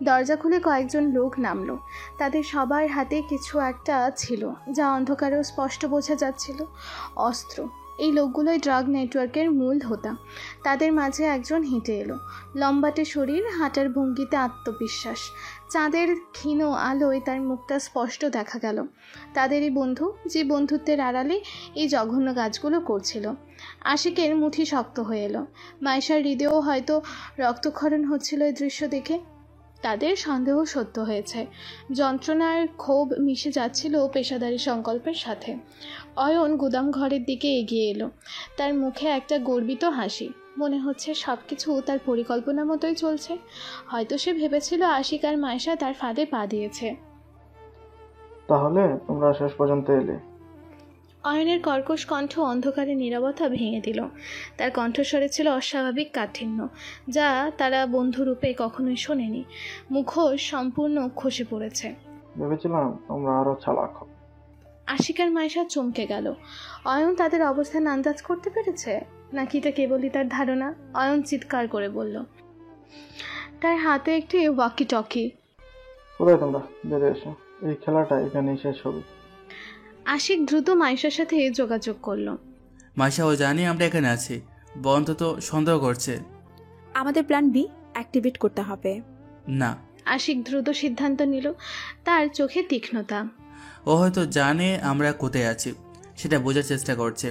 দরজা খুলে কয়েকজন লোক নামলো। তাদের সবার হাতে কিছু একটা ছিল, যা অন্ধকারেও স্পষ্ট বোঝা যাচ্ছিল। অস্ত্র। এই লোকগুলোই ড্রাগ নেটওয়ার্কের মূল হোতা। তাদের মাঝে একজন হেঁটে এলো, লম্বাটে শরীর, হাঁটার ভঙ্গিতে আত্মবিশ্বাস। চাঁদের ক্ষীণ আলোয় তার মুখটা স্পষ্ট দেখা গেল। তাদেরই বন্ধু, যে বন্ধুত্বের আড়ালে এই জঘন্য কাজগুলো করছিল। আশিকের মুঠি শক্ত হয়ে এলো। মাইশার হৃদয়েও হয়তো রক্তক্ষরণ হচ্ছিল এই দৃশ্য দেখে। তাদের সন্দেহ সত্য হয়েছে। যন্ত্রণার ক্ষোভ মিশে যাচ্ছিল পেশাদারি সংকল্পের সাথে। অয়ন গুদাম ঘরের দিকে এগিয়ে এলো, তার মুখে একটা গর্বিত হাসি। মনে হচ্ছে সব কিছু তার পরিকল্পনা মতোই চলছে। হয়তো সে ভেবেছিল আশিক আর মাইশা তার ফাঁদে পা দিয়েছে। তাহলে তোমরা শেষ পর্যন্ত এলে। অয়নের কর্কশ কণ্ঠ অন্ধকারে নীরবতা ভেঙে দিল। তার কণ্ঠস্বরে ছিল অস্বাভাবিক কাঠিন্য, যা তারা বন্ধুরূপে কখনোই শোনেনি। মুখোশ সম্পূর্ণ খসে পড়েছে। ভেবেছিলাম তোমরা আরো চালাক হবে। আশিক আর মাইশা চমকে গেল। অয়ন তাদের অবস্থান আন্দাজ করতে পেরেছে, নাকি এটা কেবলই তার ধারণা? অয়ন চিৎকার করে বলল, তার হাতে একটি ওয়াকি টকি। কোথায় তোমরা? বেরিয়ে এসো, এই খেলাটা এখানেই শেষ হবে। আশিক দ্রুত মাইশার সাথে যোগাযোগ করল। মাইশা, ও জানি আমরা এখানে আছি, বন্ধ তো সন্দেহ করছে। আমাদের প্ল্যান বি অ্যাক্টিভেট করতে হবে। না। আশিক দ্রুত সিদ্ধান্ত নিল, তার চোখে তীক্ষ্ণতা। ও হয়তো জানে আমরা কোথায় আছি, সেটা বোঝার চেষ্টা করছে।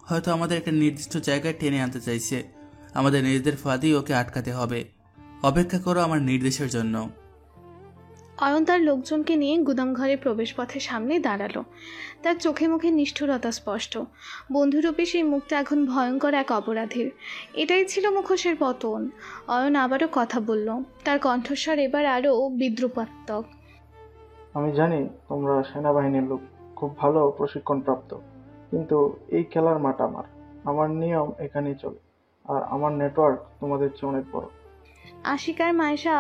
হয়তো আমাদের একটা নির্দিষ্ট জায়গায় টেনে আনতে চাইছে। আমাদের নিজেদের ফাঁদেই ওকে আটকাতে হবে। অপেক্ষা করো আমার নির্দেশের জন্য। অয়ন তার লোকজনকে নিয়ে গুদাম ঘরের প্রবেশ পথের সামনে দাঁড়ালো। তার চোখে মুখে নিষ্ঠুরতা স্পষ্ট। বন্ধুরূপী সেই মুখটা এখন ভয়ঙ্কর এক অপরাধীর। এটাই ছিল মুখোশের পতন। অয়ন আবারও কথা বলল, তার কণ্ঠস্বর এবার আরও বিদ্রুপাত্মক। আমি জানি তোমরা সেনাবাহিনীর লোক, খুব ভালো প্রশিক্ষণপ্রাপ্ত, কিন্তু এই খেলার মাঠ আমার নিয়ম এখানেই চলে, আর আমার নেটওয়ার্ক তোমাদের চেয়ে অনেক বড়। আশিক আর মাইশা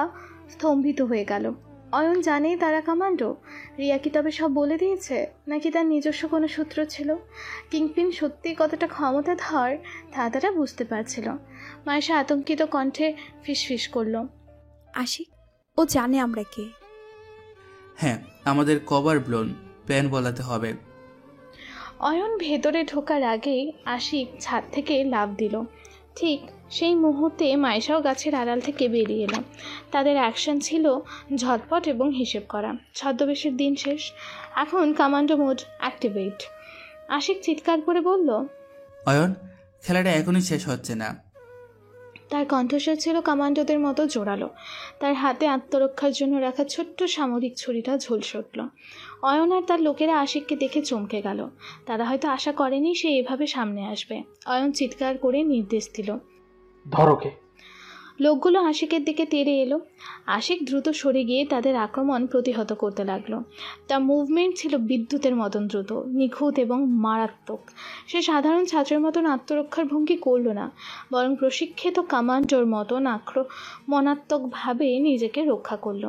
স্তম্ভিত হয়ে গেল। অয়ন জানেই তারা কমান্ডো। রিয়া কি তবে সব বলে দিয়েছে, নাকি তার নিজস্ব কোনো সূত্র ছিল? কিংপিন সত্যি কতটা ক্ষমতাধর তা তারা বুঝতে পারছিল। মায়েশা আতঙ্কিত কণ্ঠে ফিসফিস করলো, আশিক, ও জানে আমরা কে। হ্যাঁ, আমাদের কভার ব্লোন, প্যান বলাতে হবে। অয়ন ভেতরে ঢোকার আগেই আশিক ছাদ থেকে লাফ দিল। ঠিক সেই মুহূর্তে মাইশাও গাছের আড়াল থেকে বেরিয়ে এলাম। তাদের অ্যাকশন ছিল ঝটপট এবং হিসেব করা। ছদ্মবেশের দিন শেষ, এখন কমান্ডো মোড অ্যাক্টিভেট। আশিক চিৎকার করে বলল, অয়ন, খেলাটা এখনই শেষ হচ্ছে না। তার কণ্ঠস্বর ছিল কমান্ডোদের মতো জোরালো। তার হাতে আত্মরক্ষার জন্য রাখা ছোট্ট সামরিক ছুরিটা ঝলসে উঠল। অয়ন আর তার লোকেরা আশিককে দেখে চমকে গেল। তারা হয়তো আশা করেনি সে এভাবে সামনে আসবে। অয়ন চিৎকার করে নির্দেশ দিল, ধরোকে। লোকগুলো আশিকের দিকে তেড়ে এলো। আশিক দ্রুত সরে গিয়ে তাদের আক্রমণ প্রতিহত করতে লাগলো। তার মুভমেন্ট ছিল বিদ্যুতের মতন দ্রুত, নিখুঁত এবং মারাত্মক। সে সাধারণ ছাত্রের মতন আত্মরক্ষার ভঙ্গি করল না, বরং প্রশিক্ষিত কমান্ডোর মতন আক্রমণাত্মকভাবে নিজেকে রক্ষা করলো।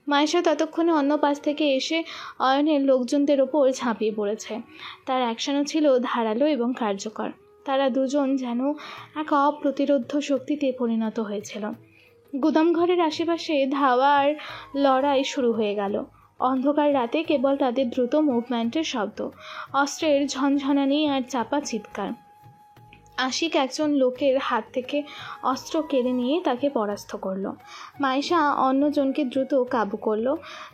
মায়েশা ততক্ষণে অন্য পাশ থেকে এসে অয়নের লোকজনদের ওপর ঝাঁপিয়ে পড়েছে। তার অ্যাকশনও ছিল ধারালো এবং কার্যকর। তারা দুজন যেন এক অপ্রতিরোধ্য শক্তিতে পরিণত হয়েছিল। গুদামঘরের আশেপাশে ধাওয়া আর লড়াই শুরু হয়ে গেল। অন্ধকার রাতে কেবল তাদের দ্রুত মুভমেন্টের শব্দ, অস্ত্রের ঝনঝনানি আর চাপা চিৎকার। আশিক একজন লোকের হাত থেকে অস্ত্র কেড়ে নিয়ে তাকে পরাস্ত করলো। মাইশা অন্যজনকে দ্রুত কাবু করলো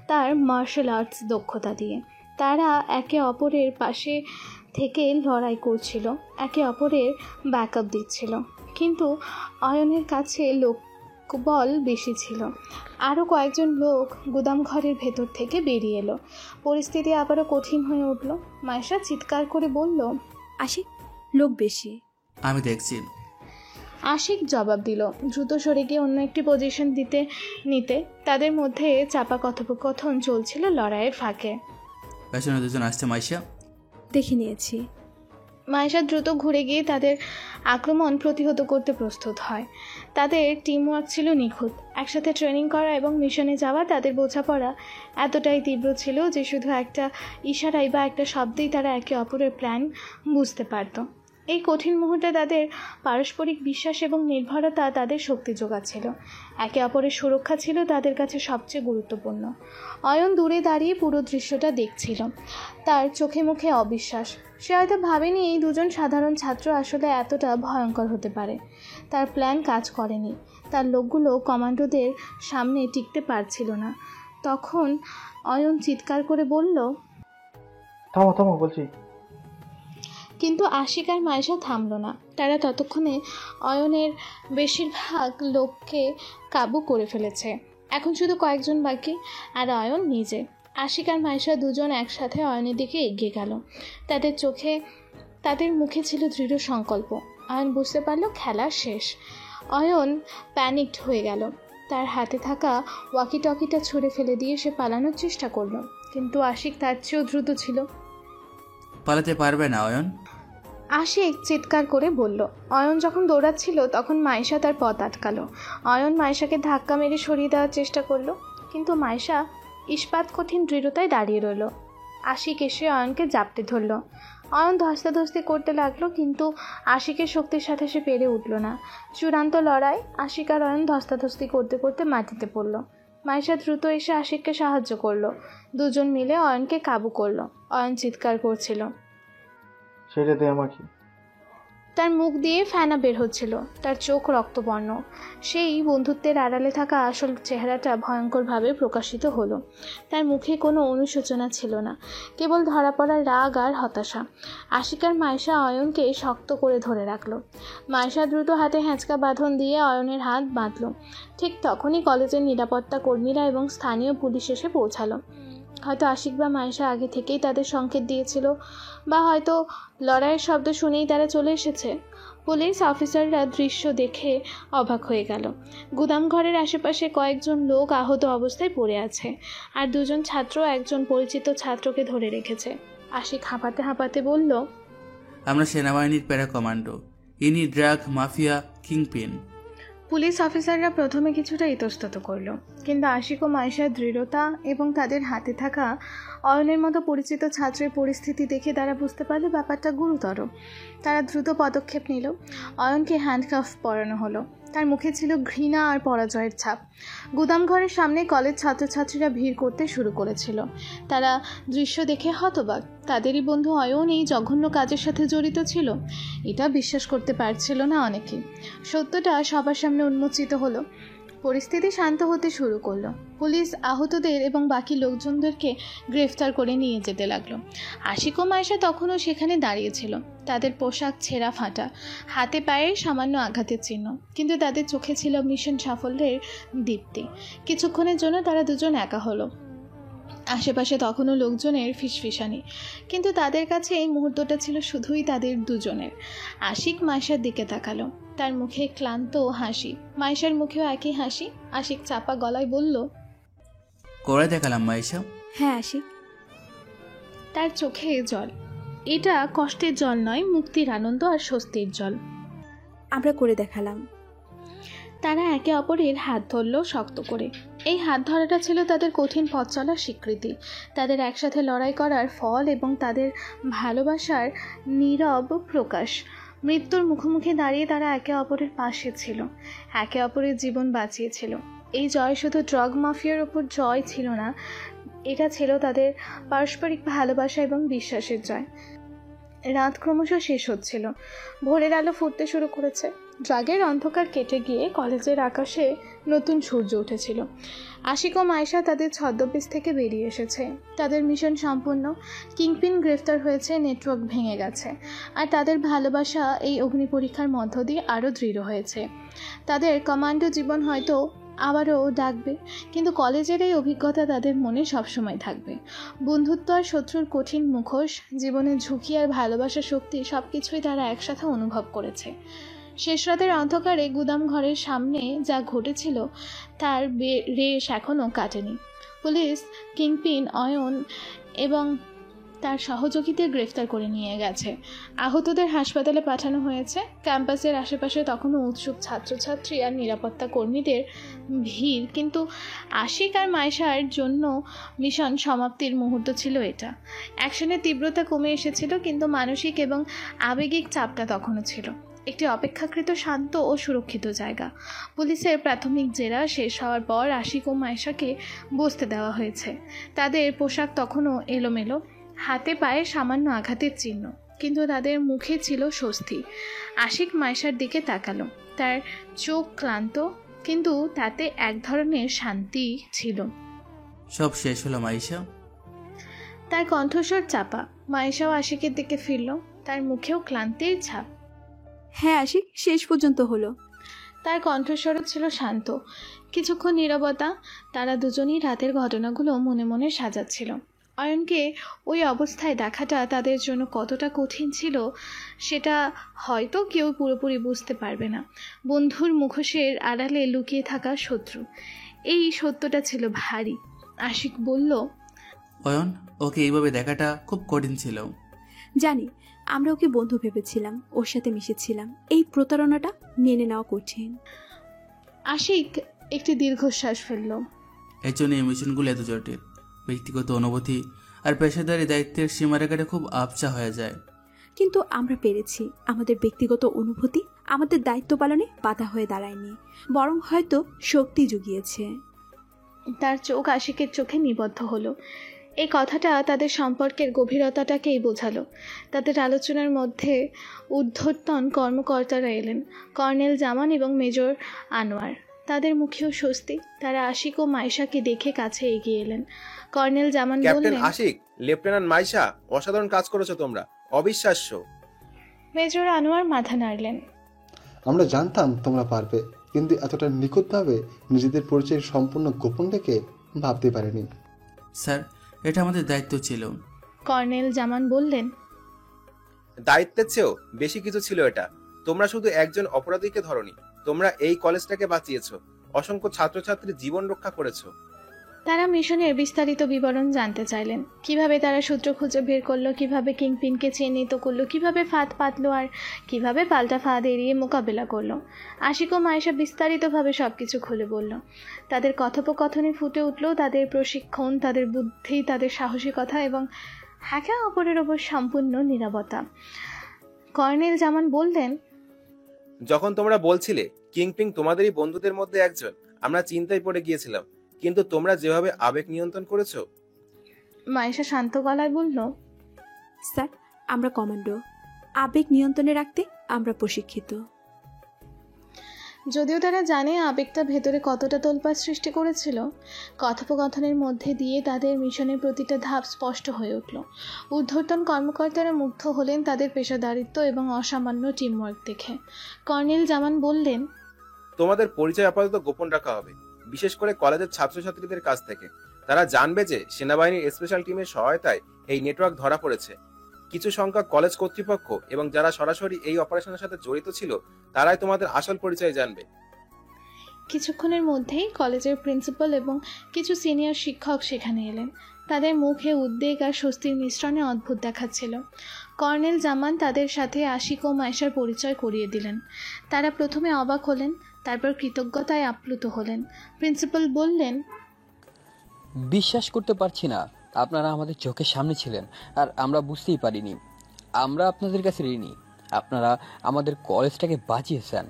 তার মার্শাল আর্টস দক্ষতা দিয়ে। তারা একে অপরের পাশে থেকে লড়াই করছিল, একে অপরের ব্যাকআপ দিচ্ছিল। কিন্তু অয়নের কাছে লোকবল বেশি ছিল। আরও কয়েকজন লোক গুদামঘরের ভেতর থেকে বেরিয়ে এলো। পরিস্থিতি আবারও কঠিন হয়ে উঠল। মায়েশা চিৎকার করে বলল, আশিক, লোক বেশি। আমি দেখছি। আশিক জবাব দিল, দ্রুত সরে গিয়ে অন্য একটি পজিশন নিতে। তাদের মধ্যে চাপা কথোপকথন চলছিল লড়াইয়ের ফাঁকে। পেছনে দুজন আসছে মাইশা। দেখে নিয়েছি। মায়েশা দ্রুত ঘুরে গিয়ে তাদের আক্রমণ প্রতিহত করতে প্রস্তুত হয়। তাদের টিমওয়ার্ক ছিল নিখুঁত। একসাথে ট্রেনিং করা এবং মিশনে যাওয়া তাদের বোঝাপড়া এতটাই তীব্র ছিল যে শুধু একটা ইশারাই বা একটা শব্দেই তারা একে অপরের প্ল্যান বুঝতে পারত। এই কঠিন মুহূর্তে তাদের পারস্পরিক বিশ্বাস এবং নির্ভরতা তাদের শক্তি যোগাচ্ছিল। একে অপরের সুরক্ষা ছিল তাদের কাছে সবচেয়ে গুরুত্বপূর্ণ। অয়ন দূরে দাঁড়িয়ে পুরো দৃশ্যটা দেখছিল। তার চোখে মুখে অবিশ্বাস। সে হয়তো ভাবেনি এই দুজন সাধারণ ছাত্র আসলে এতটা ভয়ঙ্কর হতে পারে। তার প্ল্যান কাজ করেনি। তার লোকগুলো কমান্ডোদের সামনে টিকতে পারছিল না। তখন অয়ন চিৎকার করে বলল, থামো থামো বলছি। কিন্তু আশিক আর মায়েশা থামল না। তারা ততক্ষণে অয়নের বেশিরভাগ লোককে কাবু করে ফেলেছে। এখন শুধু কয়েকজন বাকি, আর অয়ন নিজে। আশিক আর মায়েশা দুজন একসাথে অয়নের দিকে এগিয়ে গেল। তাদের মুখে ছিল দৃঢ় সংকল্প। অয়ন বুঝতে পারল খেলা শেষ। অয়ন প্যানিকড হয়ে গেল। তার হাতে থাকা ওয়াকি টকিটা ছুঁড়ে ফেলে দিয়ে সে পালানোর চেষ্টা করলো, কিন্তু আশিক তার চেয়েও দ্রুত ছিল। পালাতে পারবে না অয়ন, আশিক চিৎকার করে বলল। অয়ন যখন দৌড়াচ্ছিল তখন মায়েশা তার পথ আটকালো। অয়ন মায়েশাকে ধাক্কা মেরে সরিয়ে দেওয়ার চেষ্টা করলো, কিন্তু মায়েশা ইস্পাত কঠিন দৃঢ়তায় দাঁড়িয়ে রইল। আশিক এসে অয়নকে জাপটে ধরল। অয়ন ধস্তাধস্তি করতে লাগলো, কিন্তু আশিকের শক্তির সাথে সে পেরে উঠল না। চূড়ান্ত লড়াই। আশিক আর অয়ন ধস্তাধস্তি করতে করতে মাটিতে পড়ল। মায়েশা দ্রুত এসে আশিককে সাহায্য করলো। দুজন মিলে অয়নকে কাবু করলো। অয়ন চিৎকার করছিল, ছেড়ে দে আমাকে। তার মুখ দিয়ে ফেনা বের হচ্ছিল, তার চোখ রক্তবর্ণ। সেই বন্ধুত্বের আড়ালে থাকা আসল চেহারাটা ভয়ঙ্করভাবে প্রকাশিত হলো। তার মুখে কোনো অনুশোচনা ছিল না, কেবল ধরা পড়া রাগ আর হতাশা। আশিকার মায়েশা অয়নকে শক্ত করে ধরে রাখলো। মায়েশা দ্রুত হাতে হ্যাঁচকা বাঁধন দিয়ে অয়নের হাত বাঁধল। ঠিক তখনই কলেজের নিরাপত্তা কর্মীরা এবং স্থানীয় পুলিশ এসে পৌঁছালো। হয়তো আশিক বা মায়েশা আগে থেকেই তাদের সংকেত দিয়েছিল, বা হয়তো লড়াইয়ের শব্দ শুনেই তারা চলে এসেছে। পুলিশ অফিসাররা দৃশ্য দেখে অবাক হয়ে গেল। গুদামঘরের আশেপাশে কয়েকজন লোক আহত অবস্থায় পড়ে আছে, আর দুজন ছাত্র একজন পরিচিত ছাত্রকে ধরে রেখেছে। আশিক হাঁপাতে হাঁপাতে বলল, আমরা সেনাবাহিনীর প্যারা কমান্ডো, ইনি ড্রাগ মাফিয়া কিংপিন। পুলিশ অফিসাররা প্রথমে কিছুটা ইতস্তত করল, কিন্তু আশিক ও মায়েশার দৃঢ়তা এবং তাদের হাতে থাকা অয়নের মতো পরিচিত ছাত্রের পরিস্থিতি দেখে তারা বুঝতে পারল ব্যাপারটা গুরুতর। তারা দ্রুত পদক্ষেপ নিল। অয়নকে হ্যান্ডকাফ পরানো হলো। তার মুখে ছিল ঘৃণা আর পরাজয়ের ছাপ। গুদামঘরের সামনে কলেজ ছাত্রছাত্রীরা ভিড় করতে শুরু করেছিল। তারা দৃশ্য দেখে হতবাক। তাদেরই বন্ধু অয়ন এই জঘন্য কাজের সাথে জড়িত ছিল, এটা বিশ্বাস করতে পারছিল না অনেকে। সত্যটা সবার সামনে উন্মোচিত হলো। পরিস্থিতি শান্ত হতে শুরু করলো। পুলিশ আহতদের এবং বাকি লোকজনদেরকে গ্রেফতার করে নিয়ে যেতে লাগলো। আশিক ও মায়েশা তখনও সেখানে দাঁড়িয়েছিল। তাদের পোশাক ছেঁড়া ফাটা, হাতে পায়ে সামান্য আঘাতের চিহ্ন, কিন্তু তাদের চোখে ছিল মিশন সাফল্যের দীপ্তি। কিছুক্ষণের জন্য তারা দুজন একা হলো। আশেপাশে তখনও লোকজনের ফিসফিসানি, কিন্তু তাদের কাছে এই মুহূর্তটা ছিল শুধুই তাদের দুজনের। আশিক মায়েশার দিকে তাকালো। তার মুখে ক্লান্ত হাসি, মায়েশার মুখেও একই হাসি। আশিক চাপা গলায় বলল, করে দেখালাম মাইশা। হ্যাঁ আশিক। তার চোখে জল। এটা কষ্টের জল নয়, মুক্তির আনন্দ আর স্বস্তির জল। আমরা করে দেখালাম। তারা একে অপরের হাত ধরল শক্ত করে। এই হাত ধরাটা ছিল তাদের কঠিন পথ চলার স্বীকৃতি, তাদের একসাথে লড়াই করার ফল এবং তাদের ভালোবাসার নীরব প্রকাশ। মৃত্যুর মুখোমুখি দাঁড়িয়ে তারা একে অপরের পাশে ছিল, একে অপরের জীবন বাঁচিয়েছিল। এই জয় শুধু ড্রাগ মাফিয়ার ওপর জয় ছিল না, এটা ছিল তাদের পারস্পরিক ভালোবাসা এবং বিশ্বাসের জয়। রাত ক্রমশ শেষ হচ্ছিল, ভোরের আলো ফুটতে শুরু করেছে। ড্রাগের অন্ধকার কেটে গিয়ে কলেজের আকাশে নতুন সূর্য উঠেছিল। আশিক ও মায়েশা তাদের ছদ্মবেশ থেকে বেরিয়ে এসেছে। তাদের মিশন সম্পূর্ণ। কিংপিন গ্রেফতার হয়েছে, নেটওয়ার্ক ভেঙে গেছে, আর তাদের ভালোবাসা এই অগ্নি পরীক্ষার মধ্য দিয়ে আরও দৃঢ় হয়েছে। তাদের কমান্ডো জীবন হয়তো আবারও ডাকবে, কিন্তু কলেজের এই অভিজ্ঞতা তাদের মনে সবসময় থাকবে। বন্ধুত্ব আর শত্রুর কঠিন মুখোশ, জীবনের ঝুঁকি আর ভালোবাসার শক্তি, সব কিছুই তারা একসাথে অনুভব করেছে। শেষ রাতের অন্ধকারে গুদাম ঘরের সামনে যা ঘটেছিল তার রেশ এখনও কাটেনি। পুলিশ কিংপিন অয়ন এবং তার সহযোগীদের গ্রেফতার করে নিয়ে গেছে। আহতদের হাসপাতালে পাঠানো হয়েছে। ক্যাম্পাসের আশেপাশে তখনও উৎসুক ছাত্রছাত্রী আর নিরাপত্তা কর্মীদের ভিড়, কিন্তু আশিক আর মায়েশার জন্য মিশন সমাপ্তির মুহূর্ত ছিল এটা। অ্যাকশনের তীব্রতা কমে এসেছিল, কিন্তু মানসিক এবং আবেগিক চাপটা তখনও ছিল। একটি অপেক্ষাকৃত শান্ত ও সুরক্ষিত জায়গা। পুলিশের প্রাথমিক জেরা শেষ হওয়ার পর আশিক ও মায়েশাকে বসতে দেওয়া হয়েছে। তাদের পোশাক তখনও এলোমেলো, হাতে পায়ে সামান্য আঘাতের চিহ্ন, কিন্তু তাদের মুখে ছিল স্বস্তি। আশিক মায়েশার দিকে তাকালো। তার চোখ ক্লান্ত, কিন্তু তাতে এক ধরনের শান্তি ছিল। সব শেষ হলো মাইশা? তার কণ্ঠস্বর চাপা। মায়েশাও আশিকের দিকে ফিরল, তার মুখেও ক্লান্তির ছাপ। হ্যাঁ আশিক, শেষ পর্যন্ত হলো। তার কণ্ঠস্বরও ছিল শান্ত। কিছুক্ষণ নীরবতা। তারা দুজনই রাতের ঘটনাগুলো মনে মনে সাজাচ্ছিল। অয়নকে ওই অবস্থায় দেখাটা তাদের জন্য কতটা কঠিন ছিল সেটা হয়তো কেউ পুরোপুরি বুঝতে পারবে না। বন্ধুর মুখোশের আড়ালে লুকিয়ে থাকা শত্রু, এই সত্যটা ছিল ভারী। আশিক বলল, অয়ন, ওকে এইভাবে দেখাটা খুব কঠিন ছিল। জানি, আমরা ওকে বন্ধু ভেবেছিলাম, ওর সাথে মিশেছিলাম। এই প্রতারণাটা মেনে নেওয়া কঠিন। আশিক একটি দীর্ঘশ্বাস ফেলল। এর জন্য এই মিশনগুলো এত জটিল। ব্যক্তিগত অনুভূতি আর পেশাদারি দায়িত্বের সীমারেখাটা খুব আবছা হয়ে যায়। কিন্তু আমরা পেরেছি। আমাদের ব্যক্তিগত অনুভূতি আমাদের দায়িত্ব পালনে বাধা হয়ে দাঁড়ায়নি, বরং হয়তো শক্তি জুগিয়েছে। তার চোখ আশিকের চোখে নিবদ্ধ হলো। এই কথাটা তাদের সম্পর্কের গভীরতাটাকেই বোঝালো। তাদের আলোচনার মধ্যে ঊর্ধ্বতন কর্মকর্তারা এলেন, কর্নেল জামান এবং মেজর আনোয়ার। তাদের মুখেও স্বস্তি। তারা আশিক ও মায়েশাকে দেখে কাছে এগিয়ে এলেন। কর্নেল জামান বললেন, ক্যাপ্টেন আশিক, লেফটেন্যান্ট মায়েশা, অসাধারণ কাজ করেছো তোমরা, অবিশ্বাস্য। মেজর আনোয়ার মাথা নাড়লেন। আমরা জানতাম তোমরা পারবে, কিন্তু এতটা নিখুঁতভাবে নিজেদের পরিচয় সম্পূর্ণ গোপন রেখে ভাবতে পারিনি। স্যার, এটা আমাদের দায়িত্ব ছিল। কর্নেল জামান বললেন, দায়িত্বের চেয়েও বেশি কিছু ছিল এটা। তোমরা শুধু একজন অপরাধীকে ধরনি, তোমরা এই কলেজটাকে বাঁচিয়েছো, অসংখ্য ছাত্রছাত্রীর জীবন রক্ষা করেছো। তারা মিশনের বিস্তারিত বিবরণ জানতে চাইলেন। কিভাবে তারা সূত্র খুঁজে বের করলো, কিভাবে কিংপিনকে চিহ্নিত করলো, কিভাবে ফাঁদ পাতলো আর কিভাবে পাল্টা ফাঁদ এড়িয়ে মোকাবেলা করলো। আশিক ও মায়েশা বিস্তারিতভাবে সব কিছু খুলে বলল। তাদের কথোপকথনে ফুটে উঠল তাদের প্রশিক্ষণ, তাদের বুদ্ধি, তাদের সাহসিকতা এবং একে অপরের ওপর সম্পূর্ণ নীরবতা। কর্নেল জামান বললেন, যখন তোমরা বলছিলে কিংপিং তোমাদেরই বন্ধুদের মধ্যে একজন, আমরা চিন্তায় পড়ে গিয়েছিলাম, কিন্তু তোমরা যেভাবে আবেগ নিয়ন্ত্রণ করেছো। মায়েশা শান্ত গলায় বলল, স্যার, আমরা কমান্ডো, আবেগ নিয়ন্ত্রণে রাখতে আমরা প্রশিক্ষিত। যদিও তারা জানে আবেগটা ভেতরে কতটা তোলপাড় সৃষ্টি করেছিল, কথোপকথনের মধ্যে দিয়ে তাদের মিশনের প্রতিটা ধাপ স্পষ্ট হয়ে উঠল। ঊর্ধ্বতন কর্মকর্তারা মুগ্ধ হলেন তাদের পেশাদারিত্ব এবং অসামান্য টিমওয়ার্ক দেখে। কর্নেল জামান বললেন, তোমাদের পরিচয় আপাতত গোপন রাখা হবে, বিশেষ করে কলেজের ছাত্রছাত্রীদের কাছ থেকে। তারা জানবে যে সেনাবাহিনীর স্পেশাল টিমের সহায়তায় এই নেটওয়ার্ক ধরা পড়েছে। কিছু সংখ্যক কলেজ কর্তৃপক্ষ এবং যারা সরাসরি এই অপারেশনের সাথে জড়িত ছিল, তারাই তোমাদের আসল পরিচয় জানবে। কিছুক্ষণের মধ্যেই কলেজের প্রিন্সিপাল এবং কিছু সিনিয়র শিক্ষক সেখানে এলেন। তাদের মুখে উদ্বেগ আর স্বস্তির মিশ্রণে অদ্ভুত দেখাচ্ছিল। কর্নেল জামান তাদের সাথে আশিক ও মায়েশার পরিচয় করিয়ে দিলেন। তারা প্রথমে অবাক হলেন, তারপর কৃতজ্ঞতায় আপ্লুত হলেন। প্রিন্সিপাল বললেন, বিশ্বাস করতে পারছি না, আপনারা আমাদের চোখের সামনে ছিলেন আর আমরা বুঝতেই পারিনি। আমরা আপনাদের কাছে ঋণী, আপনারা আমাদের কলেজটাকে বাঁচিয়েছেন।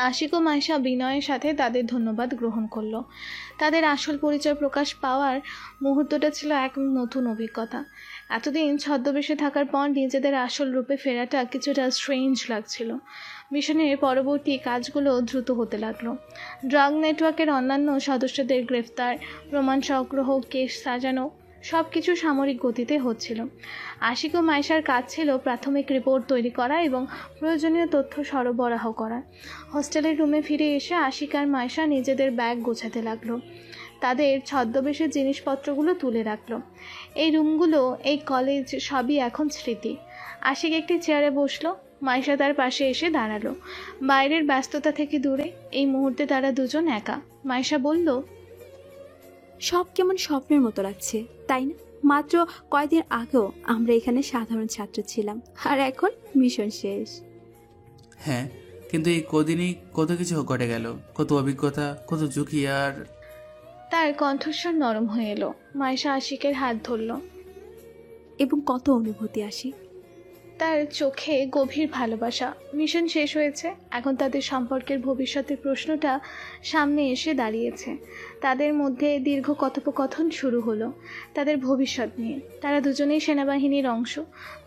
আশিক ও মায়েশা বিনয়ের সাথে তাদের ধন্যবাদ গ্রহণ করলো। তাদের আসল পরিচয় প্রকাশ পাওয়ার মুহূর্তটা ছিল এক নতুন অভিজ্ঞতা। এতদিন ছদ্মবেশে থাকার পর নিজেদের আসল রূপে ফেরাটা কিছুটা স্ট্রেঞ্জ লাগছিল। মিশনের পরবর্তী কাজগুলো দ্রুত হতে লাগলো। ড্রাগ নেটওয়ার্কের অন্যান্য সদস্যদের গ্রেফতার, প্রমাণ সংগ্রহ, কেস সাজানো, সব কিছু সামরিক গতিতে হচ্ছিল। আশিক ও মায়েশার কাজ ছিল প্রাথমিক রিপোর্ট তৈরি করা এবং প্রয়োজনীয় তথ্য সরবরাহ করা। হোস্টেলের রুমে ফিরে এসে আশিক আর মায়েশা নিজেদের ব্যাগ গোছাতে লাগলো। তাদের ছদ্মবেশের জিনিসপত্রগুলো তুলে রাখলো। এই রুমগুলো, এই কলেজ সবই এখন স্মৃতি। আশিক একটি চেয়ারে বসলো, মায়েশা তার পাশে এসে দাঁড়ালো। বাইরের ব্যস্ততা থেকে দূরে এই মুহূর্তে তারা দুজন একা। মায়েশা বলল, সব কেমন স্বপ্নের মতো লাগছে, তাই না? মাত্র কয়েকদিন আগেও আমরা এখানে সাধারণ ছাত্র ছিলাম, আর এখন মিশন শেষ। হ্যাঁ, কিন্তু এই কদিনই কত কিছু ঘটে গেল, কত অভিজ্ঞতা, কত ঝুঁকি। আর তার কণ্ঠস্বর নরম হয়ে এলো। মায়েশা আশিকের হাত ধরল এবং কত অনুভূতি আসি। তার চোখে গভীর ভালোবাসা। মিশন শেষ হয়েছে, এখন তাদের সম্পর্কের ভবিষ্যতের প্রশ্নটা সামনে এসে দাঁড়িয়েছে। তাদের মধ্যে দীর্ঘ কথোপকথন শুরু হলো তাদের ভবিষ্যৎ নিয়ে। তারা দুজনেই সেনাবাহিনীর অংশ,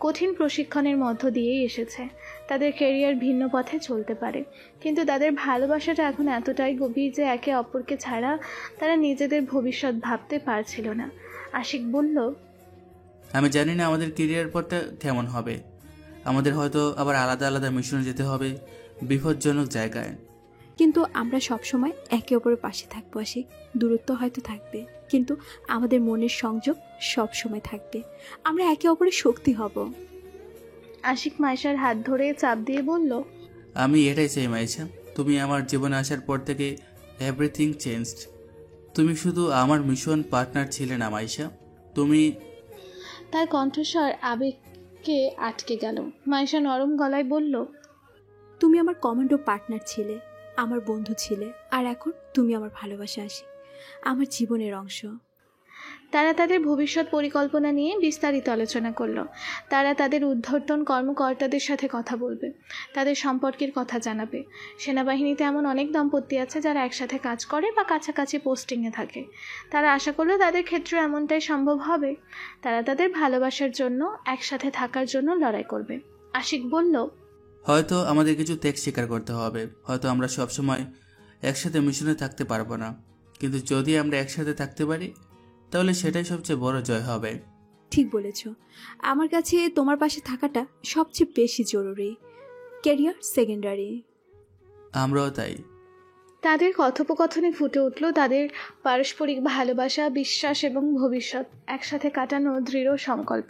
কঠিন প্রশিক্ষণের মধ্য দিয়েই এসেছে। তাদের ক্যারিয়ার ভিন্ন পথে চলতে পারে, কিন্তু তাদের ভালোবাসাটা এখন এতটাই গভীর যে একে অপরকে ছাড়া তারা নিজেদের ভবিষ্যৎ ভাবতে পারছিল না। আশিক বলল, আমি জানি না আমাদের ক্যারিয়ার পথটা কেমন হবে। আমাদের হয়তো আবার আলাদা আলাদা মিশনে যেতে হবে, বিপজ্জনক জায়গায়। কিন্তু আমরা সবসময় একে অপরের পাশে থাকবো আশিক। দূরত্ব হয়তো থাকবে, কিন্তু আমাদের মনের সংযোগ সব সময় থাকবে। আমরা একে অপরের শক্তি হব। আশিক মায়েশার হাত ধরে চাপ দিয়ে বলল, আমি এটাই চাই মায়েশা। তুমি আমার জীবনে আসার পর থেকে এভরিথিং চেঞ্জড। তুমি শুধু আমার মিশন পার্টনার ছিলে না মায়েশা, তুমি। তার কণ্ঠস্বর আবেগকে আটকে গেল। মায়েশা নরম গলায় বলল, তুমি আমার কমান্ডো পার্টনার ছিলে, আমার বন্ধু ছিলে, আর এখন তুমি আমার ভালোবাসা আশিক, আমার জীবনের অংশ। তারা তাদের ভবিষ্যৎ পরিকল্পনা নিয়ে বিস্তারিত আলোচনা করলো। তারা তাদের ঊর্ধ্বতন কর্মকর্তাদের সাথে কথা বলবে, তাদের সম্পর্কের কথা জানাবে। সেনাবাহিনীতে এমন অনেক দম্পতি আছে যারা একসাথে কাজ করে বা কাছাকাছি পোস্টিংয়ে থাকে। তারা আশা করলো তাদের ক্ষেত্রে এমনটাই সম্ভব হবে। তারা তাদের ভালোবাসার জন্য, একসাথে থাকার জন্য লড়াই করবে। আশিক বলল, হয়তো আমাদের কিছু ত্যাগ স্বীকার করতে হবে, হয়তো আমরা সবসময় একসাথে মিশনে থাকতে পারবো না, কিন্তু যদি আমরা একসাথে থাকতে পারি তাহলে সেটাই সবচেয়ে বড় জয় হবে। ঠিক বলেছ। আমার কাছে তোমার পাশে থাকাটা সবচেয়ে বেশি জরুরি, ক্যারিয়ার সেকেন্ডারি। আমরাও তাই। তাদের কথোপকথনে ফুটে উঠল তাদের পারস্পরিক ভালোবাসা, বিশ্বাস এবং ভবিষ্যৎ একসাথে কাটানো দৃঢ় সংকল্প।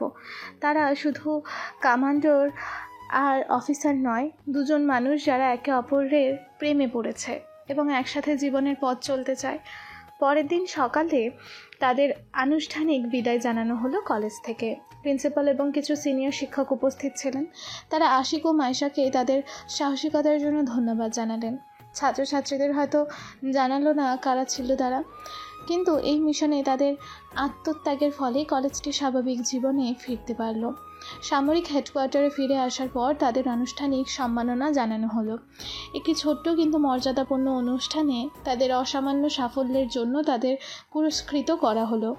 তারা শুধু কমান্ডোর আর অফিসার নয়, দুজন মানুষ যারা একে অপরের প্রেমে পড়েছে এবং একসাথে জীবনের পথ চলতে চায়। পরের দিন সকালে তাদের আনুষ্ঠানিক বিদায় জানানো হলো কলেজ থেকে। প্রিন্সিপাল এবং কিছু সিনিয়র শিক্ষক উপস্থিত ছিলেন। তারা আশিক ও মাইশাকে তাদের সাহসিকতার জন্য ধন্যবাদ জানালেন। ছাত্রছাত্রীদের হয়তো জানালো না কারা ছিল তারা, কিন্তু এই মিশনে তাদের আত্মত্যাগের ফলে কলেজটি স্বাভাবিক জীবনে ফিরতে পারল। সামরিক হেডকোয়ার্টারে ফিরে আসার পর তাদের আনুষ্ঠানিক সম্মাননা জানানো হলো। একটি ছোট্ট কিন্তু মর্যাদাপূর্ণ অনুষ্ঠানে তাদের অসামান্য সাফল্যের জন্য তাদের পুরস্কৃত করা হলো।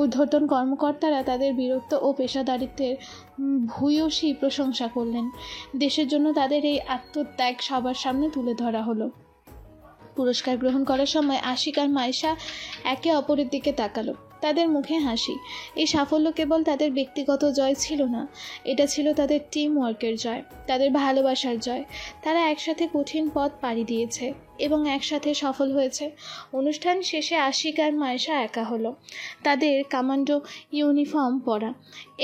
ঊর্ধ্বতন কর্মকর্তারা তাদের বীরত্ব ও পেশাদারিত্বের ভূয়সী প্রশংসা করলেন। দেশের জন্য তাদের এই আত্মত্যাগ সবার সামনে তুলে ধরা হলো। পুরস্কার গ্রহণ করার সময় আশিক আর মাইশা একে অপরের দিকে তাকালো। তাদের মুখে হাসি। এই সাফল্য কেবল তাদের ব্যক্তিগত জয় ছিল না, এটা ছিল তাদের টিম ওয়ার্কের জয়, তাদের ভালোবাসার জয়। তারা একসাথে কঠিন পথ পাড়ি দিয়েছে এবং একসাথে সফল হয়েছে। অনুষ্ঠান শেষে আশিক আর মাইশা একা হলো। তাদের কমান্ডো ইউনিফর্ম পরা।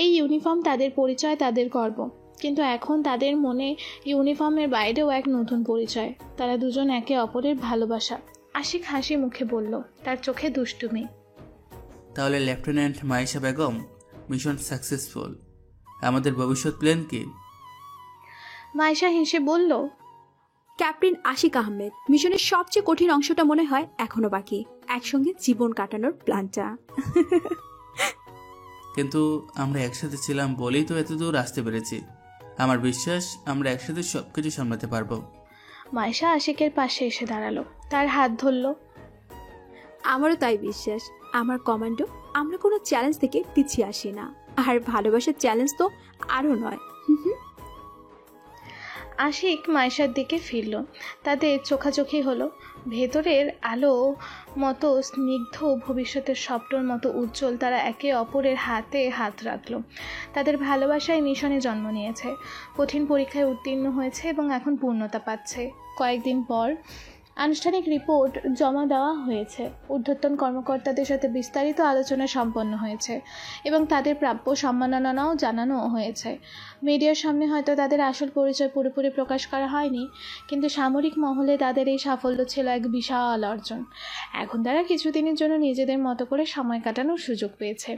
এই ইউনিফর্ম তাদের পরিচয়, তাদের গর্ব। কিন্তু এখন তাদের মনে ইউনিফর্মের বাইরেও এক নতুন পরিচয়। তারা দুজন একে অপরের ভালোবাসা। আশিক হাসি মুখে বলল, তার চোখে দুষ্টুমি। তাহলে lieutenant Maisha Begum, mission successful. আমাদের ভবিষ্যৎ প্ল্যান কি? মাইশা হেসে বলল, ক্যাপ্টেন আশিক আহমেদ, মিশনের সবচেয়ে কঠিন অংশটা মনে হয় এখনো বাকি, একসঙ্গে জীবন কাটানোর প্ল্যানটা। কিন্তু আমরা একসাথে ছিলাম বলেই তো এতদূর আসতে পেরেছি। আমার বিশ্বাস আমরা একসাথে সবকিছু সামলাতে পারবো। মাইশা আশিকের পাশে এসে দাঁড়ালো, তার হাত ধরল। আমারও তাই বিশ্বাস। আমার কমান্ডো, আমরা কোনো চ্যালেঞ্জ থেকে পিছিয়ে আসি না, আর ভালোবাসার চ্যালেঞ্জ তো আরও নয়। আশিক মাইশার দিকে ফিরল। তাদের চোখাচোখি হলো। ভেতরের আলো মতো স্নিগ্ধ, ভবিষ্যতের স্বপ্নর মতো উজ্জ্বল। তারা একে অপরের হাতে হাত রাখল। তাদের ভালোবাসায় মিশনে জন্ম নিয়েছে, কঠিন পরীক্ষায় উত্তীর্ণ হয়েছে এবং এখন পূর্ণতা পাচ্ছে। কয়েকদিন পর আনুষ্ঠানিক রিপোর্ট জমা দেওয়া হয়েছে। ঊর্ধ্বতন কর্মকর্তাদের সাথে বিস্তারিত আলোচনা সম্পন্ন হয়েছে এবং তাদের প্রাপ্য সম্মাননাও জানানো হয়েছে। মিডিয়ার সামনে হয়তো তাদের আসল পরিচয় পুরোপুরি প্রকাশ করা হয়নি, কিন্তু সামরিক মহলে তাদের এই সাফল্য ছিল এক বিশাল অর্জন। এখন তারা কিছুদিনের জন্য নিজেদের মতো করে সময় কাটানোর সুযোগ পেয়েছে।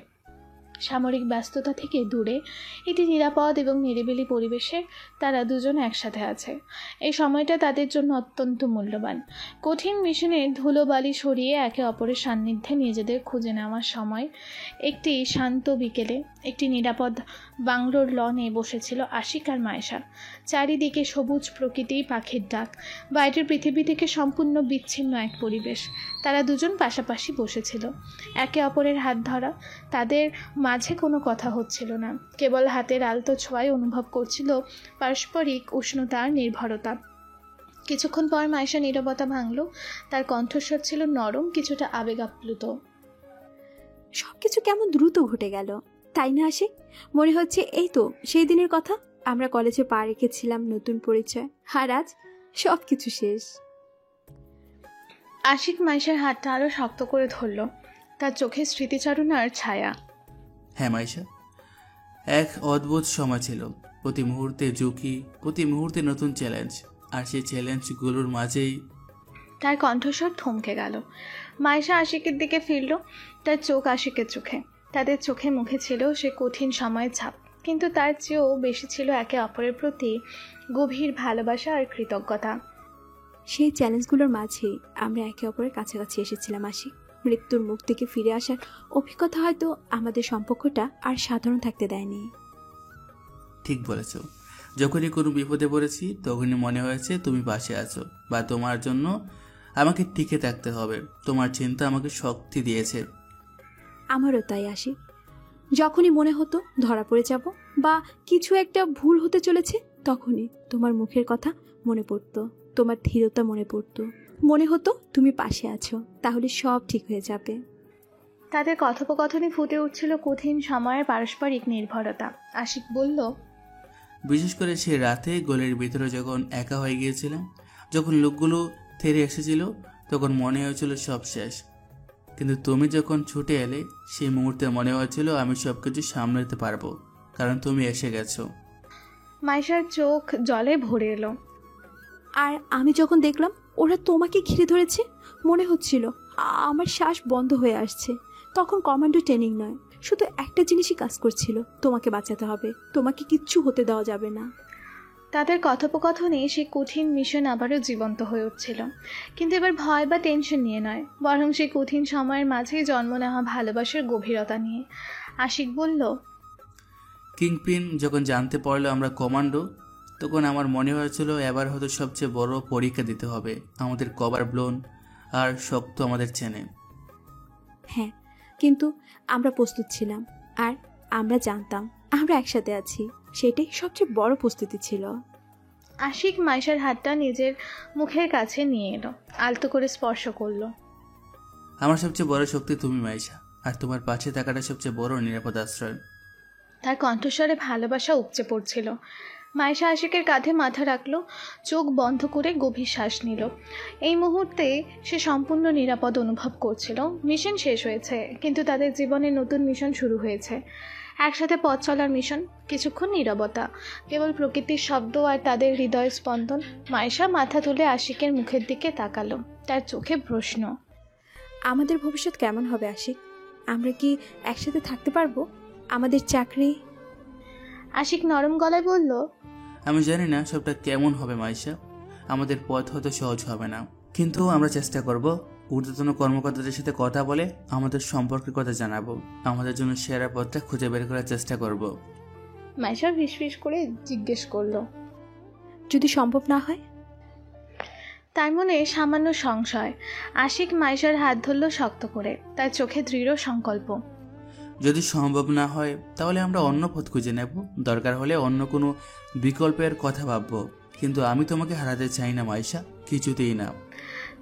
সামরিক ব্যস্ততা থেকে দূরে একটি নিরাপদ এবং নিরিবিলি পরিবেশে তারা দুজন একসাথে আছে। এই সময়টা তাদের জন্য অত্যন্ত মূল্যবান। কঠিন মিশনের ধুলোবালি সরিয়ে একে অপরের সান্নিধ্যে নিজেদের খুঁজে নেওয়ার সময়। একটি শান্ত বিকেলে একটি নিরাপদ বাংলোর লনে বসেছিল আশিক আর মাইশা। চারিদিকে সবুজ প্রকৃতি, পাখির ডাক, বাইরের পৃথিবী থেকে সম্পূর্ণ বিচ্ছিন্ন এক পরিবেশ। তারা দুজন পাশাপাশি বসেছিল, একে অপরের হাত ধরা। তাদের মাঝে কোনো কথা হচ্ছিল না, কেবল হাতের আলতো ছোঁয়ায় অনুভব করছিল পারস্পরিক উষ্ণতা আর নির্ভরতা। কিছুক্ষণ পর মাইশা নীরবতা ভাঙল। তার কণ্ঠস্বর ছিল নরম, কিছুটা আবেগ আপ্লুত। সবকিছু কেমন দ্রুত ঘটে গেল, তাই না আশিক? মনে হচ্ছে এই তো সেই দিনের কথা, আমরা কলেজে পা রেখেছিলাম, নতুন পরিচয়, আর আজ সবকিছু শেষ। আশিক মাইশার হাতটা আরো শক্ত করে ধরল, তার চোখে স্মৃতিচারণার ছায়া। হ্যাঁ মাইশা, এক অদ্ভুত সময় ছিল। প্রতি মুহূর্তে ঝুঁকি, প্রতি মুহূর্তে নতুন চ্যালেঞ্জ, আর সেই চ্যালেঞ্জগুলোর মাঝেই তার কণ্ঠস্বর থমকে গেল। মাইশা আশিকের দিকে ফিরল, তার চোখ আশিকের চোখে। তাদের চোখে মুখে ছিল সে কঠিন সময়ের ছাপ, কিন্তু তার চেয়েও বেশি ছিল একে অপরের প্রতি গভীর ভালোবাসা আর কৃতজ্ঞতা। সেই চ্যালেঞ্জগুলোর মাঝেই আমরা একে অপরের কাছাকাছি এসেছিলাম আশিক। মৃত্যুর মুখ থেকে ফিরে আসার অভিজ্ঞতা হয়তো আমাদের সম্পর্কটা আর সাধারণ থাকতে দেয়নি। ঠিক বলেছ। যখনই কোনো বিপদে পড়েছি তখনই মনে হয়েছে তুমি পাশে আছো, বা তোমার জন্য আমাকে টিকে থাকতে হবে। তোমার চিন্তা আমাকে শক্তি দিয়েছে। আমারও তাই আশিক। যখনই মনে হতো ধরা পড়ে যাব বা কিছু একটা ভুল হতে চলেছে, তখনই তোমার মুখের কথা মনে পড়তো, তোমার ধীরতা মনে পড়তো, মনে হতো তুমি পাশে আছো, তাহলে সব ঠিক হয়ে যাবে। তাদের কথোপকথনে ফুটে উঠছিল কঠিন সময়ের পারস্পরিক নির্ভরতা। আশিক বলল, বিশেষ করে সে রাতে গোলের ভিতরে যখন একা হয়ে গিয়েছিলাম, যখন লোকগুলো থেরে এসেছিল, তখন মনে হয়েছিল সব শেষ। কিন্তু তুমি যখন ছুটে এলে, সেই মুহূর্তে মনে হয়েছিল আমি সবকিছু সামলাতে পারবো, কারণ তুমি এসে গেছো। মাইশার চোখ জলে ভরে এলো। আর আমি যখন দেখলাম ওরা তোমাকে ঘিরে ধরেছে, মনে হচ্ছিল আমার শ্বাস বন্ধ হয়ে আসছে। তখন কমান্ডো ট্রেনিং নয়, শুধু একটা জিনিসই কাজ করছিল, তোমাকে বাঁচাতে হবে, তোমাকে কিচ্ছু হতে দেওয়া যাবে না। তাদের কথোপকথনে সেই কঠিন মিশন আবারও জীবন্ত হয়ে উঠছিল, কিন্তু এবার ভয় বা টেনশন নিয়ে নয়, বরং সেই কঠিন সময়ের মাঝেই জন্ম নেওয়া ভালোবাসার গভীরতা নিয়ে। আশিক বলল, কিংপিন যখন জানতে পারলো আমরা কমান্ডো, তখন আমার মনে হয়েছিল এবার হয়তো সবচেয়ে বড় পরীক্ষা দিতে হবে। আমাদের কভার ব্লোন আর শক্ত আমাদের চেনে। হ্যাঁ, কিন্তু আমরা প্রস্তুত ছিলাম, আর আমরা জানতাম আমরা একসাথে আছি, সেটাই সবচেয়ে বড় প্রস্তুতি ছিল। আশিক মাইশার হাতটা নিজের মুখের কাছে নিয়ে এলো, আলতো করে স্পর্শ করলো। আমার সবচেয়ে বড় শক্তি তুমি মাইশা, আর তোমার পাশে থাকাটা সবচেয়ে বড় নিরাপদ আশ্রয়। তার কণ্ঠস্বরে ভালোবাসা উপচে পড়ছিল। মাইশা আশিকের কাঁধে মাথা রাখলো, চোখ বন্ধ করে গভীর শ্বাস নিল। এই মুহূর্তে সে সম্পূর্ণ নিরাপদ অনুভব করছিল। মিশন শেষ হয়েছে, কিন্তু তাদের জীবনে নতুন মিশন শুরু হয়েছে। একসাথে পথ চলার মিশন। কিছুক্ষণ নীরবতা, কেবল প্রকৃতির শব্দ আর তাদের হৃদয় স্পন্দন। মাইশা মাথা তুলে আশিকের মুখের দিকে তাকালো, তার চোখে প্রশ্ন। আমাদের ভবিষ্যৎ কেমন হবে আশিক? আমরা কি একসাথে থাকতে পারবো? আমাদের চাকরি? আশিক নরম গলায় বলল, আমি জানি না সবটা কেমন হবে মাইশা, আমাদের পথ হয়তো সহজ হবে না, কিন্তু আমরা চেষ্টা করব। ঊর্ধ্বতন কর্মকর্তাদের সাথে কথা বলে আমাদের সম্পর্কের কথা জানাবো, আমাদের জন্য সেরা পথটা খুঁজে বের করার চেষ্টা করব। মাইশা ফিসফিস করে জিজ্ঞেস করলো, যদি সম্ভব না হয়? তার মনে সামান্য সংশয়। আশিক মাইশার হাত ধরল শক্ত করে, তার চোখে দৃঢ় সংকল্প। যদি সম্ভব না হয় তাহলে আমরা অন্য পথ খুঁজে নেব, দরকার হলে অন্য কোনো বিকল্পের কথা ভাববো, কিন্তু আমি তোমাকে হারাতে চাই না মাইশা, কিছুতেই না।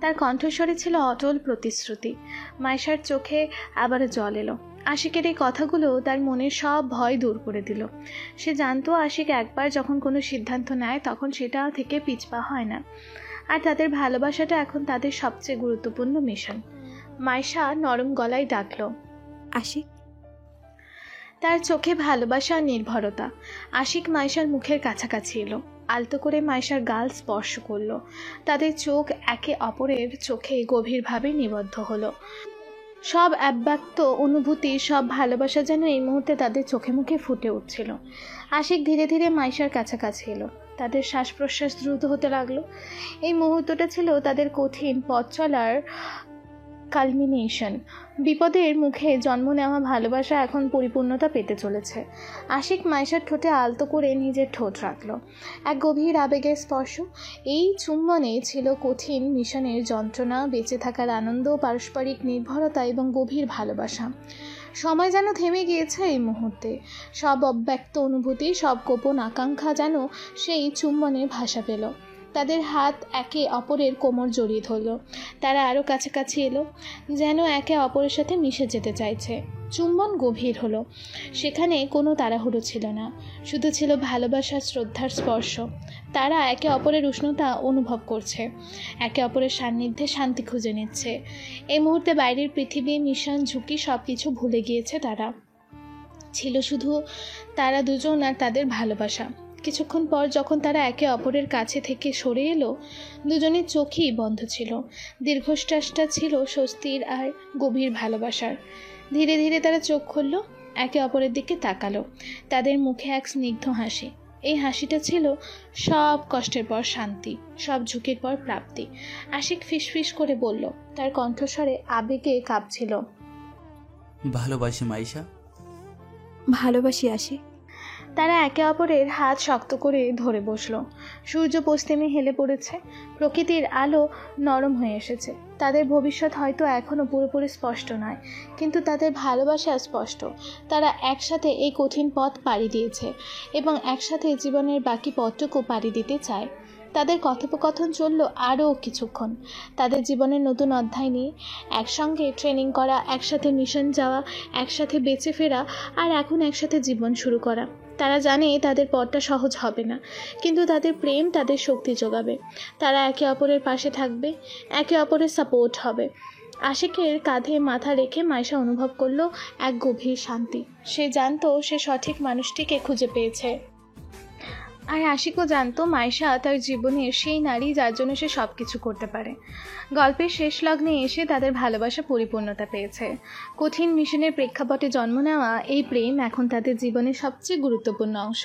তার কণ্ঠস্বরে ছিল অটল প্রতিশ্রুতি। মাইশার চোখে আবার জল এলো। আশিকের এই কথাগুলো তার মনের সব ভয় দূর করে দিল। সে জানতো আশিক একবার যখন কোনো সিদ্ধান্ত নেয় তখন সেটা থেকে পিছপা হয় না, আর তাদের ভালোবাসাটা এখন তাদের সবচেয়ে গুরুত্বপূর্ণ মিশন। মাইশা নরম গলায় ডাকল, আশিক। তার চোখে ভালোবাসা আর নির্ভরতা। আশিক মাইশার মুখের কাছাকাছি এলো, আলতো করে মাইশার গাল স্পর্শ করলো। তাদের চোখ একে অপরের চোখে গভীরভাবে নিবদ্ধ হলো। সব অব্যক্ত অনুভূতি, সব ভালোবাসা যেন এই মুহূর্তে তাদের চোখে মুখে ফুটে উঠছিল। আশিক ধীরে ধীরে মাইশার কাছাকাছি এলো, তাদের শ্বাস প্রশ্বাস দ্রুত হতে লাগলো। এই মুহূর্তটা ছিল তাদের কঠিন পথ চলার কালমিনেশন। বিপদের মুখে জন্ম নেওয়া ভালোবাসা এখন পরিপূর্ণতা পেতে চলেছে। আশিক মাইশার ঠোঁটে আলতো করে নিজের ঠোঁট রাখল, এক গভীর আবেগের স্পর্শ। এই চুম্বনে ছিল কঠিন মিশনের যন্ত্রণা, বেঁচে থাকার আনন্দ, পারস্পরিক নির্ভরতা এবং গভীর ভালোবাসা। সময় যেন থেমে গিয়েছে এই মুহূর্তে। সব অব্যক্ত অনুভূতি, সব গোপন আকাঙ্ক্ষা যেন সেই চুম্বনে ভাষা পেল। তাদের হাত একে অপরের কোমর জড়িয়ে ধরল। তারা আরও কাছাকাছি এলো, যেন একে অপরের সাথে মিশে যেতে চাইছে। চুম্বন গভীর হলো। সেখানে কোনো তাড়াহুড়ো ছিল না, শুধু ছিল ভালোবাসা, শ্রদ্ধার স্পর্শ। তারা একে অপরের উষ্ণতা অনুভব করছে, একে অপরের সান্নিধ্যে শান্তি খুঁজে নিচ্ছে। এই মুহূর্তে বাইরের পৃথিবী, মিশন, ঝুঁকি সব কিছু ভুলে গিয়েছে তারা। ছিল শুধু তারা দুজন আর তাদের ভালোবাসা। কিছুক্ষণ পর যখন তারা একে অপরের কাছে থেকে সরে এলো, দুজনের চোখই বন্ধ ছিল। দীর্ঘশ্বাসটা ছিল স্বস্তির আর গভীর ভালোবাসার। ধীরে ধীরে তারা চোখ খুলল, একে অপরের দিকে তাকালো। তাদের মুখে এক স্নিগ্ধ হাসি। এই হাসিটা ছিল সব কষ্টের পর শান্তি, সব ঝুঁকির পর প্রাপ্তি। আশিক ফিসফিস করে বলল, তার কণ্ঠস্বরে আবেগে কাঁপছিল, ভালোবাসি মাইশা। ভালোবাসি আশিক। তারা একে অপরের হাত শক্ত করে ধরে বসলো। সূর্য পশ্চিমে হেলে পড়েছে, প্রকৃতির আলো নরম হয়ে এসেছে। তাদের ভবিষ্যৎ হয়তো এখনও পুরোপুরি স্পষ্ট নয়, কিন্তু তাদের ভালোবাসা স্পষ্ট। তারা একসাথে এই কঠিন পথ পাড়ি দিয়েছে এবং একসাথে জীবনের বাকি পথটুকু পাড়ি দিতে চায়। তাদের কথোপকথন চলল আরও কিছুক্ষণ, তাদের জীবনের নতুন অধ্যায় নিয়ে। একসঙ্গে ট্রেনিং করা, একসাথে মিশন যাওয়া, একসাথে বেঁচে ফেরা, আর এখন একসাথে জীবন শুরু করা। তারা জানে তাদের পথটা সহজ হবে না, কিন্তু তাদের প্রেম তাদের শক্তি যোগাবে। তারা একে অপরের পাশে থাকবে, একে অপরের সাপোর্ট হবে। আশিকের কাঁধে মাথা রেখে মাইশা অনুভব করলো এক গভীর শান্তি। সে জানতো সে সঠিক মানুষটিকে খুঁজে পেয়েছে। আর আশিকও জানতো মাইশা তার জীবনের সেই নারী যার জন্য সে সব কিছু করতে পারে। গল্পের শেষ লগ্নে এসে তাদের ভালোবাসা পরিপূর্ণতা পেয়েছে। কঠিন মিশনের প্রেক্ষাপটে জন্ম নেওয়া এই প্রেম এখন তাদের জীবনের সবচেয়ে গুরুত্বপূর্ণ অংশ।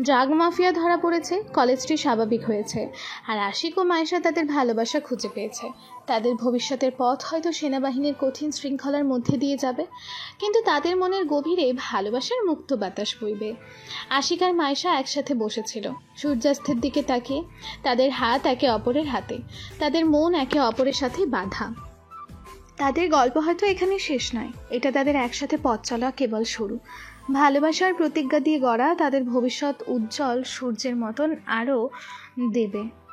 ড্রাগ মাফিয়া ধরা পড়েছে, কলেজটি স্বাভাবিক হয়েছে, আর আশিক ও মাইশা তাদের ভালোবাসা খুঁজে পেয়েছে। তাদের ভবিষ্যতের পথ হয়তো সেনাবাহিনীর কঠিন শৃঙ্খলার মধ্যে দিয়ে যাবে, কিন্তু তাদের মনের গভীরে ভালোবাসার মুক্ত বাতাস বইবে। আশিক আর মাইশা একসাথে বসেছিল সূর্যাস্তের দিকে তাকিয়ে, তাদের হাত একে অপরের হাতে, তাদের মন একে অপরের সাথে বাঁধা। তাদের গল্প হয়তো এখানে শেষ নয়, এটা তাদের একসাথে পথ চলা কেবল শুরু। ভালোবাসার প্রতিজ্ঞা দিয়ে গড়া তাদের ভবিষ্যৎ উজ্জ্বল সূর্যের মতন আরও দেবে।